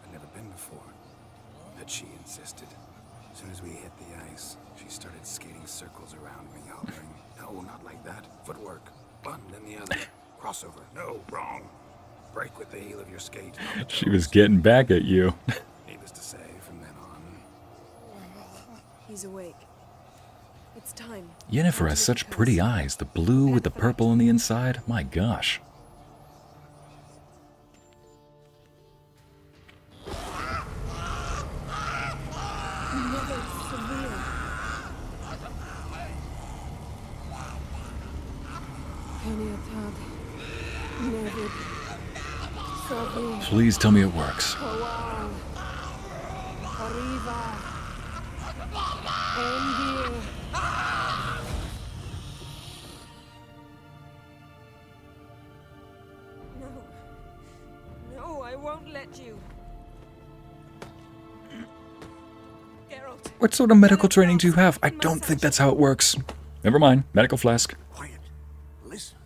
I'd never been before. But she insisted. As soon as we hit the ice, she started skating circles around me, hollering, "No, not like that. Footwork. One, then the other. Crossover. No, wrong. Break with the heel of your skate." She was getting back at you. Needless to say, from then on... He's awake. It's time. Yennefer has such pretty eyes. The blue with the purple on the inside. My gosh. Please tell me it works. No, I won't let you. Geralt. What sort of medical training do you have? I don't think that's how it works. Never mind. Medical flask. Quiet. Listen.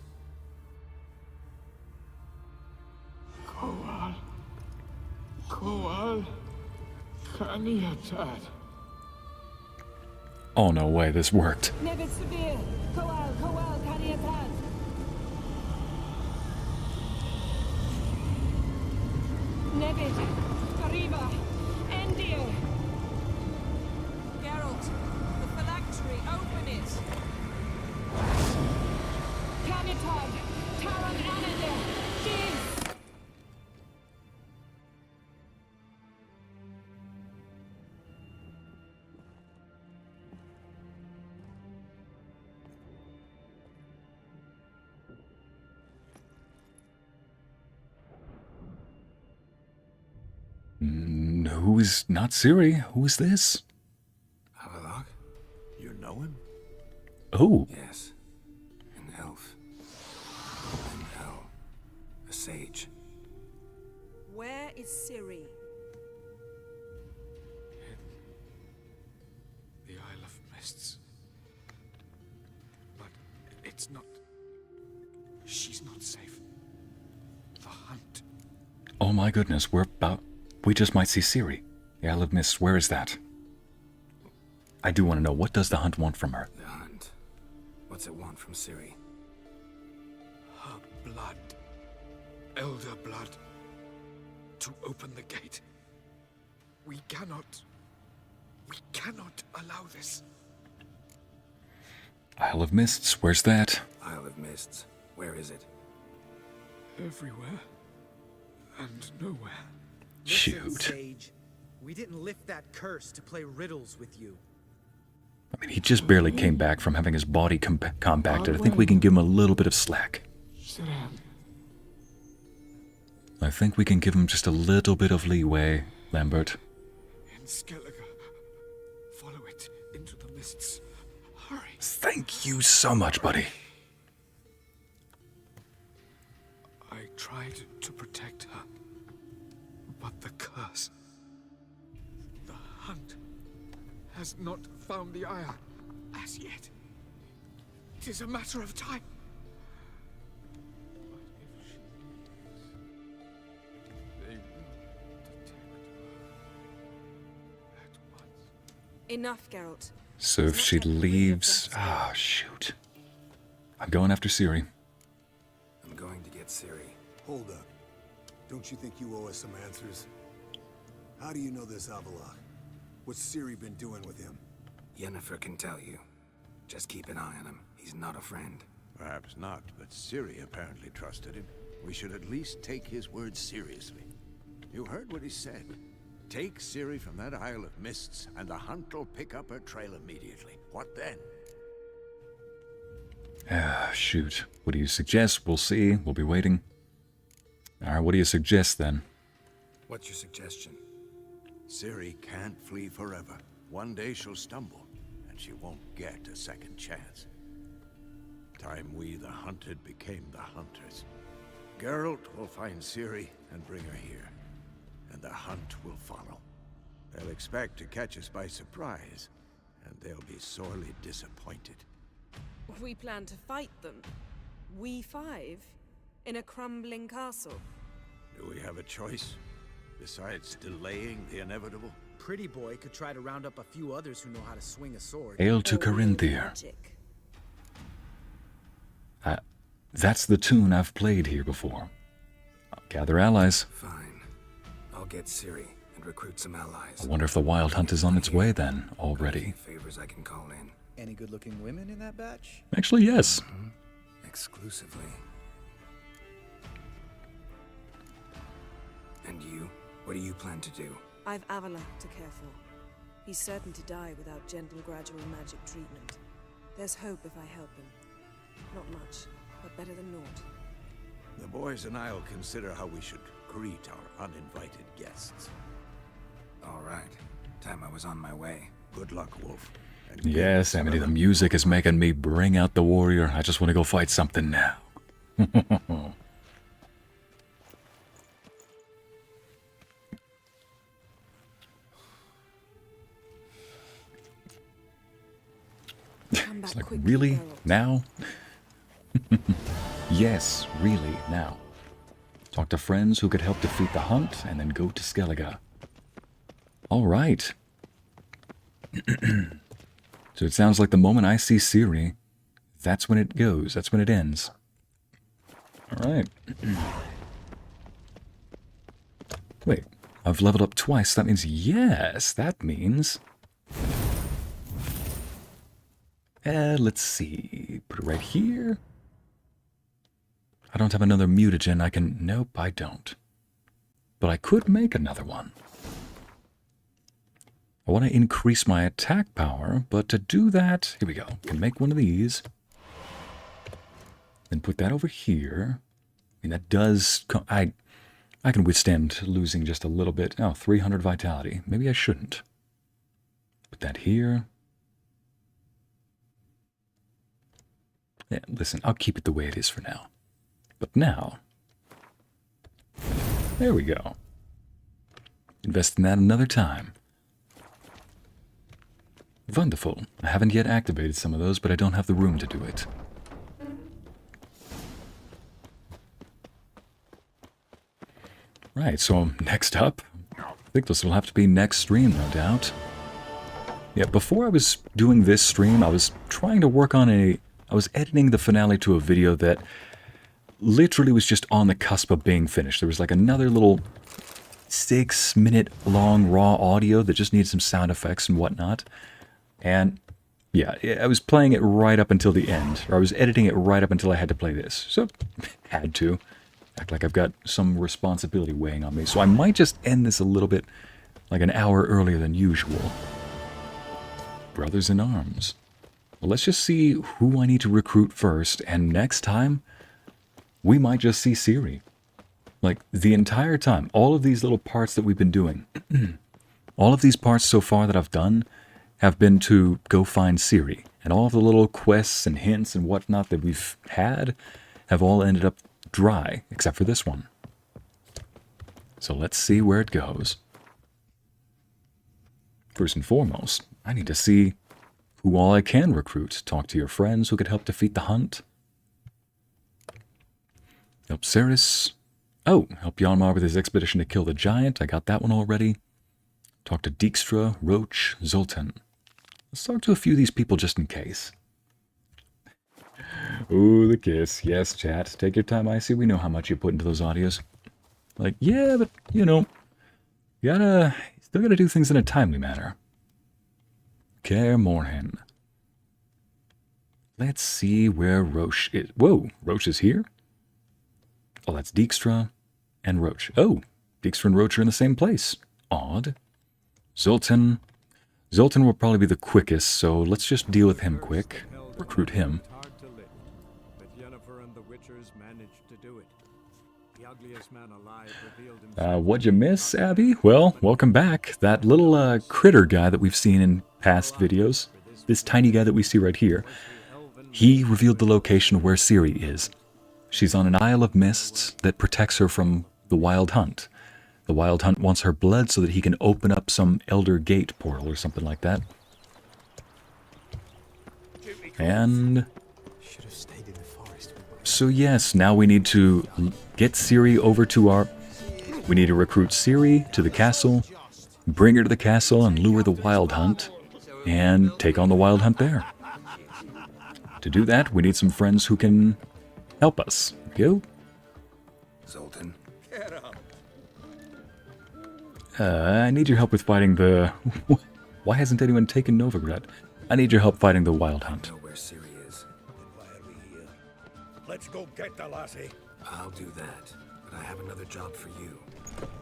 Oh, no way. This worked. Geralt, the phylactery, open it. Who is not Ciri? Who is this? Have a look? You know him? Oh. Yes. An elf. An elf. is Ciri? The Isle of Mists. But it's not... She's not safe. The hunt. Oh my goodness, we just might see Ciri. The Isle of Mists, where is that? I do want to know, what does the hunt want from her? The hunt? What's it want from Ciri? Her blood. Elder blood. To open the gate. We cannot allow this. Isle of Mists, where's that? Isle of Mists. Where is it? Everywhere. And nowhere. Shoot. Listen, Sage, we didn't lift that curse to play riddles with you. I mean, he just barely came back from having his body compacted. I think we can give him a little bit of slack. I think we can give him just a little bit of leeway, Lambert. In Skellige. Follow it into the mists. Hurry. Thank you so much, buddy. I tried to protect her. But the curse. The hunt has not found the Isle as yet. It is a matter of time. But if she leaves, they will detect her at once. Enough, Geralt. So if she leaves... Ah, shoot. I'm going after Ciri. I'm going to get Ciri. Hold up. Don't you think you owe us some answers? How do you know this Avallac'h? What's Ciri been doing with him? Yennefer can tell you. Just keep an eye on him. He's not a friend. Perhaps not, but Ciri apparently trusted him. We should at least take his words seriously. You heard what he said. Take Ciri from that Isle of Mists, and the hunt will pick up her trail immediately. What then? Ah, shoot. What do you suggest? We'll see. We'll be waiting. Alright, what do you suggest then? What's your suggestion? Ciri can't flee forever. One day she'll stumble, and she won't get a second chance. Time we, the hunted, became the hunters. Geralt will find Ciri and bring her here, and the hunt will follow. They'll expect to catch us by surprise, and they'll be sorely disappointed. We plan to fight them. We five? In a crumbling castle? Do we have a choice? Besides delaying the inevitable? Pretty boy could try to round up a few others who know how to swing a sword. Hail to Carinthia. That's the tune I've played here before. I'll gather allies. Fine. I'll get Ciri and recruit some allies. I wonder if the wild hunt is on its way then, already. Favors I can call in. Any good-looking women in that batch? Actually, yes. Exclusively. And you? What do you plan to do? I've Avallac'h to care for. He's certain to die without gentle, gradual magic treatment. There's hope if I help him. Not much, but better than naught. The boys and I'll consider how we should greet our uninvited guests. All right. Time I was on my way. Good luck, Wolf. And Yes, Amity, the music is making me bring out the warrior. I just want to go fight something now. It's like, really? Now? Yes, really, now. Talk to friends who could help defeat the hunt, and then go to Skellige. Alright. So it sounds like the moment I see Ciri, that's when it goes, that's when it ends. Alright. Wait, I've leveled up twice, that means yes, that means... let's see, put it right here. I don't have another mutagen I can... Nope, I don't. But I could make another one. I want to increase my attack power, but to do that... Here we go. I can make one of these. Then put that over here. And that does... I can withstand losing just a little bit. Oh, 300 vitality. Maybe I shouldn't. Put that here. Yeah, listen, I'll keep it the way it is for now. But now... There we go. Invest in that another time. Wonderful. I haven't yet activated some of those, but I don't have the room to do it. Right, so next up, I think this will have to be next stream, no doubt. Yeah, before I was doing this stream, I was trying to work on I was editing the finale to a video that literally was just on the cusp of being finished. There was like another little 6-minute long raw audio that just needed some sound effects and whatnot. And yeah, I was playing it right up until the end, or I was editing it right up until I had to play this. So, had to. Act like I've got some responsibility weighing on me. So I might just end this a little bit like an hour earlier than usual. Brothers in arms. Well, let's just see who I need to recruit first, and next time, we might just see Ciri. Like, the entire time, all of these little parts that we've been doing, all of these parts so far that I've done have been to go find Ciri. And all of the little quests and hints and whatnot that we've had have all ended up dry, except for this one. So let's see where it goes. First and foremost, I need to see who all I can recruit. Talk to your friends who could help defeat the hunt. Help Ceres. Oh, help Yanmar with his expedition to kill the giant. I got that one already. Talk to Dijkstra, Roach, Zoltan. Let's talk to a few of these people just in case. Ooh, the kiss. Yes, chat. Take your time, Ycey. We know how much you put into those audios. Like, yeah, but, you know, you still gotta do things in a timely manner. Kaer Morhen. Let's see where Roche is. Whoa, Roche is here? Oh, that's Dijkstra and Roach. Oh, Dijkstra and Roach are in the same place. Odd. Zoltan. Zoltan will probably be the quickest, so let's just deal with him quick. Recruit him. But Yennefer and the Witchers managed to do it. The ugliest man alive revealed himself. What'd you miss, Abby? Well, welcome back. That little critter guy that we've seen in past videos, this tiny guy that we see right here, he revealed the location where Ciri is. She's on an Isle of Mists that protects her from the Wild Hunt. The Wild Hunt wants her blood so that he can open up some Elder Gate portal or something like that. And so yes, now we need to get Ciri over to our... We need to recruit Ciri to the castle, bring her to the castle and lure the Wild Hunt, and take on the Wild Hunt there. To do that, we need some friends who can help us. Go. Zoltan. I need your help with fighting the... Why hasn't anyone taken Novigrad? I need your help fighting the Wild Hunt. I know where Ciri is. Why are we here? Let's go get the lassie. I'll do that, but I have another job for you.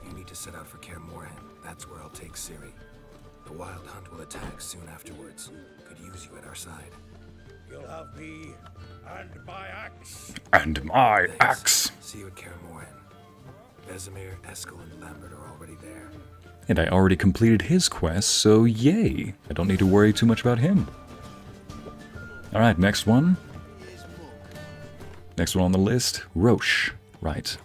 You need to set out for Kaer Morhen. That's where I'll take Ciri. The Wild Hunt will attack soon afterwards. Could use you at our side. You'll have me and my axe. And my Thanks. axe! See you at Kaer Morhen. Vesemir, Eskel, and Lambert are already there. And I already completed his quest, so yay! I don't need to worry too much about him. Alright, next one. Next one on the list, Roche. Right.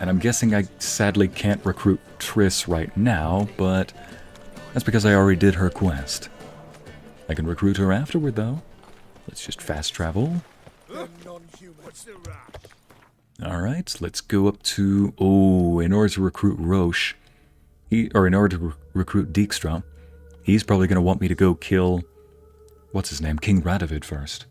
And I'm guessing I sadly can't recruit Triss right now, but that's because I already did her quest. I can recruit her afterward, though. Let's just fast travel. Alright, let's go up to... Oh, in order to recruit Roche, in order to recruit Dijkstra, he's probably going to want me to go kill... What's his name? King Radovid first.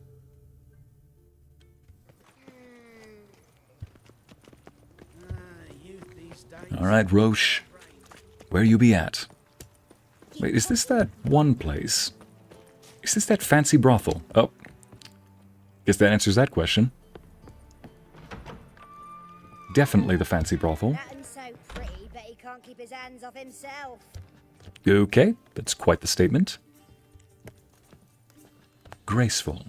Alright, Roche. Where you be at? Wait, is this that one place? Is this that fancy brothel? Oh. Guess that answers that question. Definitely the fancy brothel. That so pretty, but he can't keep his hands off himself. Okay, that's quite the statement. Graceful.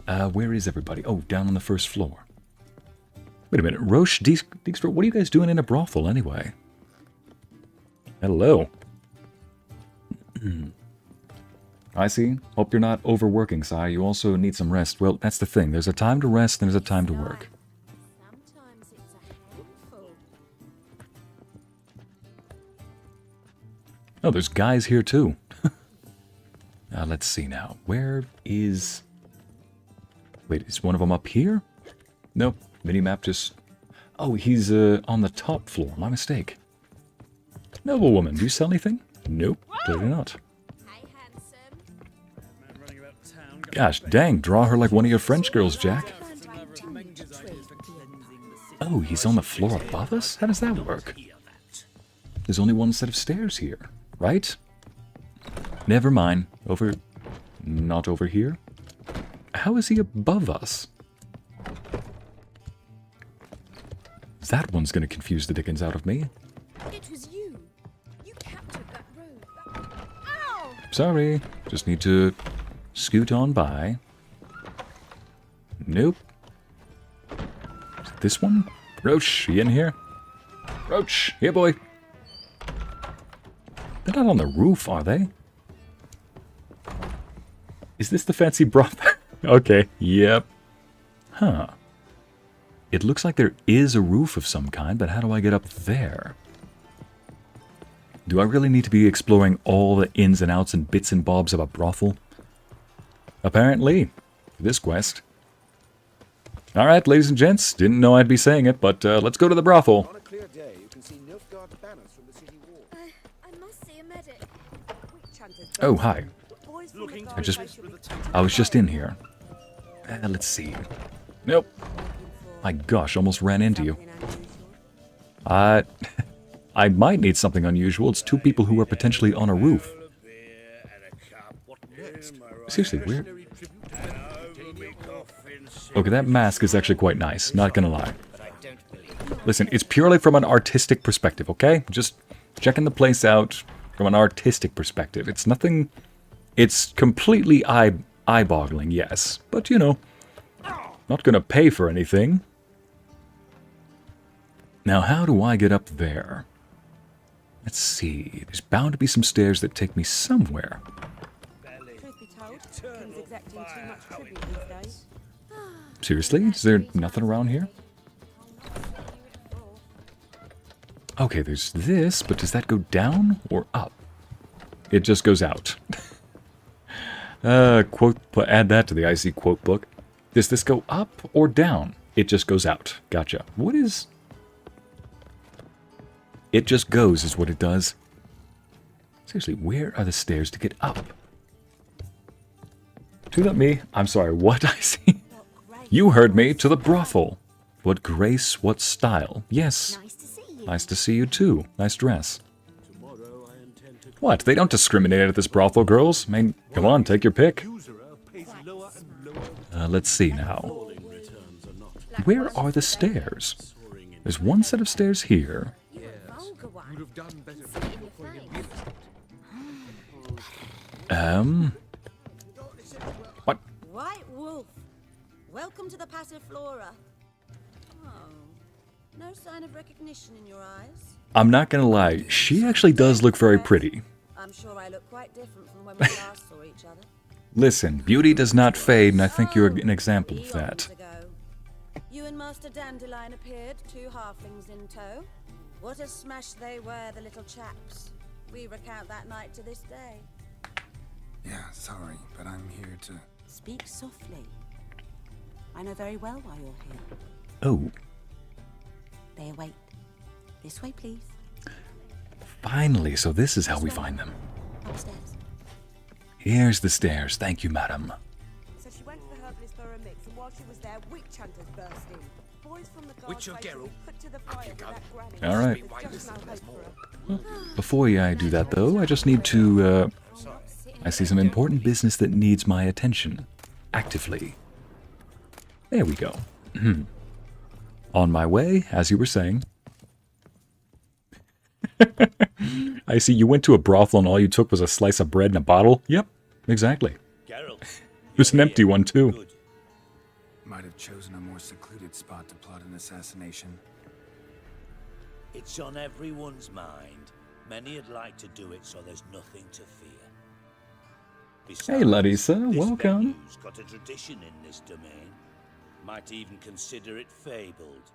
Where is everybody? Oh, down on the first floor. Wait a minute, Roche, Dijkstra, what are you guys doing in a brothel anyway? Hello. I see. Hope you're not overworking, sire. You also need some rest. Well, that's the thing. There's a time to rest and there's a time to work. Sometimes it's a handful. Oh, there's guys here too. Let's see now. Where is... Wait, is one of them up here? Nope. Minimap just... Oh, he's on the top floor. My mistake. Noble woman, do you sell anything? Nope, clearly not. Gosh dang, draw her like one of your French girls, Jack. Oh, he's on the floor above us? How does that work? There's only one set of stairs here, right? Never mind. Over... Not over here. How is he above us? That one's gonna confuse the dickens out of me. It was you. You captured that road. Ow! Sorry. Just need to scoot on by. Nope. Is it this one? Roach, you in here? Roach, here boy. They're not on the roof, are they? Is this the fancy broth? Okay, yep. Huh. It looks like there is a roof of some kind, but how do I get up there? Do I really need to be exploring all the ins and outs and bits and bobs of a brothel? Apparently, for this quest. Alright, ladies and gents, didn't know I'd be saying it, but let's go to the brothel. On a clear day, you can see Nilfgaard's banners from the city wall. I must see a medic. Oh, hi. I was just in here. Let's see. Nope. My gosh, almost ran into you. I might need something unusual. It's two people who are potentially on a roof. Seriously, where? Okay, that mask is actually quite nice, not gonna lie. Listen, it's purely from an artistic perspective, okay? Just checking the place out from an artistic perspective. It's nothing... It's completely eye-boggling, yes. But, you know, not gonna pay for anything. Now, how do I get up there? Let's see. There's bound to be some stairs that take me somewhere. Truth be told, King's exacting too much tribute these days. Seriously? Is there nothing around here? Okay, there's this, but does that go down or up? It just goes out. Quote, add that to the Ycey quote book. Does this go up or down? It just goes out. Gotcha. What is... It just goes is what it does. Seriously, where are the stairs to get up? To the me. I'm sorry, what I see? You heard me. To the brothel. What grace, what style. Yes. Nice to see you too. Nice dress. What? They don't discriminate at this brothel, girls. I mean, come on, take your pick. Let's see now. Where are the stairs? There's one set of stairs here. What? White Wolf, welcome to the Passiflora. Oh, no sign of recognition in your eyes. I'm not gonna lie, she actually does look very pretty. I'm sure I look quite different from when we last saw each other. Listen, beauty does not fade, and I think you're an example of that. You and Master Dandelion appeared, two halflings in tow. What a smash they were, the little chaps. We recount that night to this day. Yeah, sorry, but I'm here to... Speak softly. I know very well why you're here. Oh. They await. This way, please. Finally, so this is how we find them. Upstairs. Here's the stairs. Thank you, madam. So she went to the herbalist for a mix, and while she was there, witch hunters burst in. Boys from the guard put to the fire with that granny. All right. There's just no hope for her. Before I do that, though, I just need to, I see some important business that needs my attention. Actively. There we go. On my way, as you were saying. I see you went to a brothel and all you took was a slice of bread and a bottle. Yep, exactly. There's an empty one, too. Might have chosen a more secluded spot to plot an assassination. It's on everyone's mind. Many would like to do it, so there's nothing to fear. Besides, Hey, Larissa, this welcome. venue's got a tradition in this domain. Might even consider it fabled.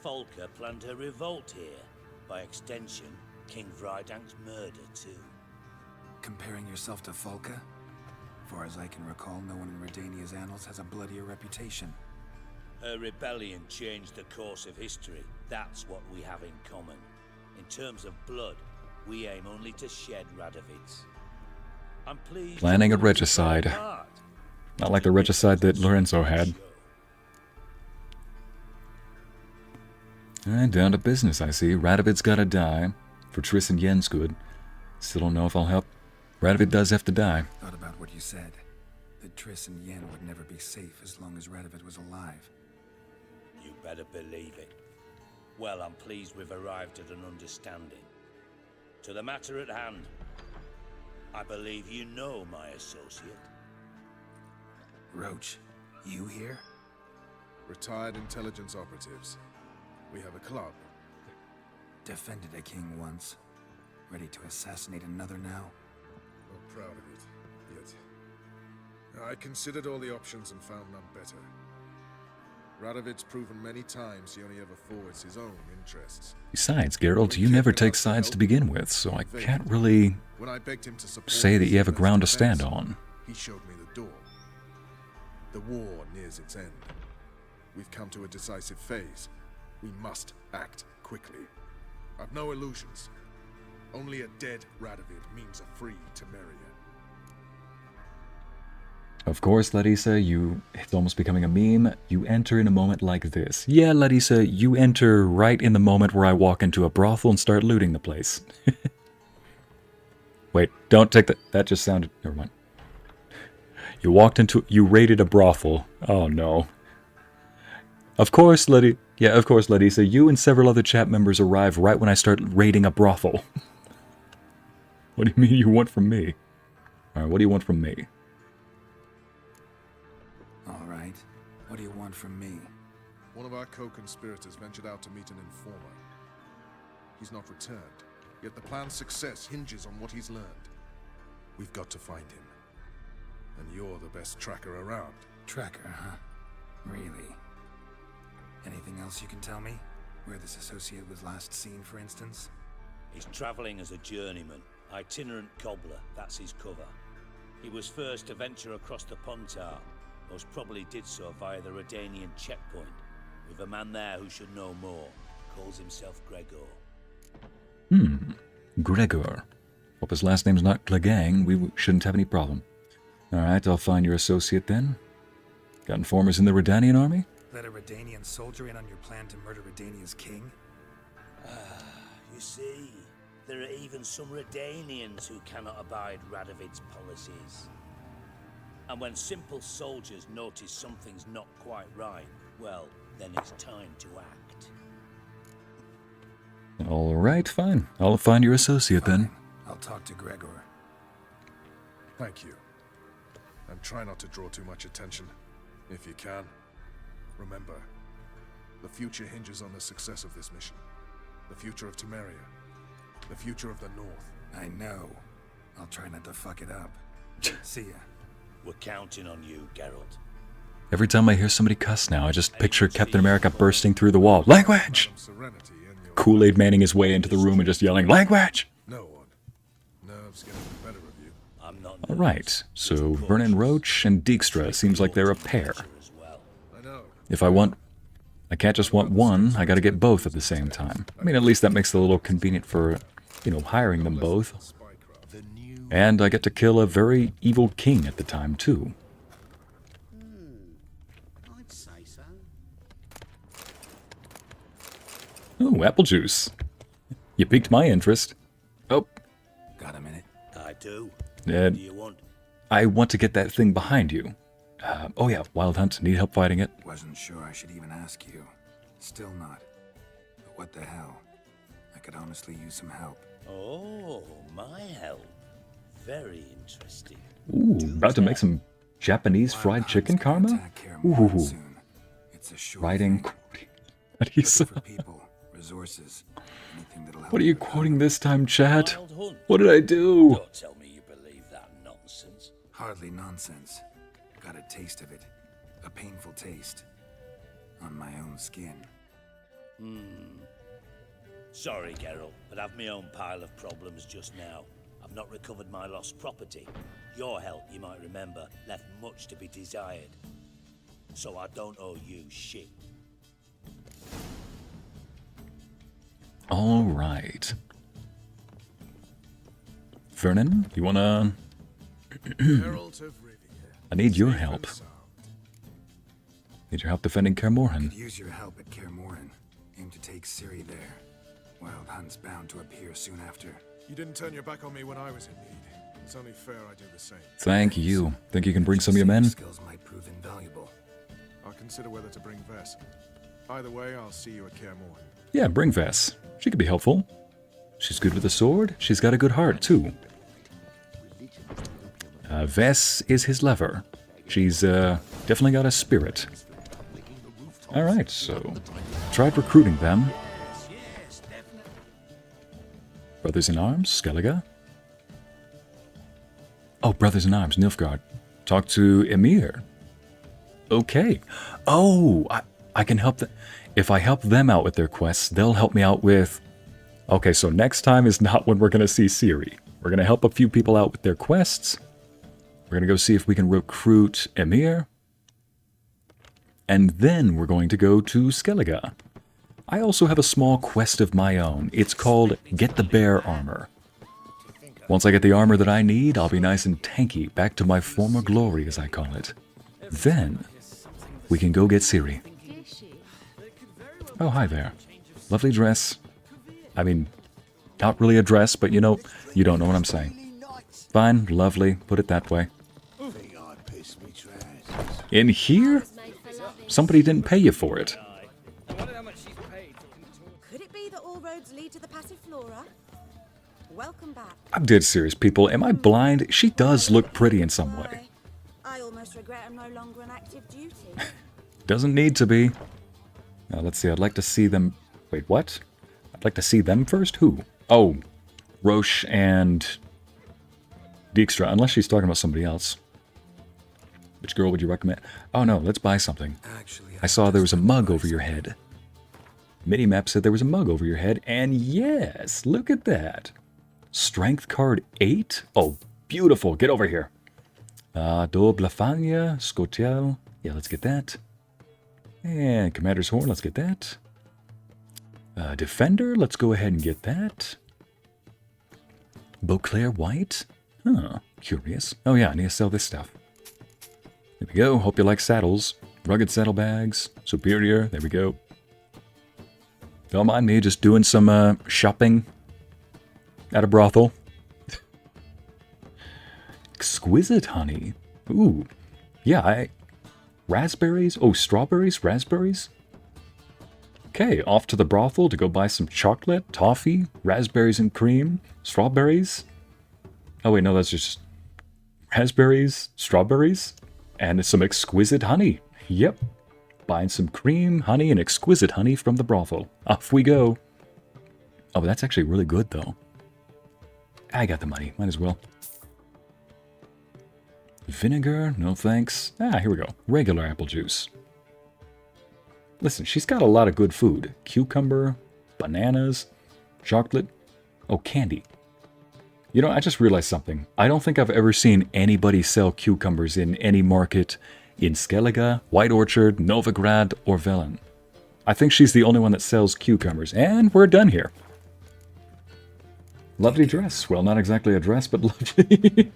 Folka planned her revolt here. By extension, King Vrydank's murder too. comparing yourself to Falka? Far as I can recall, no one in Redania's annals has a bloodier reputation. Her rebellion changed the course of history. That's what we have in common. In terms of blood, we aim only to shed Radovid's. I'm pleased. Planning a regicide. Not like the regicide that Lorenzo had. Alright, down to business, I see. Radovid's gotta die. For Triss and Yen's good. Still don't know if I'll help. Radovid does have to die. Thought about what you said. That Triss and Yen would never be safe as long as Radovid was alive. You better believe it. Well, I'm pleased we've arrived at an understanding. To the matter at hand, I believe you know my associate. Roach, you here? Retired intelligence operatives. We have a club. Defended a king once. Ready to assassinate another now? Not proud of it, yet. I considered all the options and found none better. Radovid's proven many times he only ever forwards his own interests. Besides, Geralt, you never take sides to begin with, so I can't really say that you have a ground to stand on. He showed me the door. The war nears its end. We've come to a decisive phase. We must act quickly. I've no illusions. Only a dead Radovid means a free Temeria. Of course, Larissa, it's almost becoming a meme. You enter in a moment like this. Yeah, Larissa, you enter right in the moment where I walk into a brothel and start looting the place. Wait, don't take that. That just sounded... Never mind. You raided a brothel. Oh, no. Of course, Larissa, you and several other chat members arrive right when I start raiding a brothel. What do you mean you want from me? Alright, what do you want from me? Alright, what do you want from me? One of our co-conspirators ventured out to meet an informer. He's not returned, yet the plan's success hinges on what he's learned. We've got to find him. And you're the best tracker around. Tracker, huh? Really? Anything else you can tell me? Where this associate was last seen, for instance? He's traveling as a journeyman. Itinerant cobbler, that's his cover. He was first to venture across the Pontar. Most probably did so via the Redanian checkpoint. With a man there who should know more. Calls himself Gregor. Gregor. Hope his last name's not Clegane. We shouldn't have any problem. Alright, I'll find your associate then. Got informers in the Redanian army? Let a Redanian soldier in on your plan to murder Redania's king? You see, there are even some Redanians who cannot abide Radovid's policies. And when simple soldiers notice something's not quite right, well, then it's time to act. Alright, fine. I'll find your associate then. I'll talk to Gregor. Thank you. And try not to draw too much attention, if you can. Remember, the future hinges on the success of this mission. The future of Temeria. The future of the North. I know. I'll try not to fuck it up. See ya. We're counting on you, Geralt. Every time I hear somebody cuss now, I just picture Captain America bursting through the wall. Language! Kool-Aid manning his way into the room and just yelling, Language! No one. Nerves getting the better of you. I'm not. Alright, so Vernon Roach and Dijkstra seems like they're a pair. If I can't just want one, I gotta get both at the same time. I mean, at least that makes it a little convenient for, hiring them both. And I get to kill a very evil king at the time, too. I'd say so. Ooh, apple juice. You piqued my interest. Oh. Got a minute? I do. What do you want? I want to get that thing behind you. Oh yeah, Wild Hunt. Need help fighting it? Wasn't sure I should even ask you. Still not. But what the hell? I could honestly use some help. Oh, my help. Very interesting. Ooh, about to make some Japanese fried chicken, Karma? Ooh. Writing. What are you quoting this time, chat? What did I do? Don't tell me you believe that nonsense. Hardly nonsense. Got a taste of it. A painful taste. On my own skin. Sorry, Geralt, but I've my own pile of problems just now. I've not recovered my lost property. Your help, you might remember, left much to be desired. So I don't owe you shit. All right. Vernon, you wanna... Geralt of Rivia. I need your help. Need your help defending Kaer Morhen. Could use your help at Kaer Morhen. Aim to take Ciri there. Wild Hunt's bound to appear soon after. You didn't turn your back on me when I was in need. It's only fair I do the same. Thank you. Think you can bring some of your men? Skills might prove invaluable. I'll consider whether to bring Vess. Either way, I'll see you at Kaer Morhen. Yeah, bring Vess. She could be helpful. She's good with a sword. She's got a good heart, too. Vess is his lover. She's definitely got a spirit. Alright, so tried recruiting them. Brothers in Arms, Skellige. Oh, Brothers in Arms, Nilfgaard. Talk to Emir. Okay. Oh, I can help them. If I help them out with their quests, they'll help me out with... Okay, so next time is not when we're going to see Ciri. We're going to help a few people out with their quests. We're going to go see if we can recruit Emir. And then we're going to go to Skellige. I also have a small quest of my own. It's called Get the Bear Armor. Once I get the armor that I need, I'll be nice and tanky, back to my former glory, as I call it. Then, we can go get Ciri. Oh, hi there. Lovely dress. I mean, not really a dress, but you know, you don't know what I'm saying. Fine, lovely, put it that way. In here? Somebody didn't pay you for it. Could it be that all roads lead to the Passiflora? Welcome back. I'm dead serious, people. Am I blind? She does look pretty in some way. I almost regret I'm no longer on active duty. Doesn't need to be. Now, let's see. I'd like to see them... Wait, what? I'd like to see them first? Who? Oh, Roche and Dijkstra, unless she's talking about somebody else. Which girl would you recommend? Oh no, let's buy something. I saw there was a mug over your head. Minimap said there was a mug over your head, and yes, look at that. Strength card 8? Oh, beautiful. Get over here. Double Fania, Scotiel. Yeah, let's get that. And Commander's Horn, let's get that. Defender, let's go ahead and get that. Beauclair White? Huh, curious. Oh yeah, I need to sell this stuff. There we go. Hope you like saddles. Rugged saddlebags. Superior. There we go. Don't mind me just doing some shopping at a brothel. Exquisite honey. Ooh. Yeah, raspberries? Oh, strawberries? Raspberries? Okay, off to the brothel to go buy some chocolate, toffee, raspberries and cream, strawberries. Oh wait, no, that's just raspberries, strawberries, and some exquisite honey. Yep. Buying some cream, honey, and exquisite honey from the brothel. Off we go. Oh, but that's actually really good, though. I got the money. Might as well. Vinegar? No thanks. Ah, here we go. Regular apple juice. Listen, she's got a lot of good food. Cucumber, bananas, chocolate. Oh, candy. You know, I just realized something. I don't think I've ever seen anybody sell cucumbers in any market in Skellige, White Orchard, Novigrad, or Velen. I think she's the only one that sells cucumbers. And we're done here. Lovely dress. Well, not exactly a dress, but lovely.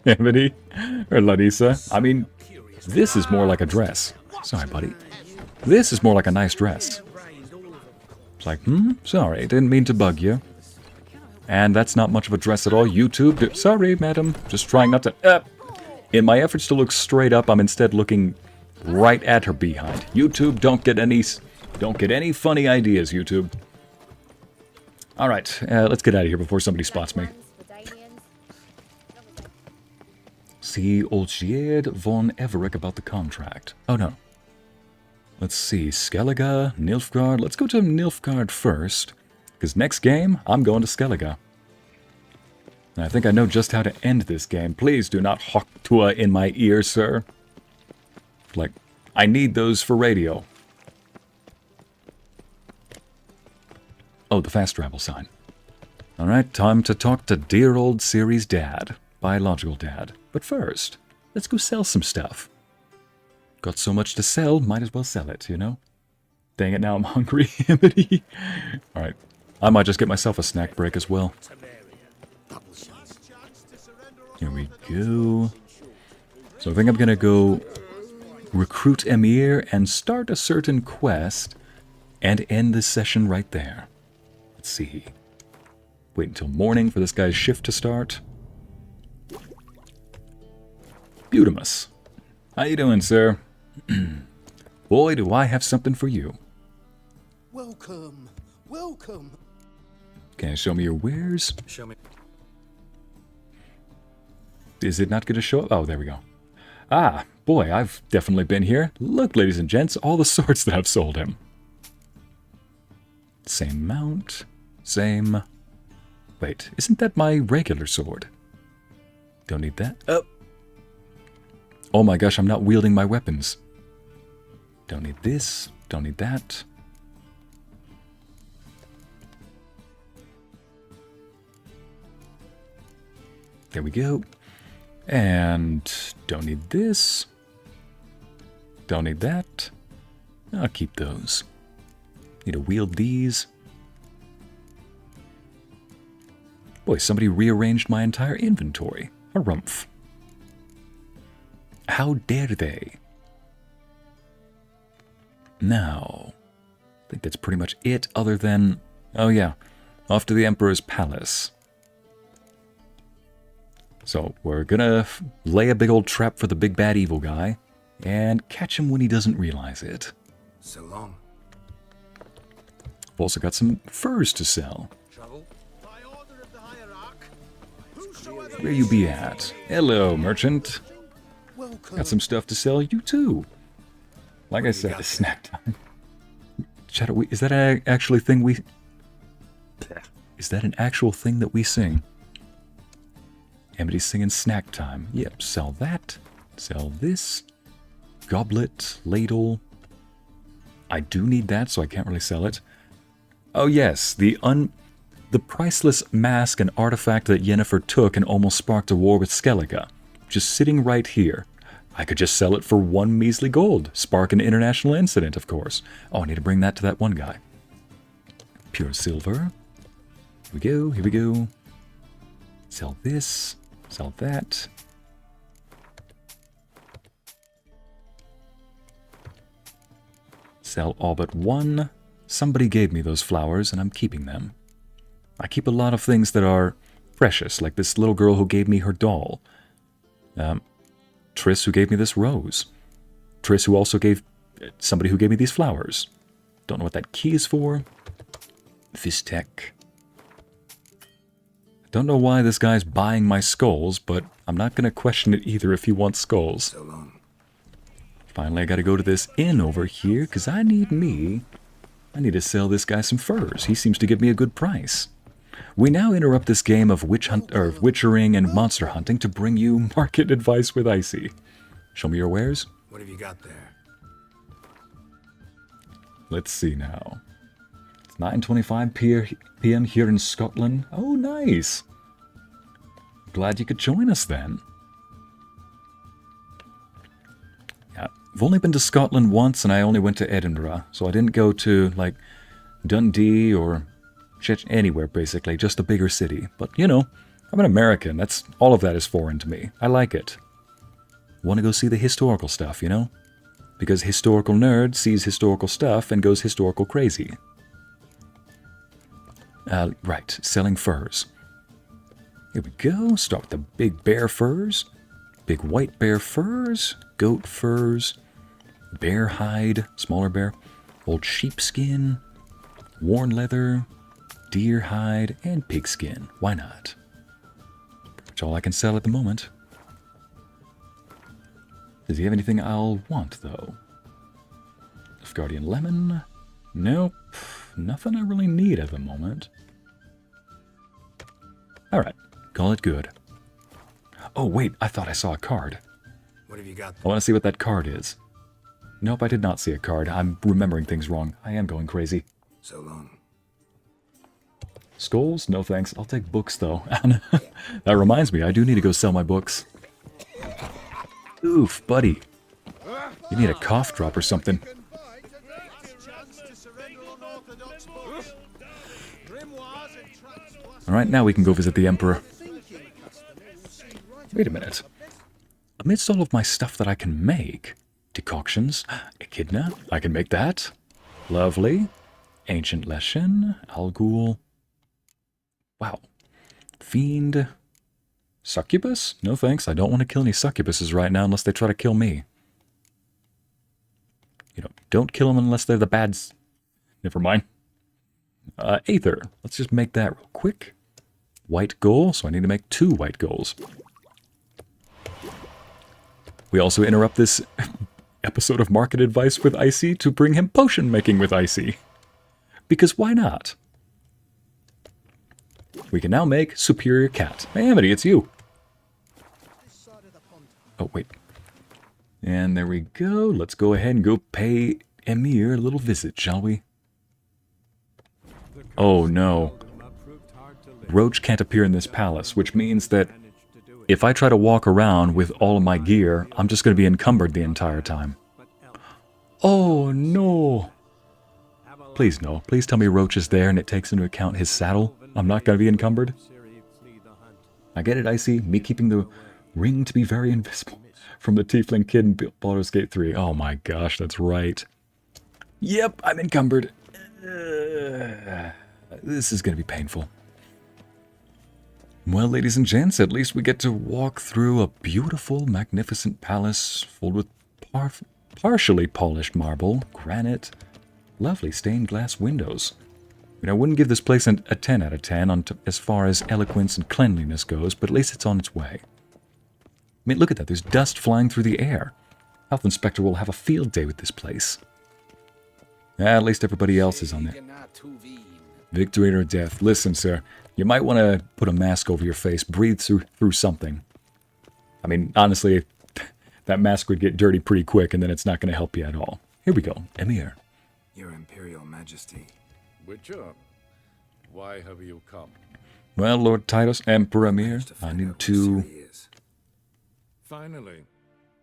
Amity or Larissa. I mean, this is more like a dress. Sorry, buddy. This is more like a nice dress. It's like, sorry, didn't mean to bug you. And that's not much of a dress at all. YouTube, sorry, madam. Just trying not to... In my efforts to look straight up, I'm instead looking right at her behind. YouTube, don't get any funny ideas, YouTube. All right, let's get out of here before somebody spots me. See Olgierd von Everett about the contract. Oh, no. Let's see. Skellige, Nilfgaard. Let's go to Nilfgaard first. Because next game, I'm going to Skellige. And I think I know just how to end this game. Please do not hawk Tua in my ear, sir. Like, I need those for radio. Oh, the fast travel sign. Alright, time to talk to dear old Ciri's dad. Biological dad. But first, let's go sell some stuff. Got so much to sell, might as well sell it, you know? Dang it, now I'm hungry, Amity. Alright, I might just get myself a snack break as well. Here we go. So I think I'm gonna go recruit Emir and start a certain quest and end this session right there. Let's see. Wait until morning for this guy's shift to start. Beautimus. How you doing, sir? Boy, do I have something for you. Welcome, welcome. Can you show me your wares? Show me. Is it not going to show up? Oh, there we go. Ah, boy, I've definitely been here. Look, ladies and gents, all the swords that I've sold him. Same mount. Same. Wait, isn't that my regular sword? Don't need that. Oh my gosh, I'm not wielding my weapons. Don't need this. Don't need that. There we go. And don't need this. Don't need that. I'll keep those. Need to wield these. Boy, somebody rearranged my entire inventory. Harumph. How dare they? Now, I think that's pretty much it, other than... Oh yeah, off to the Emperor's Palace. So, we're gonna lay a big old trap for the big bad evil guy, and catch him when he doesn't realize it. So long. I've also got some furs to sell. Where you be at? Hello, merchant. Got some stuff to sell you too. Like I said, it's snack time. Shadow, is that an actually thing we... Is that an actual thing that we sing? Amity's singing snack time. Yep, sell that. Sell this. Goblet, ladle. I do need that, so I can't really sell it. Oh yes, the priceless mask and artifact that Yennefer took and almost sparked a war with Skellige. Just sitting right here. I could just sell it for 1 measly gold. Spark an international incident, of course. Oh, I need to bring that to that one guy. Pure silver. Here we go, here we go. Sell this. Sell that. Sell all but one. Somebody gave me those flowers, and I'm keeping them. I keep a lot of things that are precious, like this little girl who gave me her doll. Triss, who gave me this rose. Triss, who also gave somebody who gave me these flowers. Don't know what that key is for. Vistek. Don't know why this guy's buying my skulls, but I'm not going to question it either if he wants skulls. So long. Finally, I got to go to this inn over here, because I need to sell this guy some furs. He seems to give me a good price. We now interrupt this game of witchering and monster hunting to bring you market advice with Ycey. Show me your wares. What have you got there? Let's see now. It's 9:25 p.m. here in Scotland. Oh, nice. Glad you could join us then. Yeah, I've only been to Scotland once, and I only went to Edinburgh, so I didn't go to, like, Dundee or anywhere, basically, just a bigger city. But, you know, I'm an American. All of that is foreign to me. I like it. Want to go see the historical stuff, you know? Because historical nerd sees historical stuff and goes historical crazy. Right, selling furs. Here we go. Start with the big bear furs. Big white bear furs. Goat furs. Bear hide. Smaller bear. Old sheepskin. Worn leather. Deer hide. And pigskin. Why not? That's all I can sell at the moment. Does he have anything I'll want, though? Guardian lemon? Nope. Nothing I really need at the moment. Alright. Call it good. Oh, wait. I thought I saw a card. What have you got there? I want to see what that card is. Nope, I did not see a card. I'm remembering things wrong. I am going crazy. So long. Skulls? No thanks. I'll take books, though. That reminds me, I do need to go sell my books. Oof, buddy. You need a cough drop or something. Alright, now we can go visit the Emperor. Wait a minute. Amidst all of my stuff that I can make, decoctions, echidna, I can make that. Lovely. Ancient Leshen, Algul. Wow. Fiend. Succubus? No thanks, I don't want to kill any succubuses right now unless they try to kill me. You know, don't kill them unless they're the bads. Never mind. Aether. Let's just make that real quick. White goal, so I need to make 2 white goals. We also interrupt this episode of Market Advice with Ycey to bring him potion making with Ycey. Because why not? We can now make Superior Cat. Hey, Amity, it's you. Oh, wait. And there we go. Let's go ahead and go pay Emir a little visit, shall we? Oh, no. Roach can't appear in this palace, which means that if I try to walk around with all of my gear, I'm just going to be encumbered the entire time. Oh, no. Please, no. Please tell me Roach is there and it takes into account his saddle. I'm not going to be encumbered. I get it, Ycey. Me keeping the ring to be very invisible. From the Tiefling Kid in Baldur's Gate 3. Oh my gosh, that's right. Yep, I'm encumbered. This is going to be painful. Well, ladies and gents, at least we get to walk through a beautiful, magnificent palace filled with partially polished marble, granite, lovely stained glass windows. I mean, I wouldn't give this place a 10 out of 10 as far as eloquence and cleanliness goes, but at least it's on its way. I mean, look at that. There's dust flying through the air. Health Inspector will have a field day with this place. At least everybody else is on there. Victory or death. Listen, sir. You might want to put a mask over your face. Breathe through something. I mean, honestly, that mask would get dirty pretty quick, and then it's not going to help you at all. Here we go. Emir. Your Imperial Majesty. Witcher, why have you come? Well, Lord Titus, Emperor Emir, I need to... Finally,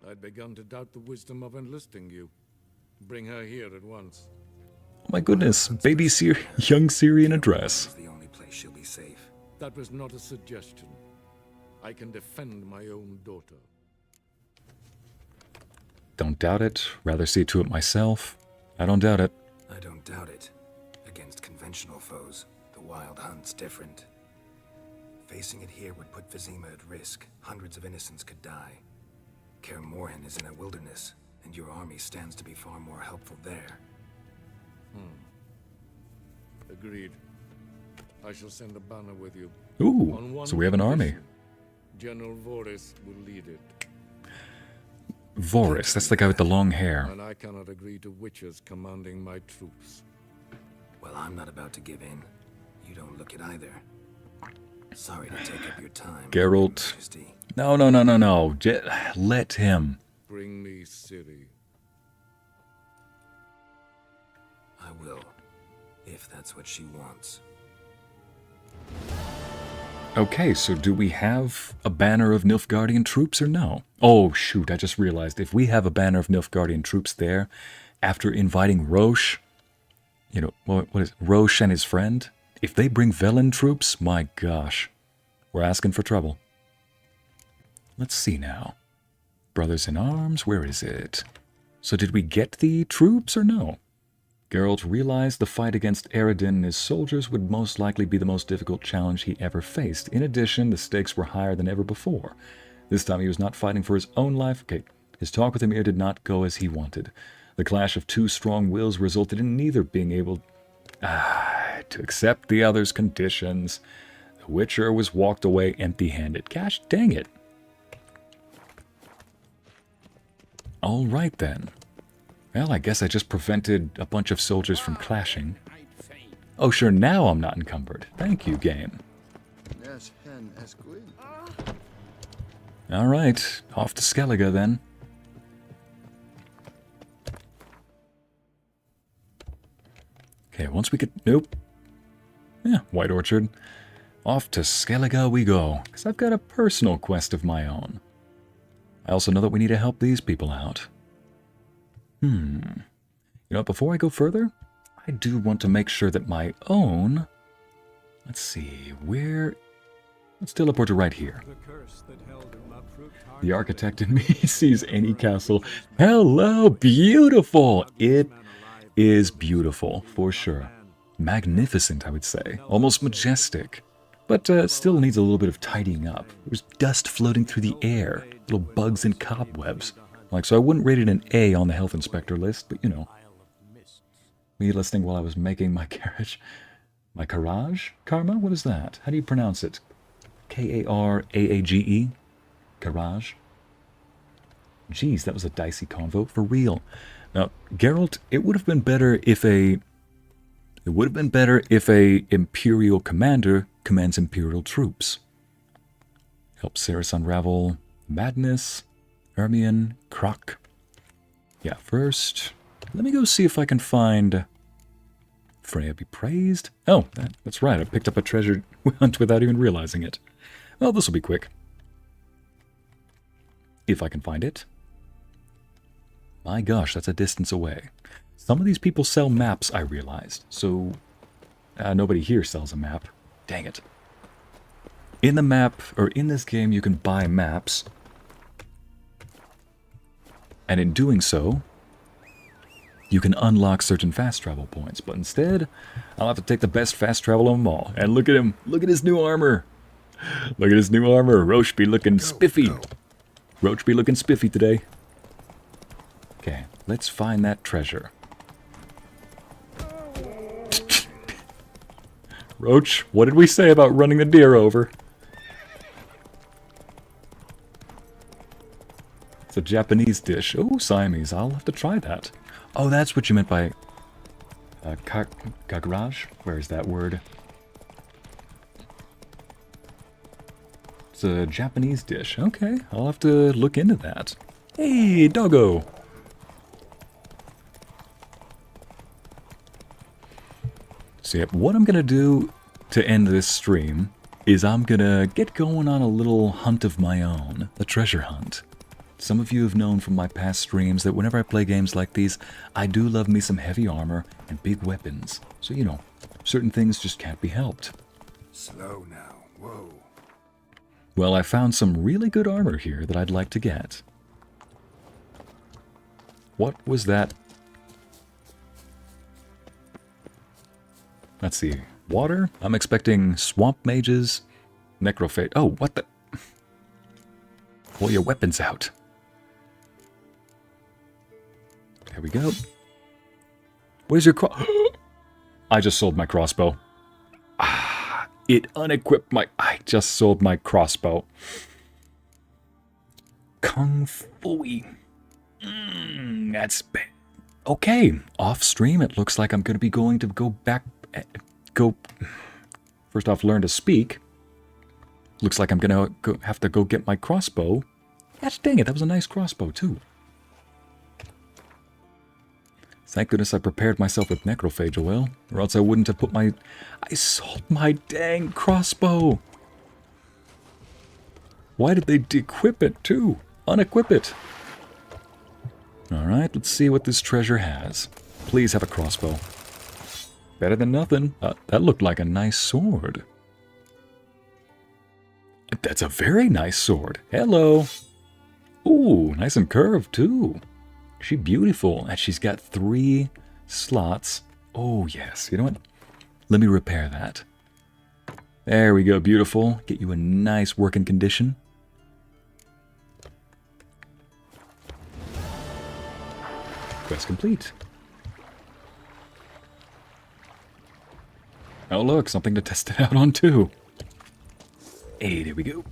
I'd begun to doubt the wisdom of enlisting you. Bring her here at once. Oh my goodness, baby Ciri, young Ciri in a dress. The only place she'll be safe. That was not a suggestion. I can defend my own daughter. Don't doubt it. Rather see to it myself. I don't doubt it. I don't doubt it. Against conventional foes, the Wild Hunt's different. Facing it here would put Vizima at risk. Hundreds of innocents could die. Kaer Morhen is in a wilderness, and your army stands to be far more helpful there. Agreed. I shall send a banner with you. Ooh, so we have an army. General Voris will lead it. Voris, that's the guy with the long hair. And I cannot agree to witches commanding my troops. Well, I'm not about to give in. You don't look it either. Sorry to take up your time. Geralt. No. Let him. Bring me Ciri. I will, if that's what she wants. Okay, so do we have a banner of Nilfgaardian troops or no? Oh, shoot, I just realized. If we have a banner of Nilfgaardian troops there, after inviting Roche, you know, what is it? Roche and his friend? If they bring Velen troops, my gosh, we're asking for trouble. Let's see now. Brothers in Arms, where is it? So did we get the troops or no? Geralt realized the fight against Eredin and his soldiers would most likely be the most difficult challenge he ever faced. In addition, the stakes were higher than ever before. This time he was not fighting for his own life. Okay, his talk with Emir did not go as he wanted. The clash of two strong wills resulted in neither being able to accept the other's conditions. The Witcher was walked away empty-handed. Gosh dang it. All right then. Well, I guess I just prevented a bunch of soldiers from clashing. Oh sure, now I'm not encumbered. Thank you, game. Alright, off to Skellige then. Okay, once we get... Nope. Yeah, White Orchard. Off to Skellige we go, because I've got a personal quest of my own. I also know that we need to help these people out. You know, before I go further, I do want to make sure that my own... Let's see, where... Let's teleport to right here. The architect in me sees any castle. Hello, beautiful! It is beautiful, for sure. Magnificent, I would say. Almost majestic. But still needs a little bit of tidying up. There's dust floating through the air. Little bugs and cobwebs. Like, so I wouldn't rate it an A on the health inspector list, but you know. Me listening while I was making my carriage. My carriage? Karma? What is that? How do you pronounce it? K-A-R-A-A-G-E? Carriage? Jeez, that was a dicey convo, for real. Now, Geralt, it would have been better if a Imperial commander commands Imperial troops. Help Ceres unravel madness, Ermion, Croc. Yeah, first, let me go see if I can find Freya be praised. Oh, that's right, I picked up a treasure hunt without even realizing it. Well, this will be quick. If I can find it. My gosh, that's a distance away. Some of these people sell maps, I realized. So, nobody here sells a map. Dang it. In the map, or in this game, you can buy maps. And in doing so, you can unlock certain fast travel points. But instead, I'll have to take the best fast travel of them all. And look at him. Look at his new armor. Look at his new armor. Roach be looking spiffy. Roach be looking spiffy today. Okay, let's find that treasure. Roach, what did we say about running the deer over? It's a Japanese dish. Oh, Siamese. I'll have to try that. Oh, that's what you meant by... kagraj? Where is that word? It's a Japanese dish. Okay, I'll have to look into that. Hey, doggo! So, yep, what I'm going to do to end this stream is I'm going to get going on a little hunt of my own. A treasure hunt. Some of you have known from my past streams that whenever I play games like these, I do love me some heavy armor and big weapons. So, you know, certain things just can't be helped. Slow now. Whoa. Well, I found some really good armor here that I'd like to get. What was that? Let's see. Water? I'm expecting swamp mages. Necrophage. Oh, what the? Pull your weapons out. There we go. Where's your I just sold my crossbow. It unequipped my... I just sold my crossbow. Kung Fu-y. That's bad. Okay, off stream, it looks like I'm going to be going to go back... First off, learn to speak. Looks like I'm going to have to go get my crossbow. Gosh dang it, that was a nice crossbow, too. Thank goodness I prepared myself with necrophage oil, or else I wouldn't have put my... I sold my dang crossbow! Why did they de-equip it, too? Unequip it! Alright, let's see what this treasure has. Please have a crossbow. Better than nothing. That looked like a nice sword. That's a very nice sword. Hello! Ooh, nice and curved, too. She's beautiful, and she's got 3 slots. Oh, yes. You know what? Let me repair that. There we go, beautiful. Get you a nice working condition. Quest complete. Oh, look, something to test it out on, too. Hey, there we go.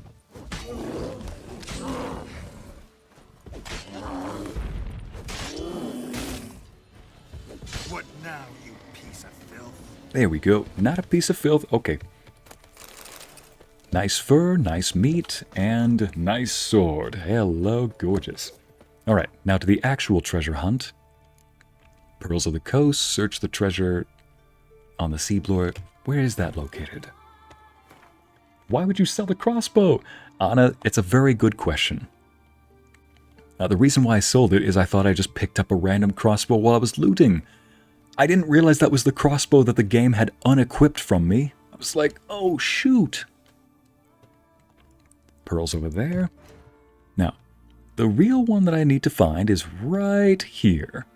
What now, you piece of filth? There we go. Not a piece of filth. Okay. Nice fur, nice meat, and nice sword. Hello, gorgeous. Alright, now to the actual treasure hunt. Pearls of the Coast, search the treasure on the seafloor Where is that located? Why would you sell the crossbow? Anna, it's a very good question. The reason why I sold it is I thought I just picked up a random crossbow while I was looting. I didn't realize that was the crossbow that the game had unequipped from me. I was like, oh shoot. Pearls over there. Now, the real one that I need to find is right here.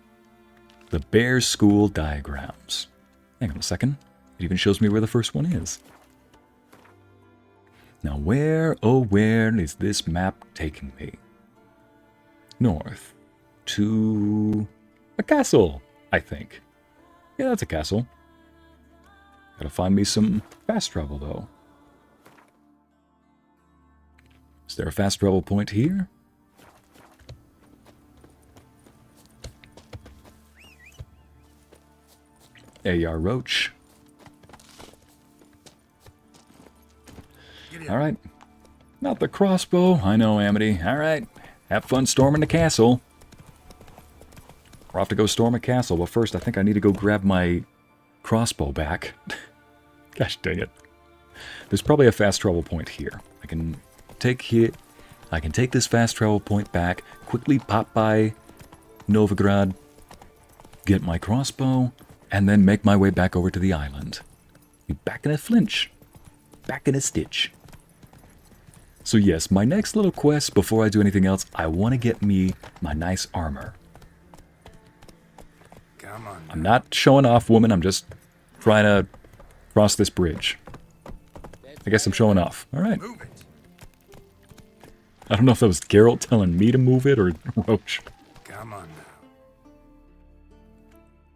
The Bear School diagrams. Hang on a second. It even shows me where the first one is. Now where, oh where is this map taking me? North. To a castle, I think. Yeah, that's a castle. Gotta find me some fast travel, though. Is there a fast travel point here? There you are, Roach. Alright. Not the crossbow. I know, Amity. Alright. Have fun storming the castle. We're off to go storm a castle, but first I think I need to go grab my crossbow back. Gosh dang it. There's probably a fast travel point here. I can take this fast travel point back, quickly pop by Novigrad, get my crossbow, and then make my way back over to the island. Be back in a flinch. Back in a stitch. So yes, my next little quest, before I do anything else, I want to get me my nice armor. Come on. I'm not showing off, woman. I'm just trying to cross this bridge. I guess I'm showing off. All right. I don't know if that was Geralt telling me to move it or Roach. Come on now.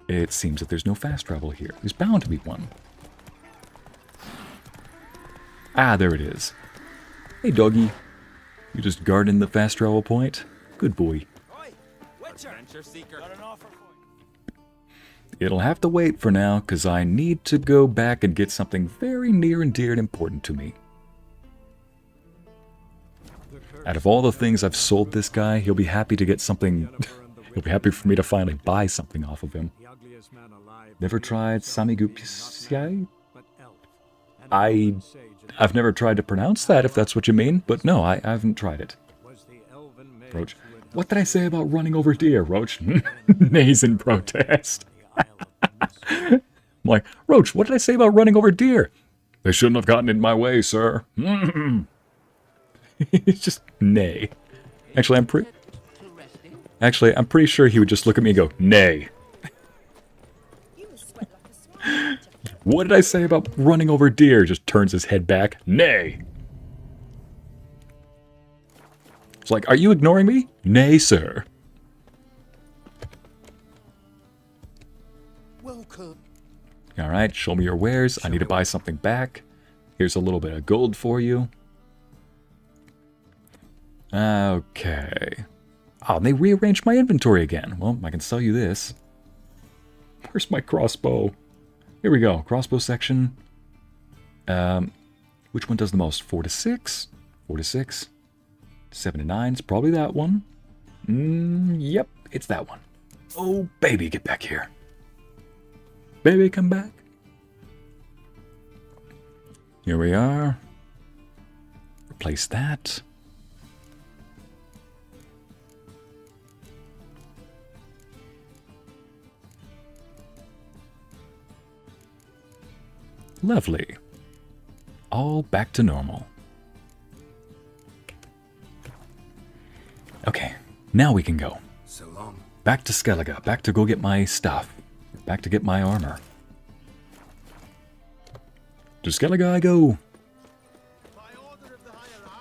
It seems that there's no fast travel here. There's bound to be one. Ah, there it is. Hey, doggy. You just guarding the fast travel point? Good boy. It'll have to wait for now, because I need to go back and get something very near and dear and important to me. Out of all the things I've sold this guy, he'll be happy to get something... he'll be happy for me to finally buy something off of him. Never tried Samigupsai? I've never tried to pronounce that, if that's what you mean, but no, I haven't tried it. Roach. What did I say about running over deer, Roach? Nays in protest. I'm like, Roach, what did I say about running over deer? They shouldn't have gotten in my way, sir. It's just nay. Actually, I'm pretty sure he would just look at me and go, nay. What did I say about running over deer? Just turns his head back. Nay. It's like, are you ignoring me? Nay, sir. Welcome. All right, show me your wares. I need to buy something back. Here's a little bit of gold for you. Okay. Oh, they rearranged my inventory again. Well, I can sell you this. Where's my crossbow? Here we go. Crossbow section. Which one does the most? 4 to 6? 4 to 6? 7 to 9 is probably that one. Yep, it's that one. Oh, baby, get back here. Baby, come back. Here we are. Replace that. Lovely. All back to normal. Okay, now we can go. So long. Back to Skellige. Back to go get my stuff. Back to get my armor. To Skellige I go.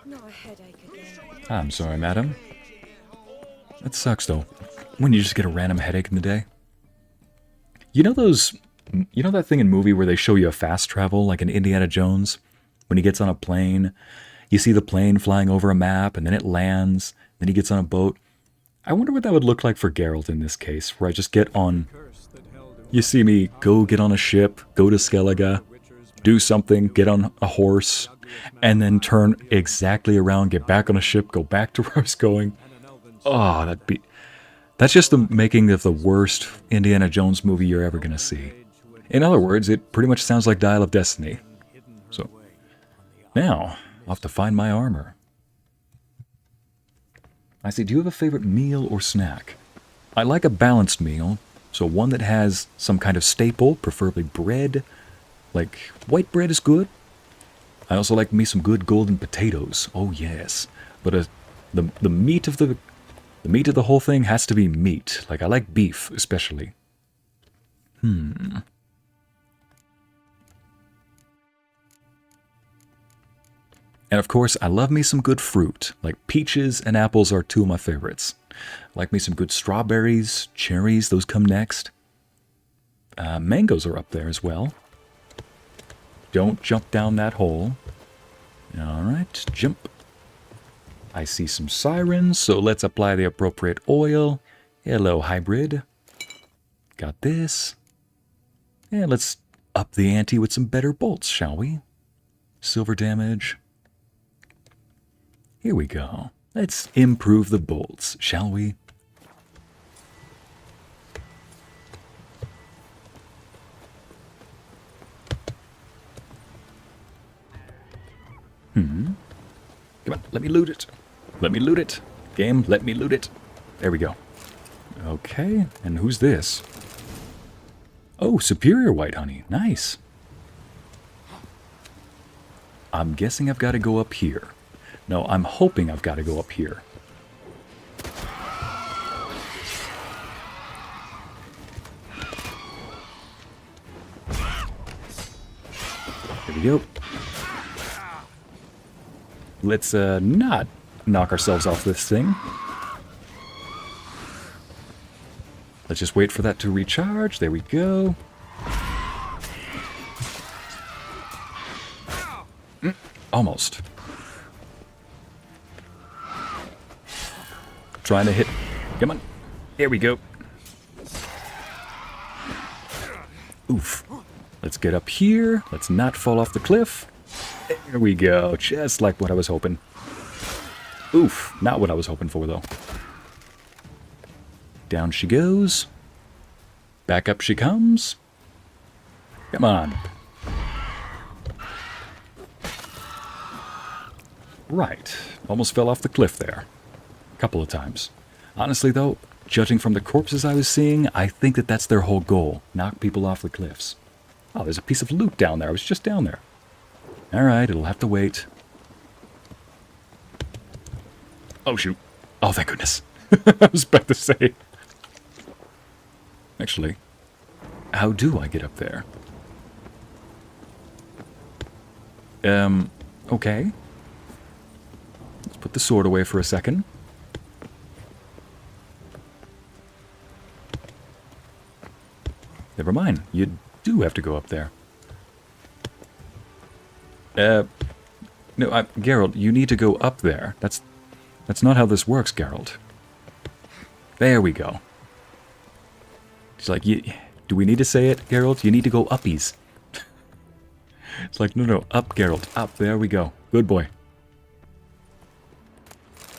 Not a headache again. I'm sorry, madam. That sucks, though. When you just get a random headache in the day. You know that thing in movie where they show you a fast travel, like in Indiana Jones? When he gets on a plane, you see the plane flying over a map, and then it lands, then he gets on a boat. I wonder what that would look like for Geralt in this case, where I just get on... You see me go get on a ship, go to Skellige, do something, get on a horse, and then turn exactly around, get back on a ship, go back to where I was going. Oh, that's just the making of the worst Indiana Jones movie you're ever going to see. In other words, it pretty much sounds like Dial of Destiny. So, now, I'll have to find my armor. I see, do you have a favorite meal or snack? I like a balanced meal, so one that has some kind of staple, preferably bread. Like, white bread is good. I also like me some good golden potatoes. Oh yes. But the meat of the meat of the whole thing has to be meat. Like, I like beef, especially. And of course, I love me some good fruit. Like, peaches and apples are two of my favorites. Like me some good strawberries, cherries, those come next. Mangoes are up there as well. Don't jump down that hole. Alright, jump. I see some sirens, so let's apply the appropriate oil. Hello, hybrid. Got this. And let's up the ante with some better bolts, shall we? Silver damage. Here we go. Let's improve the bolts, shall we? Come on, let me loot it. Let me loot it. Game, let me loot it. There we go. Okay, and who's this? Oh, superior white honey. Nice. I'm guessing I've got to go up here. No, I'm hoping I've got to go up here. There we go. Let's not knock ourselves off this thing. Let's just wait for that to recharge. There we go. Almost. Trying to hit. Come on. There we go. Oof. Let's get up here. Let's not fall off the cliff. There we go. Just like what I was hoping. Oof. Not what I was hoping for, though. Down she goes. Back up she comes. Come on. Right. Almost fell off the cliff there. A couple of times. Honestly, though, judging from the corpses I was seeing, I think that that's their whole goal. Knock people off the cliffs. Oh, there's a piece of loot down there. I was just down there. Alright, it'll have to wait. Oh, shoot. Oh, thank goodness. I was about to say. Actually, how do I get up there? Okay. Let's put the sword away for a second. Never mind. You do have to go up there. No, Geralt, you need to go up there. That's not how this works, Geralt. There we go. It's like, do we need to say it, Geralt? You need to go uppies. It's like, no, up, Geralt, up. There we go. Good boy.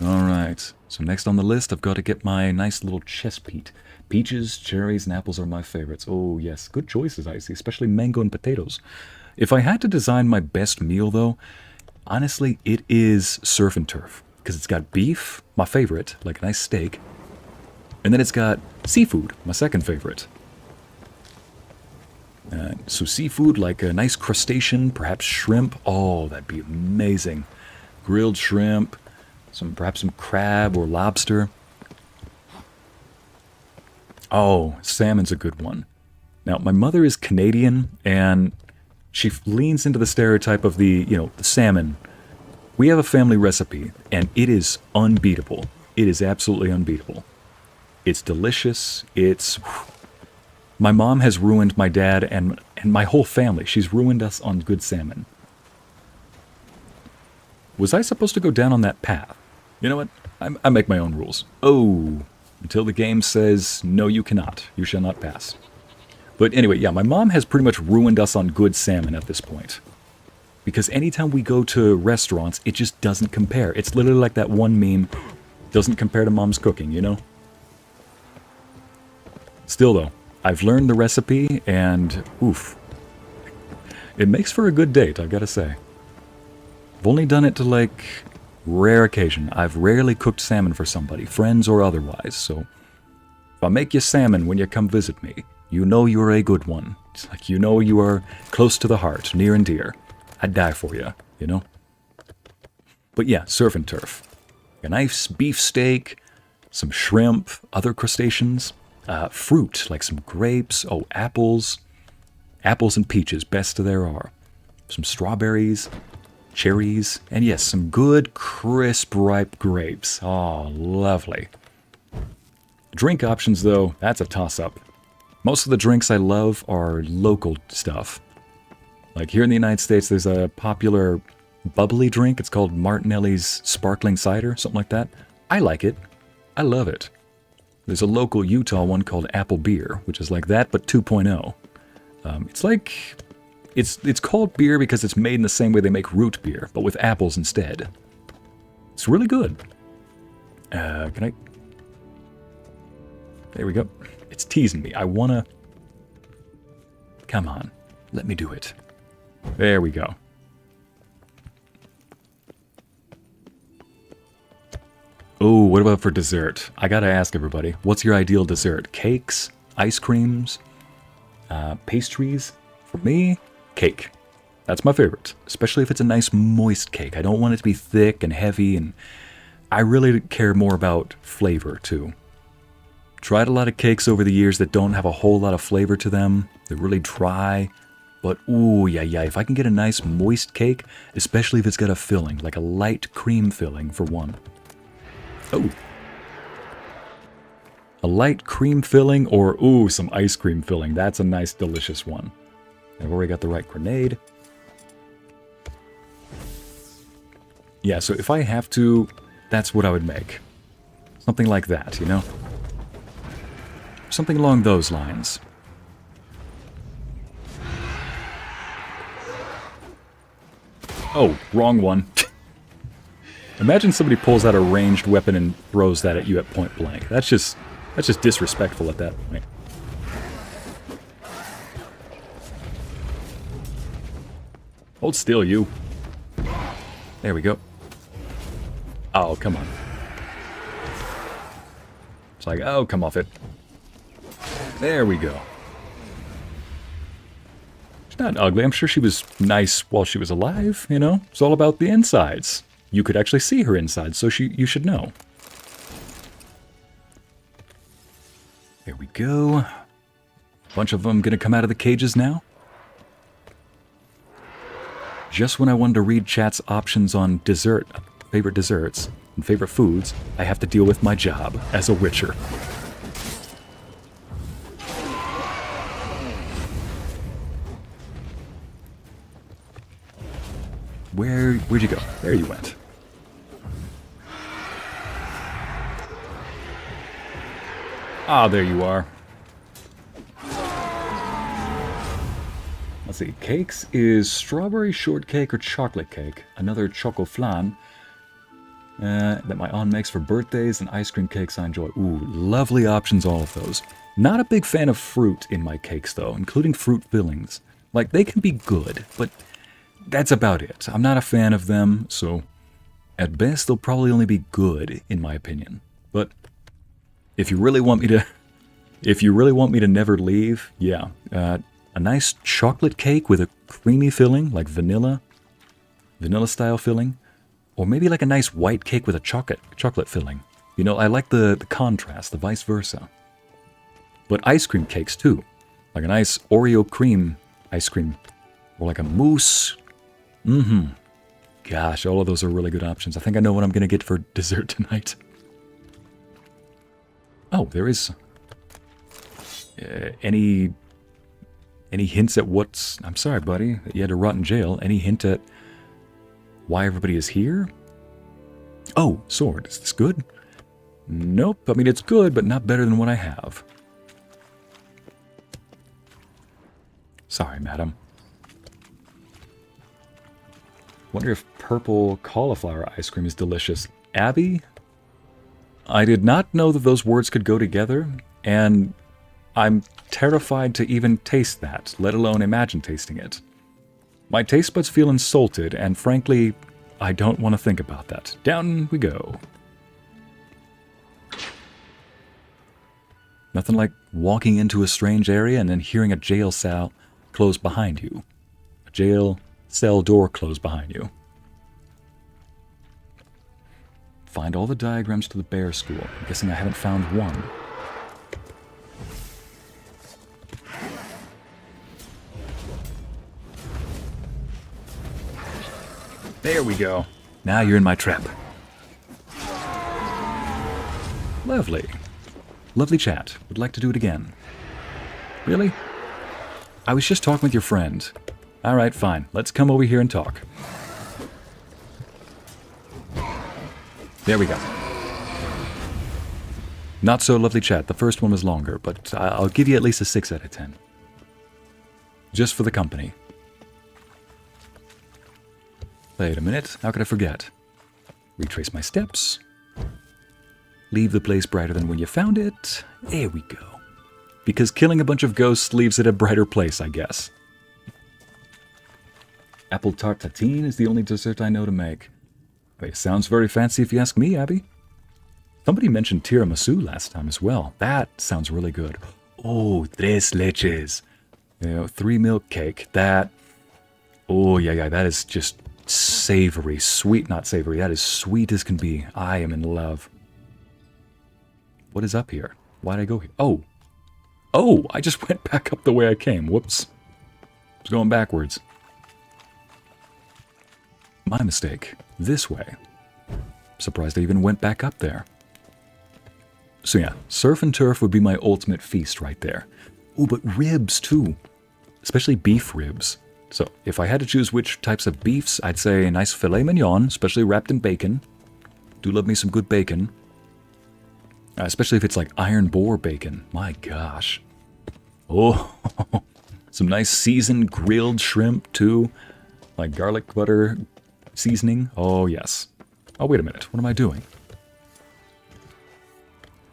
Alright, so next on the list, I've got to get my nice little chest plate. Peaches, cherries, and apples are my favorites. Oh, yes, good choices, Ycey, especially mango and potatoes. If I had to design my best meal, though, honestly, it is surf and turf. Because it's got beef, my favorite, like a nice steak. And then it's got seafood, my second favorite. So seafood, like a nice crustacean, perhaps shrimp. Oh, that'd be amazing. Grilled shrimp, perhaps some crab or lobster. Oh, salmon's a good one. Now, my mother is Canadian, and she leans into the stereotype of the salmon. We have a family recipe, and it is unbeatable. It is absolutely unbeatable. It's delicious. My mom has ruined my dad and my whole family. She's ruined us on good salmon. Was I supposed to go down on that path? You know what? I make my own rules. Oh, until the game says, no, you cannot. You shall not pass. But anyway, yeah, my mom has pretty much ruined us on good salmon at this point. Because anytime we go to restaurants, it just doesn't compare. It's literally like that one meme, doesn't compare to mom's cooking, you know? Still though, I've learned the recipe, and oof. It makes for a good date, I've got to say. I've only done it to, like, rare occasion. I've rarely cooked salmon for somebody, friends or otherwise, so if I make you salmon when you come visit me, you know you're a good one. It's like, you know you are close to the heart, near and dear. I'd die for you, you know? But yeah, surf and turf. A nice beef steak, some shrimp, other crustaceans, fruit, like some grapes, oh, apples. Apples and peaches, best there are. Some strawberries, cherries, and yes, some good, crisp, ripe grapes. Oh, lovely. Drink options, though, that's a toss-up. Most of the drinks I love are local stuff. Like here in the United States, there's a popular bubbly drink. It's called Martinelli's Sparkling Cider, something like that. I like it. I love it. There's a local Utah one called Apple Beer, which is like that, but 2.0. It's like... It's called beer because it's made in the same way they make root beer, but with apples instead. It's really good. Can I... There we go. It's teasing me. I wanna... Come on. Let me do it. There we go. Oh, what about for dessert? I gotta ask everybody, what's your ideal dessert? Cakes? Ice creams? Pastries? For me, cake. That's my favorite, especially if it's a nice moist cake. I don't want it to be thick and heavy, and I really care more about flavor, too. Tried a lot of cakes over the years that don't have a whole lot of flavor to them. They're really dry. But, ooh, yeah, if I can get a nice moist cake, especially if it's got a filling, like a light cream filling, for one. Oh. A light cream filling or, ooh, some ice cream filling. That's a nice, delicious one. I've already got the right grenade. Yeah, so if I have to, that's what I would make. Something like that, you know? Something along those lines. Oh, wrong one. Imagine somebody pulls out a ranged weapon and throws that at you at point blank. That's just disrespectful at that point. Hold still, you. There we go. Oh, come on. It's like, oh, come off it. There we go. She's not ugly. I'm sure she was nice while she was alive, you know? It's all about the insides. You could actually see her inside, so you should know. There we go. A bunch of them gonna come out of the cages now. Just when I wanted to read chat's options on dessert, favorite desserts, and favorite foods, I have to deal with my job as a witcher. Where'd you go? There you went. Ah, there you are. Let's see. Cakes is strawberry shortcake or chocolate cake. Another choco flan that my aunt makes for birthdays, and ice cream cakes I enjoy. Ooh, lovely options, all of those. Not a big fan of fruit in my cakes, though, including fruit fillings. Like, they can be good, but that's about it. I'm not a fan of them, so at best they'll probably only be good, in my opinion. But if you really want me to never leave, yeah, a nice chocolate cake with a creamy filling, like vanilla style filling, or maybe like a nice white cake with a chocolate filling. You know, I like the contrast, the vice versa. But ice cream cakes too, like a nice Oreo cream ice cream, or like a mousse. Gosh, all of those are really good options. I think I know what I'm gonna get for dessert tonight. Oh, there is any hints at what's... I'm sorry, buddy, that you had to rot in jail. Any hint at why everybody is here? Oh, sword. Is this good? Nope. I mean, it's good, but not better than what I have. Sorry, madam. Wonder if purple cauliflower ice cream is delicious. Abby? I did not know that those words could go together, and I'm terrified to even taste that, let alone imagine tasting it. My taste buds feel insulted, and frankly, I don't want to think about that. Down we go. Nothing like walking into a strange area and then hearing a jail cell close behind you. A jail cell door close behind you. Find all the diagrams to the bear school. I'm guessing I haven't found one. There we go. Now you're in my trap. Lovely. Lovely chat. Would like to do it again. Really? I was just talking with your friend. Alright, fine. Let's come over here and talk. There we go. Not so lovely chat. The first one was longer, but I'll give you at least a 6 out of 10. Just for the company. Wait a minute. How could I forget? Retrace my steps. Leave the place brighter than when you found it. There we go. Because killing a bunch of ghosts leaves it a brighter place, I guess. Apple tart tatine is the only dessert I know to make. Wait, sounds very fancy if you ask me, Abby. Somebody mentioned tiramisu last time as well. That sounds really good. Oh, tres leches. You know, 3 milk cake. That. Oh, yeah, that is just savory. Sweet, not savory. That is sweet as can be. I am in love. What is up here? Why'd I go here? Oh! Oh! I just went back up the way I came. Whoops. I was going backwards. My mistake. This way. Surprised I even went back up there. So yeah, surf and turf would be my ultimate feast right there. Oh, but ribs too. Especially beef ribs. So if I had to choose which types of beefs, I'd say a nice filet mignon, especially wrapped in bacon. Do love me some good bacon. Especially if it's like iron boar bacon. My gosh. Oh, some nice seasoned grilled shrimp too. Like garlic butter seasoning. Oh, yes. Oh, wait a minute. What am I doing?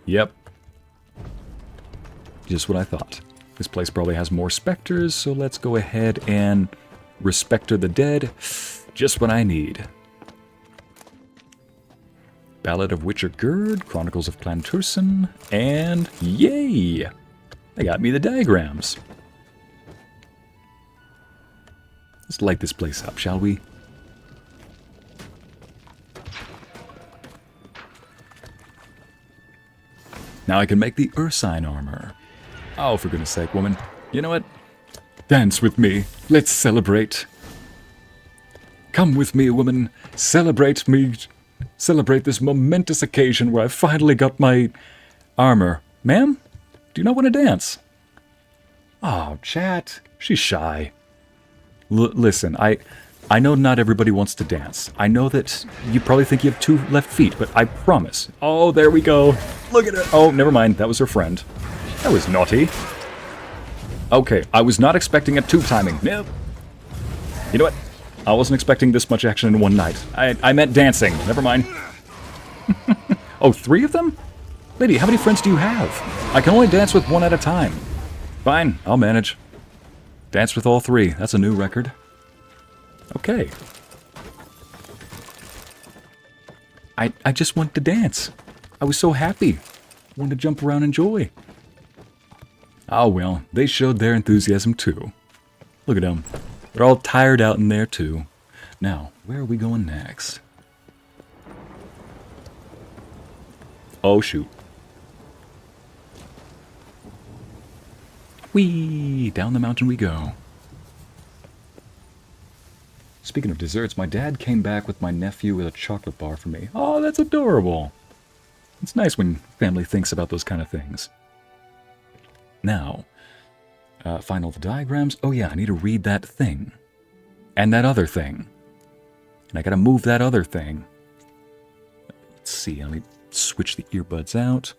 Yep. Just what I thought. This place probably has more specters, so let's go ahead and respecter the dead. Just what I need. Ballad of Witcher Gerd, Chronicles of Clan Tursen, and yay! They got me the diagrams. Let's light this place up, shall we? Now I can make the Ursine armor. Oh, for goodness sake, woman. You know what? Dance with me. Let's celebrate. Come with me, woman. Celebrate me. Celebrate this momentous occasion where I finally got my armor. Ma'am? Do you not want to dance? Oh, chat. She's shy. Listen, I know not everybody wants to dance. I know that you probably think you have 2 left feet, but I promise. Oh, there we go. Look at her. Oh, never mind. That was her friend. That was naughty. Okay, I was not expecting a tube timing. Nope. You know what? I wasn't expecting this much action in one night. I meant dancing. Never mind. Oh, 3 of them? Lady, how many friends do you have? I can only dance with 1 at a time. Fine, I'll manage. Dance with all 3. That's a new record. Okay. I just wanted to dance. I was so happy. Wanted to jump around and enjoy. Oh well, they showed their enthusiasm too. Look at them. They're all tired out in there too. Now, where are we going next? Oh shoot. Whee! Down the mountain we go. Speaking of desserts, my dad came back with my nephew with a chocolate bar for me. Oh, that's adorable. It's nice when family thinks about those kind of things. Now, find all the diagrams. Oh yeah, I need to read that thing. And that other thing. And I gotta move that other thing. Let's see, let me switch the earbuds out.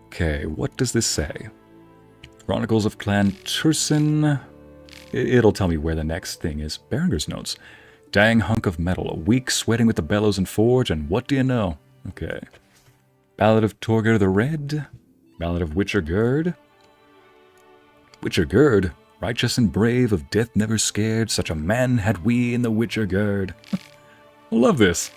Okay, what does this say? Chronicles of Clan Tursen. It'll tell me where the next thing is. Berenger's notes. Dang hunk of metal. A week sweating with the bellows and forge, and what do you know? Okay. Ballad of Torger the Red. Ballad of Witcher Gerd. Witcher Gerd, righteous and brave, of death never scared, such a man had we in the Witcher Gerd. I love this.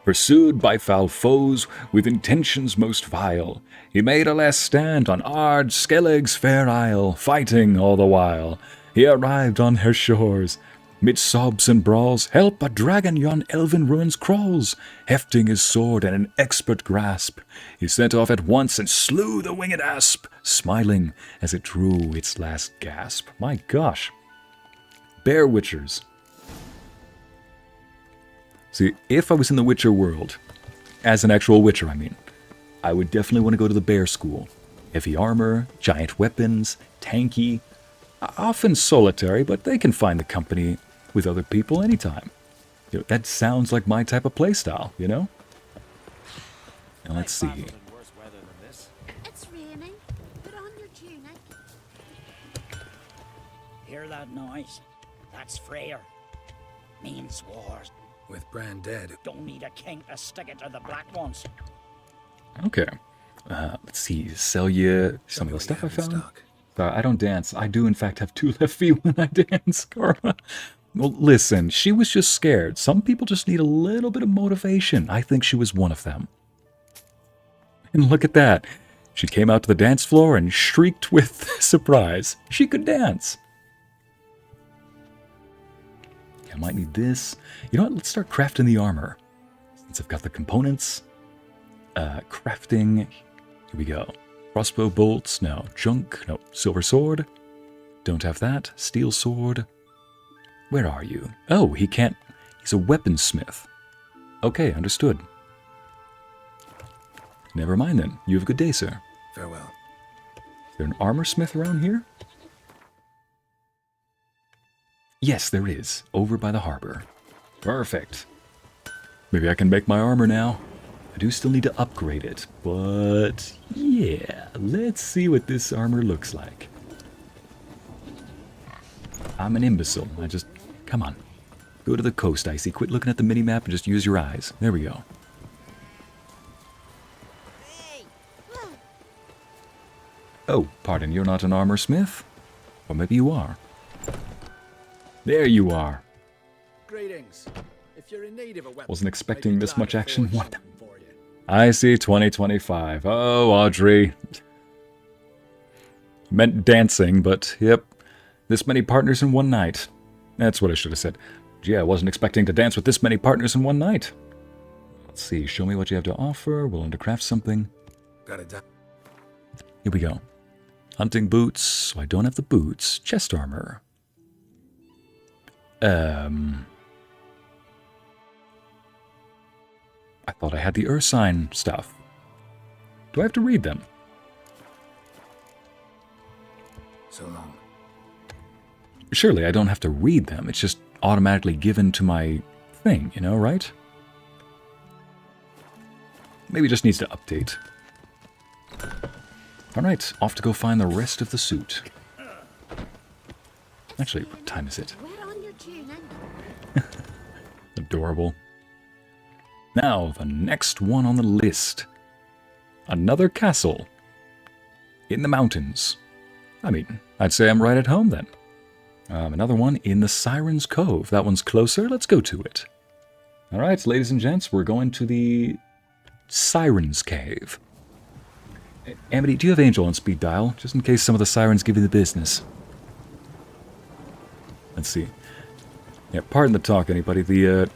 Pursued by foul foes, with intentions most vile, he made a last stand on Ard Skellig's fair isle, fighting all the while. He arrived on her shores. Mid sobs and brawls, help, a dragon yon elven ruins crawls. Hefting his sword in an expert grasp, he set off at once and slew the winged asp, smiling as it drew its last gasp. My gosh. Bear Witchers. See, if I was in the Witcher world, as an actual Witcher, I mean, I would definitely want to go to the bear school. Heavy armor, giant weapons, tanky, often solitary, but they can find the company with other people anytime. You know, that sounds like my type of playstyle, you know? Now let's see. It's raining. Put on your tunic. Hear that noise? That's Freyr. Means wars. With Bran dead. Don't need a king to stick it to the black ones. Okay. Let's see. Sell you some of the stuff I found. I don't dance. I do, in fact, have 2 left feet when I dance, Karma. Well, listen, she was just scared. Some people just need a little bit of motivation. I think she was one of them. And look at that. She came out to the dance floor and shrieked with surprise. She could dance. I might need this. You know what? Let's start crafting the armor. Since I've got the components. Crafting. Here we go. Crossbow bolts. No. Junk. No. Silver sword. Don't have that. Steel sword. Where are you? Oh, he can't. He's a weaponsmith. Okay, understood. Never mind then. You have a good day, sir. Farewell. Is there an armor smith around here? Yes, there is. Over by the harbor. Perfect. Maybe I can make my armor now. I do still need to upgrade it, but yeah, let's see what this armor looks like. I'm an imbecile. Come on. Go to the coast, Ycey. Quit looking at the minimap and just use your eyes. There we go. Oh, pardon, you're not an armor smith? Or maybe you are. There you are. Greetings. If you're in need of a weapon, Wasn't expecting this much action. What? I see 2025. Oh, Audrey. Meant dancing, but yep. This many partners in one night. That's what I should have said. Gee, I wasn't expecting to dance with this many partners in one night. Let's see. Show me what you have to offer. Willing to craft something. Got it done. Here we go. Hunting boots. So I don't have the boots. Chest armor. I thought I had the Ursine stuff. Do I have to read them? So long. Surely I don't have to read them. It's just automatically given to my thing, you know, right? Maybe it just needs to update. Alright, off to go find the rest of the suit. Actually, what time is it? Adorable. Now, the next one on the list. Another castle. In the mountains. I mean, I'd say I'm right at home then. Another one in the Siren's Cove. That one's closer. Let's go to it. Alright, ladies and gents, we're going to the Siren's Cave. Amity, do you have Angel on speed dial? Just in case some of the sirens give you the business. Let's see. Yeah, pardon the talk, anybody. The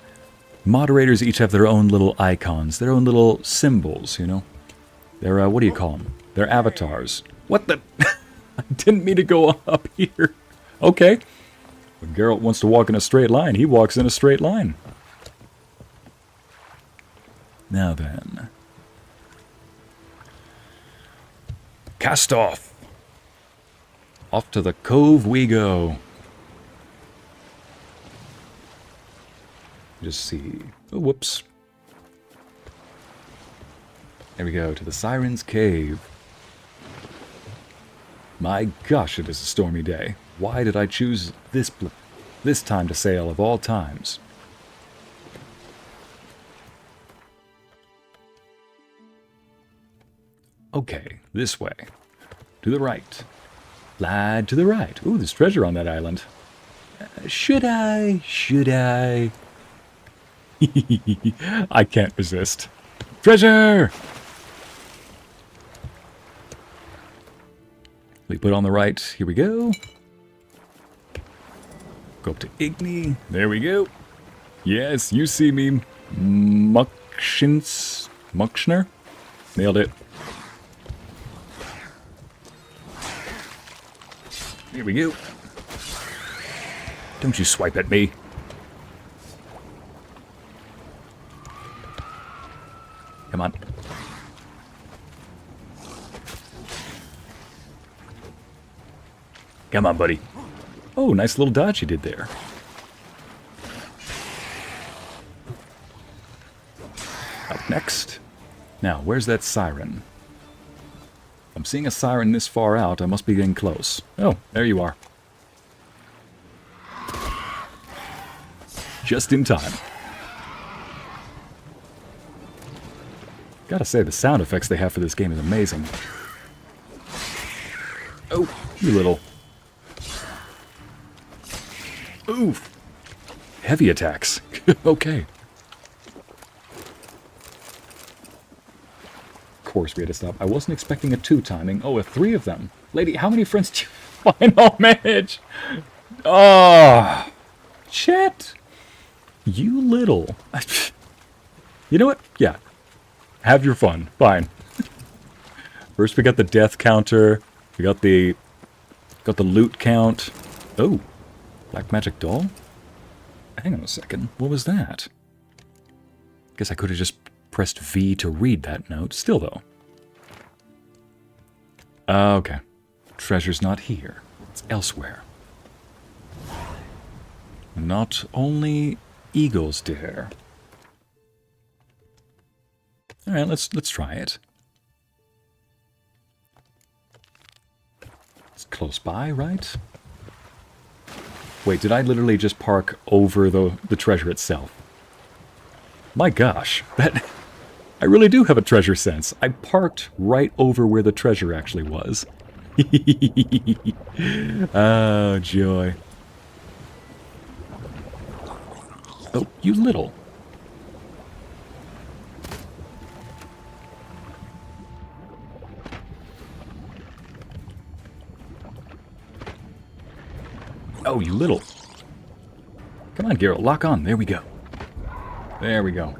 moderators each have their own little icons, their own little symbols, you know? They're, what do you call them? They're avatars. What the? I didn't mean to go up here. Okay. When Geralt wants to walk in a straight line, he walks in a straight line. Now then. Cast off. Off to the cove we go. Just see. Oh, whoops. There we go, to the Siren's Cave. My gosh, it is a stormy day. Why did I choose this time to sail of all times? Okay, this way. To the right. Slide to the right. Ooh, there's treasure on that island. Should I? Should I? I can't resist. Treasure! We put on the right. Here we go. Go up to Igni. There we go. Yes, you see me. Muckschner? Nailed it. Here we go. Don't you swipe at me. Come on. Come on, buddy. Oh, nice little dodge you did there. Up next. Now, where's that siren? I'm seeing a siren this far out. I must be getting close. Oh, there you are. Just in time. Gotta say, the sound effects they have for this game is amazing. Oh, you little... Oof. Heavy attacks. Okay. Of course we had to stop. I wasn't expecting a 2 timing. Oh, a 3 of them. Lady, how many friends do you final manage? Oh, chat. You little. You know what? Yeah. Have your fun. Fine. First we got the death counter. We got the loot count. Oh. Black magic doll? Hang on a second. What was that? Guess I could have just pressed V to read that note. Still, though. Okay. Treasure's not here. It's elsewhere. Not only eagles dare. Alright, let's try it. It's close by, right? Wait, did I literally just park over the treasure itself? My gosh, I really do have a treasure sense. I parked right over where the treasure actually was. Oh, joy. Oh, you little. Oh, you little. Come on, Geralt, lock on. There we go. There we go.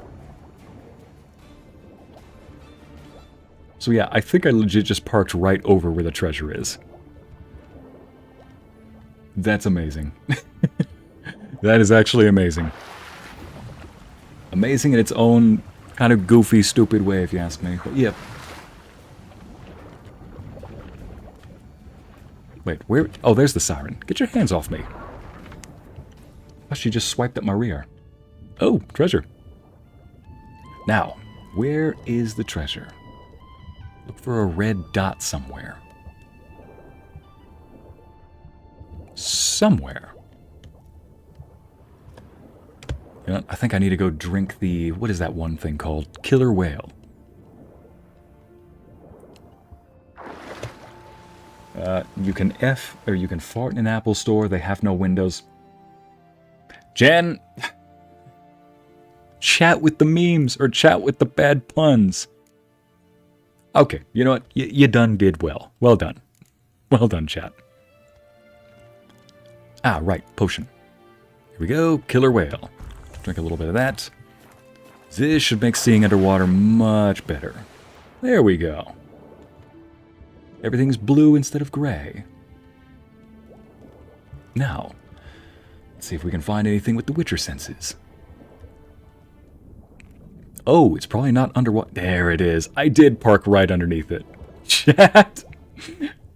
So yeah, I think I legit just parked right over where the treasure is. That's amazing. That is actually amazing. Amazing in its own kind of goofy, stupid way, if you ask me. But yep. Wait, where? Oh, there's the siren. Get your hands off me. Oh, she just swiped at my rear. Oh, treasure. Now, where is the treasure? Look for a red dot somewhere. Somewhere. You know, I think I need to go drink the... What is that one thing called? Killer whale. You can F, or you can fart in an Apple store. They have no windows. Jen! Chat with the memes, or chat with the bad puns. Okay, you know what? You done did well. Well done. Well done, chat. Ah, right, potion. Here we go, killer whale. Drink a little bit of that. This should make seeing underwater much better. There we go. Everything's blue instead of gray. Now, let's see if we can find anything with the Witcher senses. Oh, it's probably not underwater. There it is. I did park right underneath it. Chat,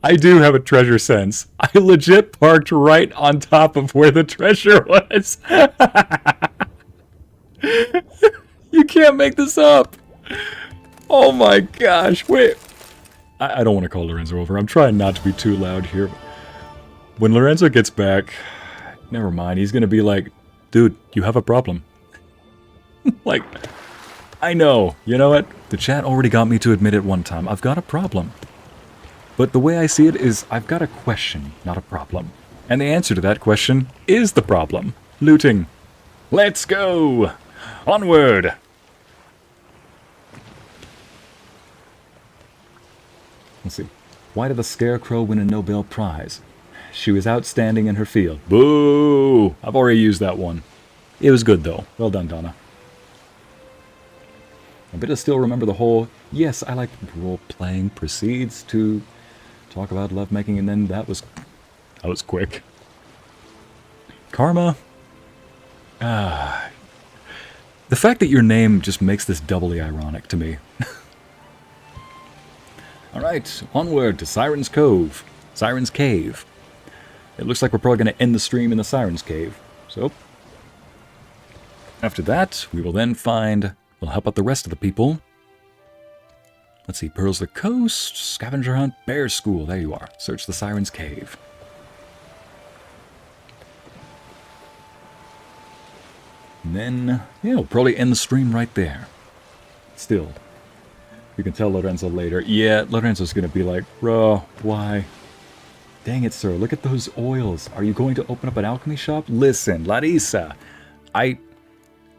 I do have a treasure sense. I legit parked right on top of where the treasure was. You can't make this up. Oh my gosh, wait. I don't want to call Lorenzo over. I'm trying not to be too loud here. When Lorenzo gets back, never mind. He's going to be like, dude, you have a problem. Like, I know. You know what? The chat already got me to admit it one time. I've got a problem. But the way I see it is I've got a question, not a problem. And the answer to that question is the problem. Looting. Let's go! Onward! Let's see. Why did the Scarecrow win a Nobel Prize? She was outstanding in her field. Boo! I've already used that one. It was good, though. Well done, Donna. A bit of still remember the whole, yes, I like role-playing, proceeds to talk about lovemaking, and then that was quick. Karma. The fact that your name just makes this doubly ironic to me. Alright, onward to Siren's Cove. Siren's Cave. It looks like we're probably going to end the stream in the Siren's Cave. So, after that, we will then find... We'll help out the rest of the people. Let's see, Pearls the Coast, Scavenger Hunt, Bear School. There you are. Search the Siren's Cave. And then, yeah, we'll probably end the stream right there. Still. You can tell Lorenzo later. Yeah, Lorenzo's going to be like, bro, why? Dang it, sir. Look at those oils. Are you going to open up an alchemy shop? Listen, Larissa.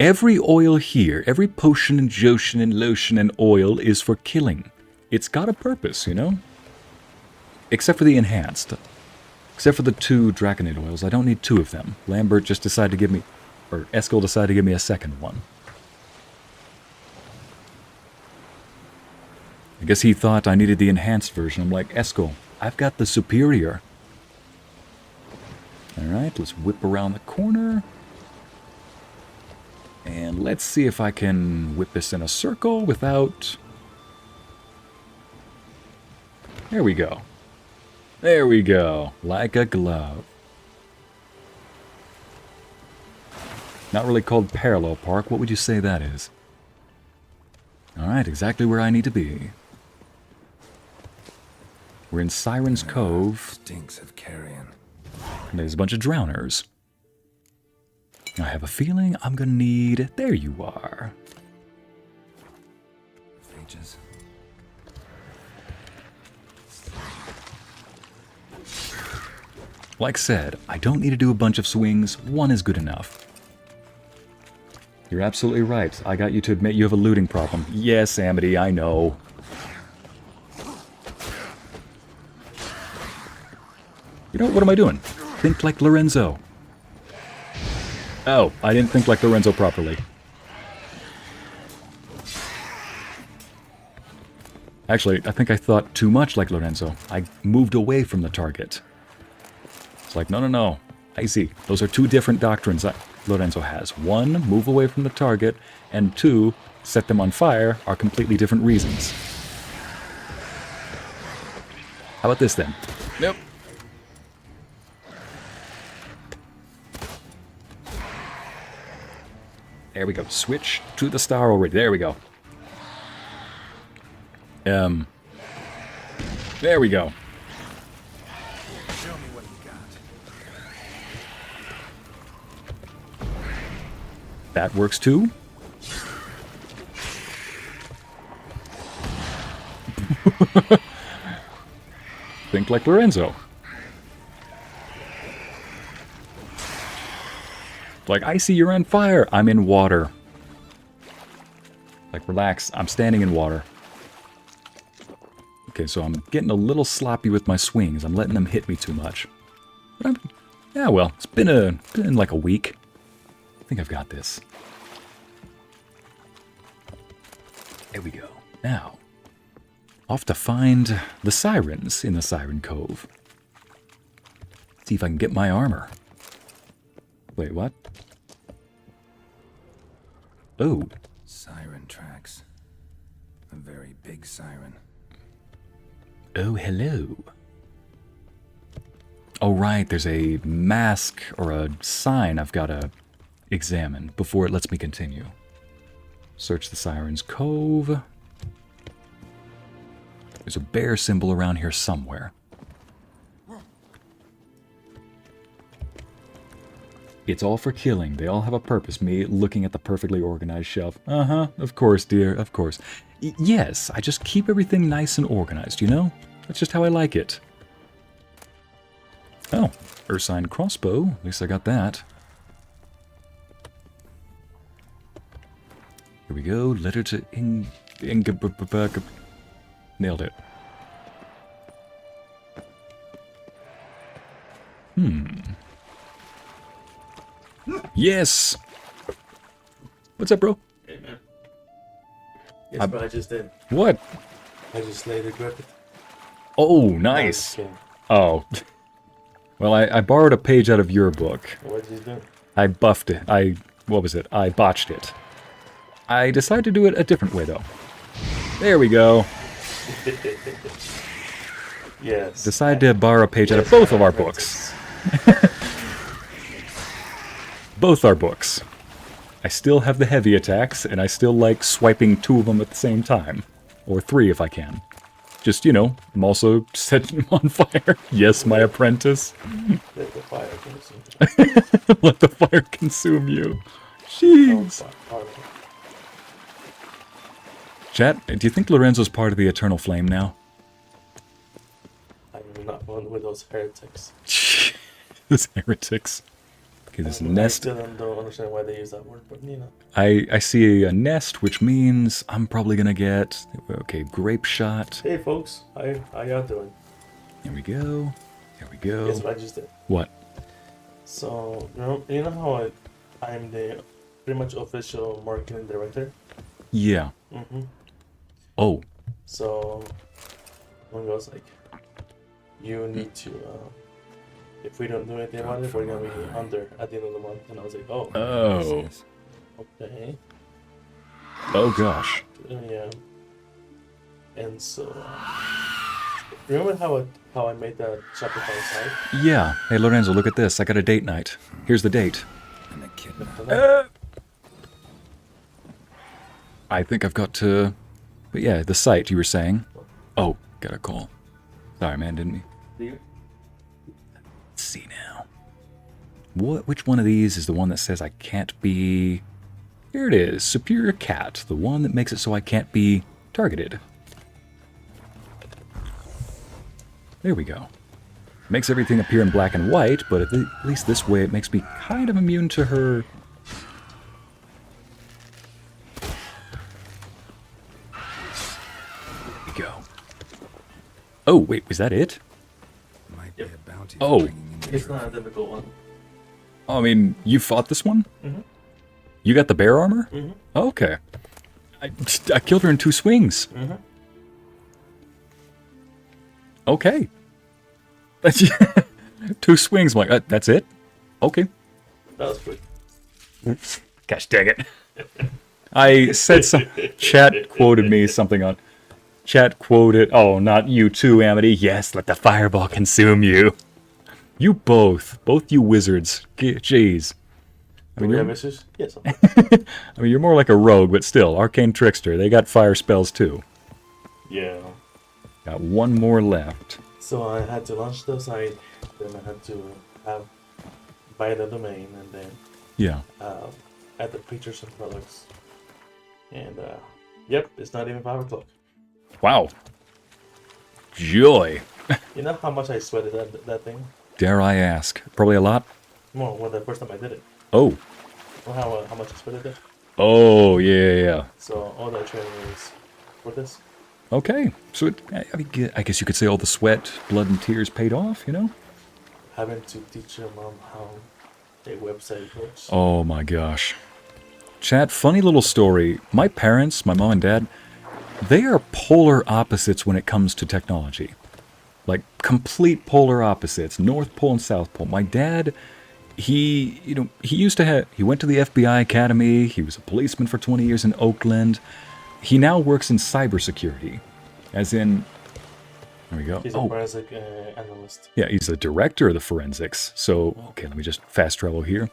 Every oil here, every potion and jotion and lotion and oil is for killing. It's got a purpose, you know? Except for the enhanced. Except for the 2 Draconid oils. I don't need 2 of them. Lambert just decided to give me... Or Eskel decided to give me a second one. I guess he thought I needed the enhanced version. I'm like, Eskel, I've got the superior. Alright, let's whip around the corner. And let's see if I can whip this in a circle without... There we go. There we go. Like a glove. Not really called Parallel Park. What would you say that is? Alright, exactly where I need to be. We're in Siren's Cove. Stinks of carrion. And there's a bunch of drowners. I have a feeling I'm gonna need... There you are. Phages. Like said, I don't need to do a bunch of swings. 1 is good enough. You're absolutely right. I got you to admit you have a looting problem. Yes, Amity, I know. You know, what am I doing? Think like Lorenzo. Oh, I didn't think like Lorenzo properly. Actually, I think I thought too much like Lorenzo. I moved away from the target. It's like, no. I see. Those are 2 different doctrines that Lorenzo has. 1, move away from the target, and 2, set them on fire, are completely different reasons. How about this then? Nope. There we go. Switch to the star already. There we go. There we go. Show me what you got. That works too. Think like Lorenzo. Like, Ycey, you're on fire. I'm in water. Like, relax. I'm standing in water. Okay, so I'm getting a little sloppy with my swings. I'm letting them hit me too much. But yeah, well, it's been like a week. I think I've got this. There we go. Now, off to find the sirens in the Siren Cove. See if I can get my armor. Wait, what? Oh. Siren tracks. A very big siren. Oh, hello. Oh, right, there's a mask or a sign I've got to examine before it lets me continue. Search the Siren's Cove. There's a bear symbol around here somewhere. It's all for killing. They all have a purpose. Me looking at the perfectly organized shelf. Uh-huh, of course, dear, of course. Yes, I just keep everything nice and organized, you know? That's just how I like it. Oh, Ursine crossbow. At least I got that. Here we go. Letter to Nailed it. Yes! What's up, bro? Hey, man. Yes, but I just did. What? I just later grabbed it. Oh, nice. Oh. Well, I borrowed a page out of your book. What did you do? I buffed it. What was it? I botched it. I decided to do it a different way, though. There we go. Yes. Decided to borrow a page out of both of our books. Both our books. I still have the heavy attacks, and I still like swiping 2 of them at the same time. Or 3 if I can. Just, you know, I'm also setting them on fire. Yes, my apprentice. Let the fire consume you. Let the fire consume you. Jeez. Chat, do you think Lorenzo's part of the Eternal Flame now? I'm not one with those heretics. Those heretics. Okay, there's a nest. I still don't understand why they use that word, but you know. I see a nest, which means I'm probably gonna get, okay, grape shot. Hey folks, how y'all doing? Here we go. Here we go. Guess what I just did? What? So, you know how I'm the pretty much official marketing director? Yeah. Mm-hmm. Oh. So, one goes like, you need to, if we don't do anything about it, we're gonna be under at the end of the month. And I was like, oh. Oh. Okay. Oh gosh. Yeah. And so, remember how I made that Shopify site? Yeah. Hey Lorenzo, look at this. I got a date night. Here's the date. And the kid. I think I've got to... But yeah, the site you were saying. Oh, got a call. Sorry, man, didn't we? Let's see now. Which one of these is the one that says I can't be... Here it is, Superior Cat. The one that makes it so I can't be targeted. There we go. Makes everything appear in black and white, but at least this way it makes me kind of immune to her... Go. Oh, wait, was that it? Might be a bounty. Oh. It's not a difficult one. Oh, I mean, you fought this one? Mm-hmm. You got the bear armor? Mm-hmm. Oh, okay. I killed her in 2 swings. Mm-hmm. Okay. 2 swings. I'm like, that's it? Okay. That was quick. Gosh dang it. I said some... Chat quoted me something on... Chat quoted... Oh, not you too, Amity. Yes, let the fireball consume you. You both you wizards. Jeez. I mean, Do we have issues? Yes. I mean, you're more like a rogue, but still, arcane trickster. They got fire spells too. Yeah. Got 1 more left. So I had to launch the site, then I had to buy the domain, and then Yeah. add the features and products. And yep, it's not even 5 o'clock. Wow. Joy. You know how much I sweated that thing? Dare I ask? Probably a lot. More when the first time I did it. Oh. Well, how much I sweated it? Oh, yeah. So all that training is for this. Okay. So I guess you could say all the sweat, blood, and tears paid off, you know? Having to teach your mom how a website works. Oh my gosh. Chat, funny little story. My parents, my mom and dad, they are polar opposites when it comes to technology. Like, complete polar opposites. North Pole and South Pole. My dad, he went to the FBI Academy. He was a policeman for 20 years in Oakland. He now works in cybersecurity. As in... There we go. He's a forensic analyst. Yeah, he's the director of the forensics. So, okay, let me just fast travel here.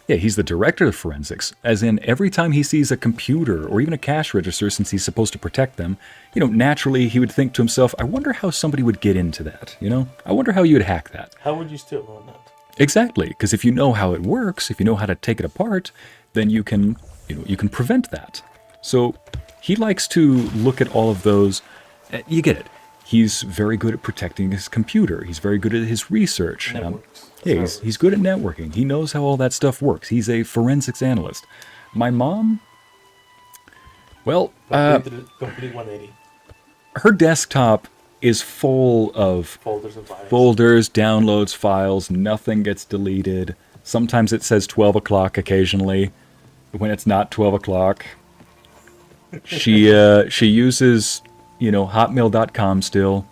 Yeah, he's the director of forensics. As in, every time he sees a computer or even a cash register, since he's supposed to protect them, naturally he would think to himself, I wonder how somebody would get into that, I wonder how you would hack that. How would you still know that? Exactly, because if you know how it works, if you know how to take it apart, then you can prevent that. So he likes to look at all of those. You get it. He's very good at protecting his computer. He's very good at his research. Yeah, he's good at networking. He knows how all that stuff works. He's a forensics analyst. My mom, well, complete 180. Her desktop is full of Folders and files. Folders, downloads, files. Nothing gets deleted. Sometimes it says 12 o'clock occasionally when it's not 12 o'clock. She uses, hotmail.com still,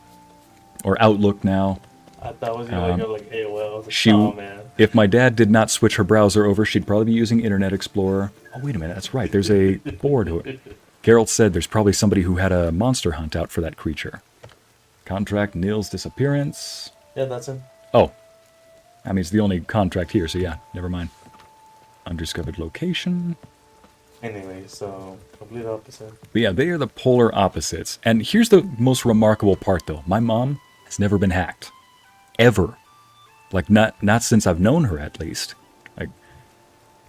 or Outlook now. I thought it was like AOL. I was like, oh, man. If my dad did not switch her browser over, she'd probably be using Internet Explorer. Oh, wait a minute. That's right. There's a board. Geralt said there's probably somebody who had a monster hunt out for that creature. Contract Nil's disappearance. Yeah, that's him. Oh. I mean, it's the only contract here, so yeah, never mind. Undiscovered location. Anyway, so complete opposite. But yeah, they are the polar opposites. And here's the most remarkable part, though. My mom has never been hacked. Ever. Like, not since I've known her, at least. Like,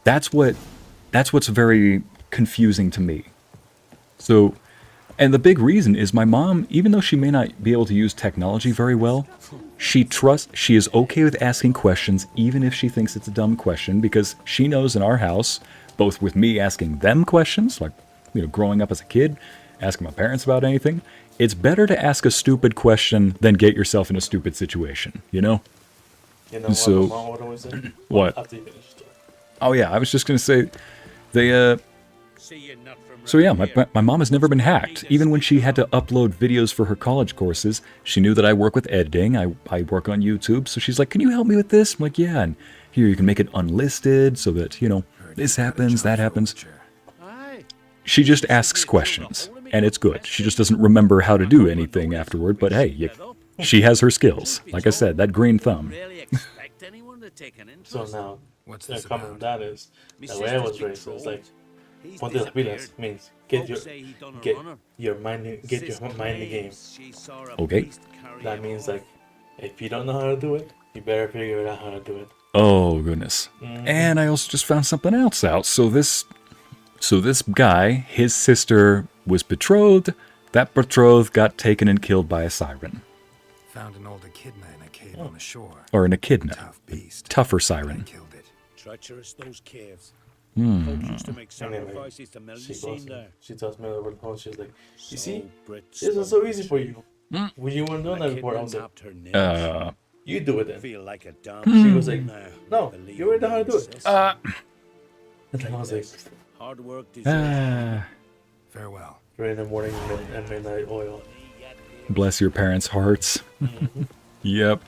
that's what's very confusing to me. So, and the big reason is my mom, even though she may not be able to use technology very well, she is okay with asking questions, even if she thinks it's a dumb question, because she knows in our house, both with me asking them questions, like, growing up as a kid, asking my parents about anything, it's better to ask a stupid question than get yourself in a stupid situation, You know what so, my mom would always say? What? After you finish the Oh yeah, I was just going to say, So yeah, my mom has never been hacked. Even when she had to upload videos for her college courses, she knew that I work with editing, I work on YouTube, so she's like, can you help me with this? I'm like, yeah, and here you can make it unlisted so that, this happens, that happens. She just asks questions, and it's good. She just doesn't remember how to do anything afterward, but hey, she has her skills. Like I said, that green thumb. So now, what's the comment on that is, the way I was raised, it was like, ponte las pilas means get your mind in the game. Okay. That means like, if you don't know how to do it, you better figure out how to do it. Oh goodness. And I also just found something else out. So this guy, his sister was betrothed. That betrothed got taken and killed by a siren. Found an old echidna in a cave on the shore. Or an echidna. Tough beast. Tougher siren. Killed it. Treacherous those caves. Anyway, She tells me over the phone, she's like, you see, this was so easy for you. Well, you weren't doing that before. I was like, you do it then. Feel like a dumb. She was like, no, you already know how to do it. And I was like, hard work farewell. 3 in the morning and midnight oil. Bless your parents' hearts. Yep.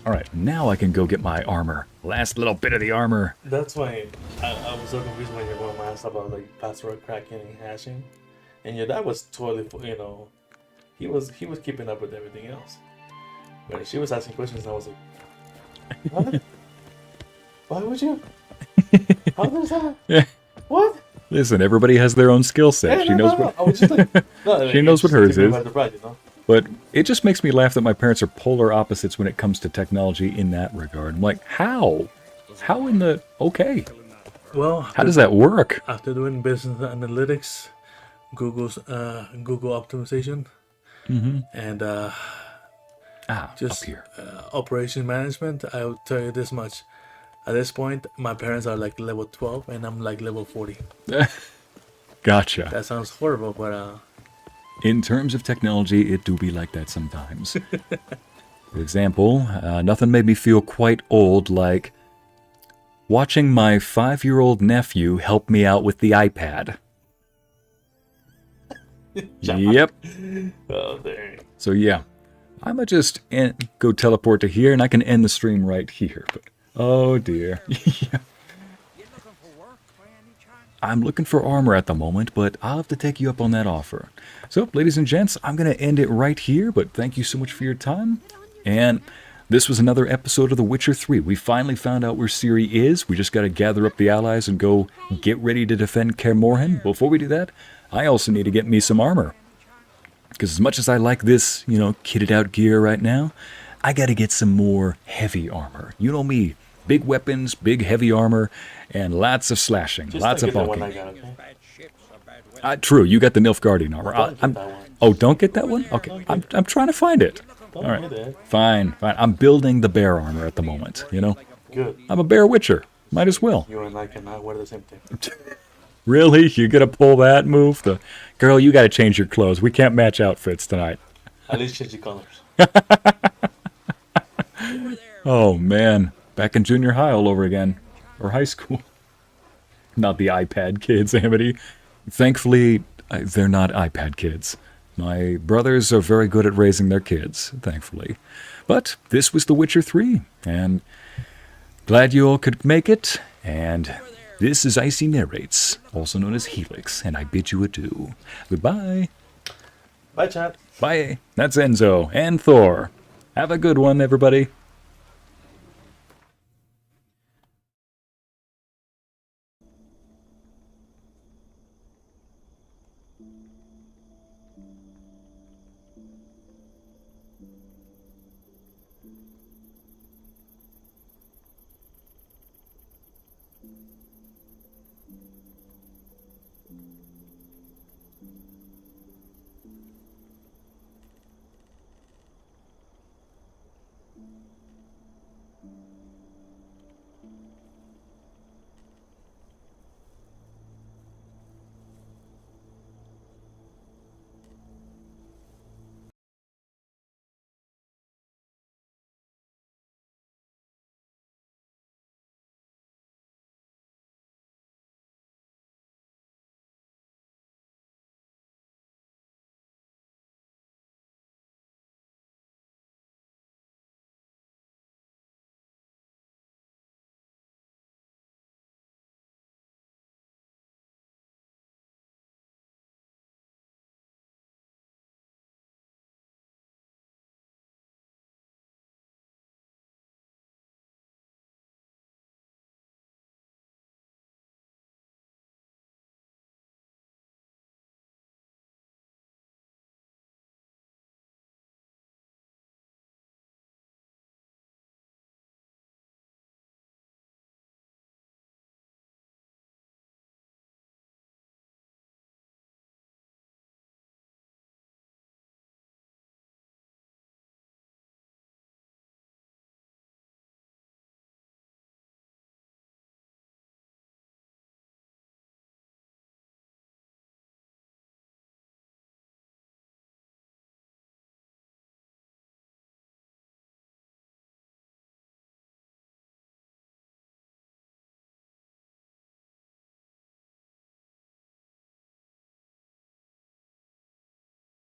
Alright, now I can go get my armor. Last little bit of the armor. That's why I was so confused when your mom asked about like password cracking and hashing. And your dad was totally, he was keeping up with everything else. When she was asking questions, I was like, what? Why would you? How does that? Yeah. What? Listen, everybody has their own skill set. She knows what. I was just like, she knows what hers is. Pride, But it just makes me laugh that my parents are polar opposites when it comes to technology in that regard. I'm like, how? How in the... Okay. Well, how does that work? After doing business analytics, Google optimization, and just operation management, I will tell you this much. At this point, my parents are like level 12, and I'm like level 40. Gotcha. That sounds horrible, but... In terms of technology, it do be like that sometimes. For example, nothing made me feel quite old like watching my 5-year-old nephew help me out with the iPad. Yep. Oh, dang. So yeah, I'ma just go teleport to here, and I can end the stream right here. But oh dear. Yeah. I'm looking for armor at the moment, but I'll have to take you up on that offer. So, ladies and gents, I'm going to end it right here, but thank you so much for your time. And this was another episode of The Witcher 3. We finally found out where Ciri is. We just got to gather up the allies and go get ready to defend Kaer Morhen. Before we do that, I also need to get me some armor. Because as much as I like this, kitted out gear right now, I gotta get some more heavy armor. You know me. Big weapons, big heavy armor, and lots of slashing, Just lots don't of get the one bulking. I got, okay? True, you got the Nilfgaardian armor. Don't get that one. Oh, don't get that one? Okay, I'm trying to find it. Don't All do right, that. fine. I'm building the bear armor at the moment, you know? Good. I'm a bear witcher. Might as well. You and I cannot wear the same thing. Really? You gonna pull that move? Girl, you gotta change your clothes. We can't match outfits tonight. At least change the colors. Oh, man. Back in junior high all over again. Or high school. Not the iPad kids, Amity. Thankfully, they're not iPad kids. My brothers are very good at raising their kids, thankfully. But this was The Witcher 3, and glad you all could make it. And this is Ycey Narrates, also known as Helix, and I bid you adieu. Goodbye. Bye, chat. Bye. That's Enzo and Thor. Have a good one, everybody.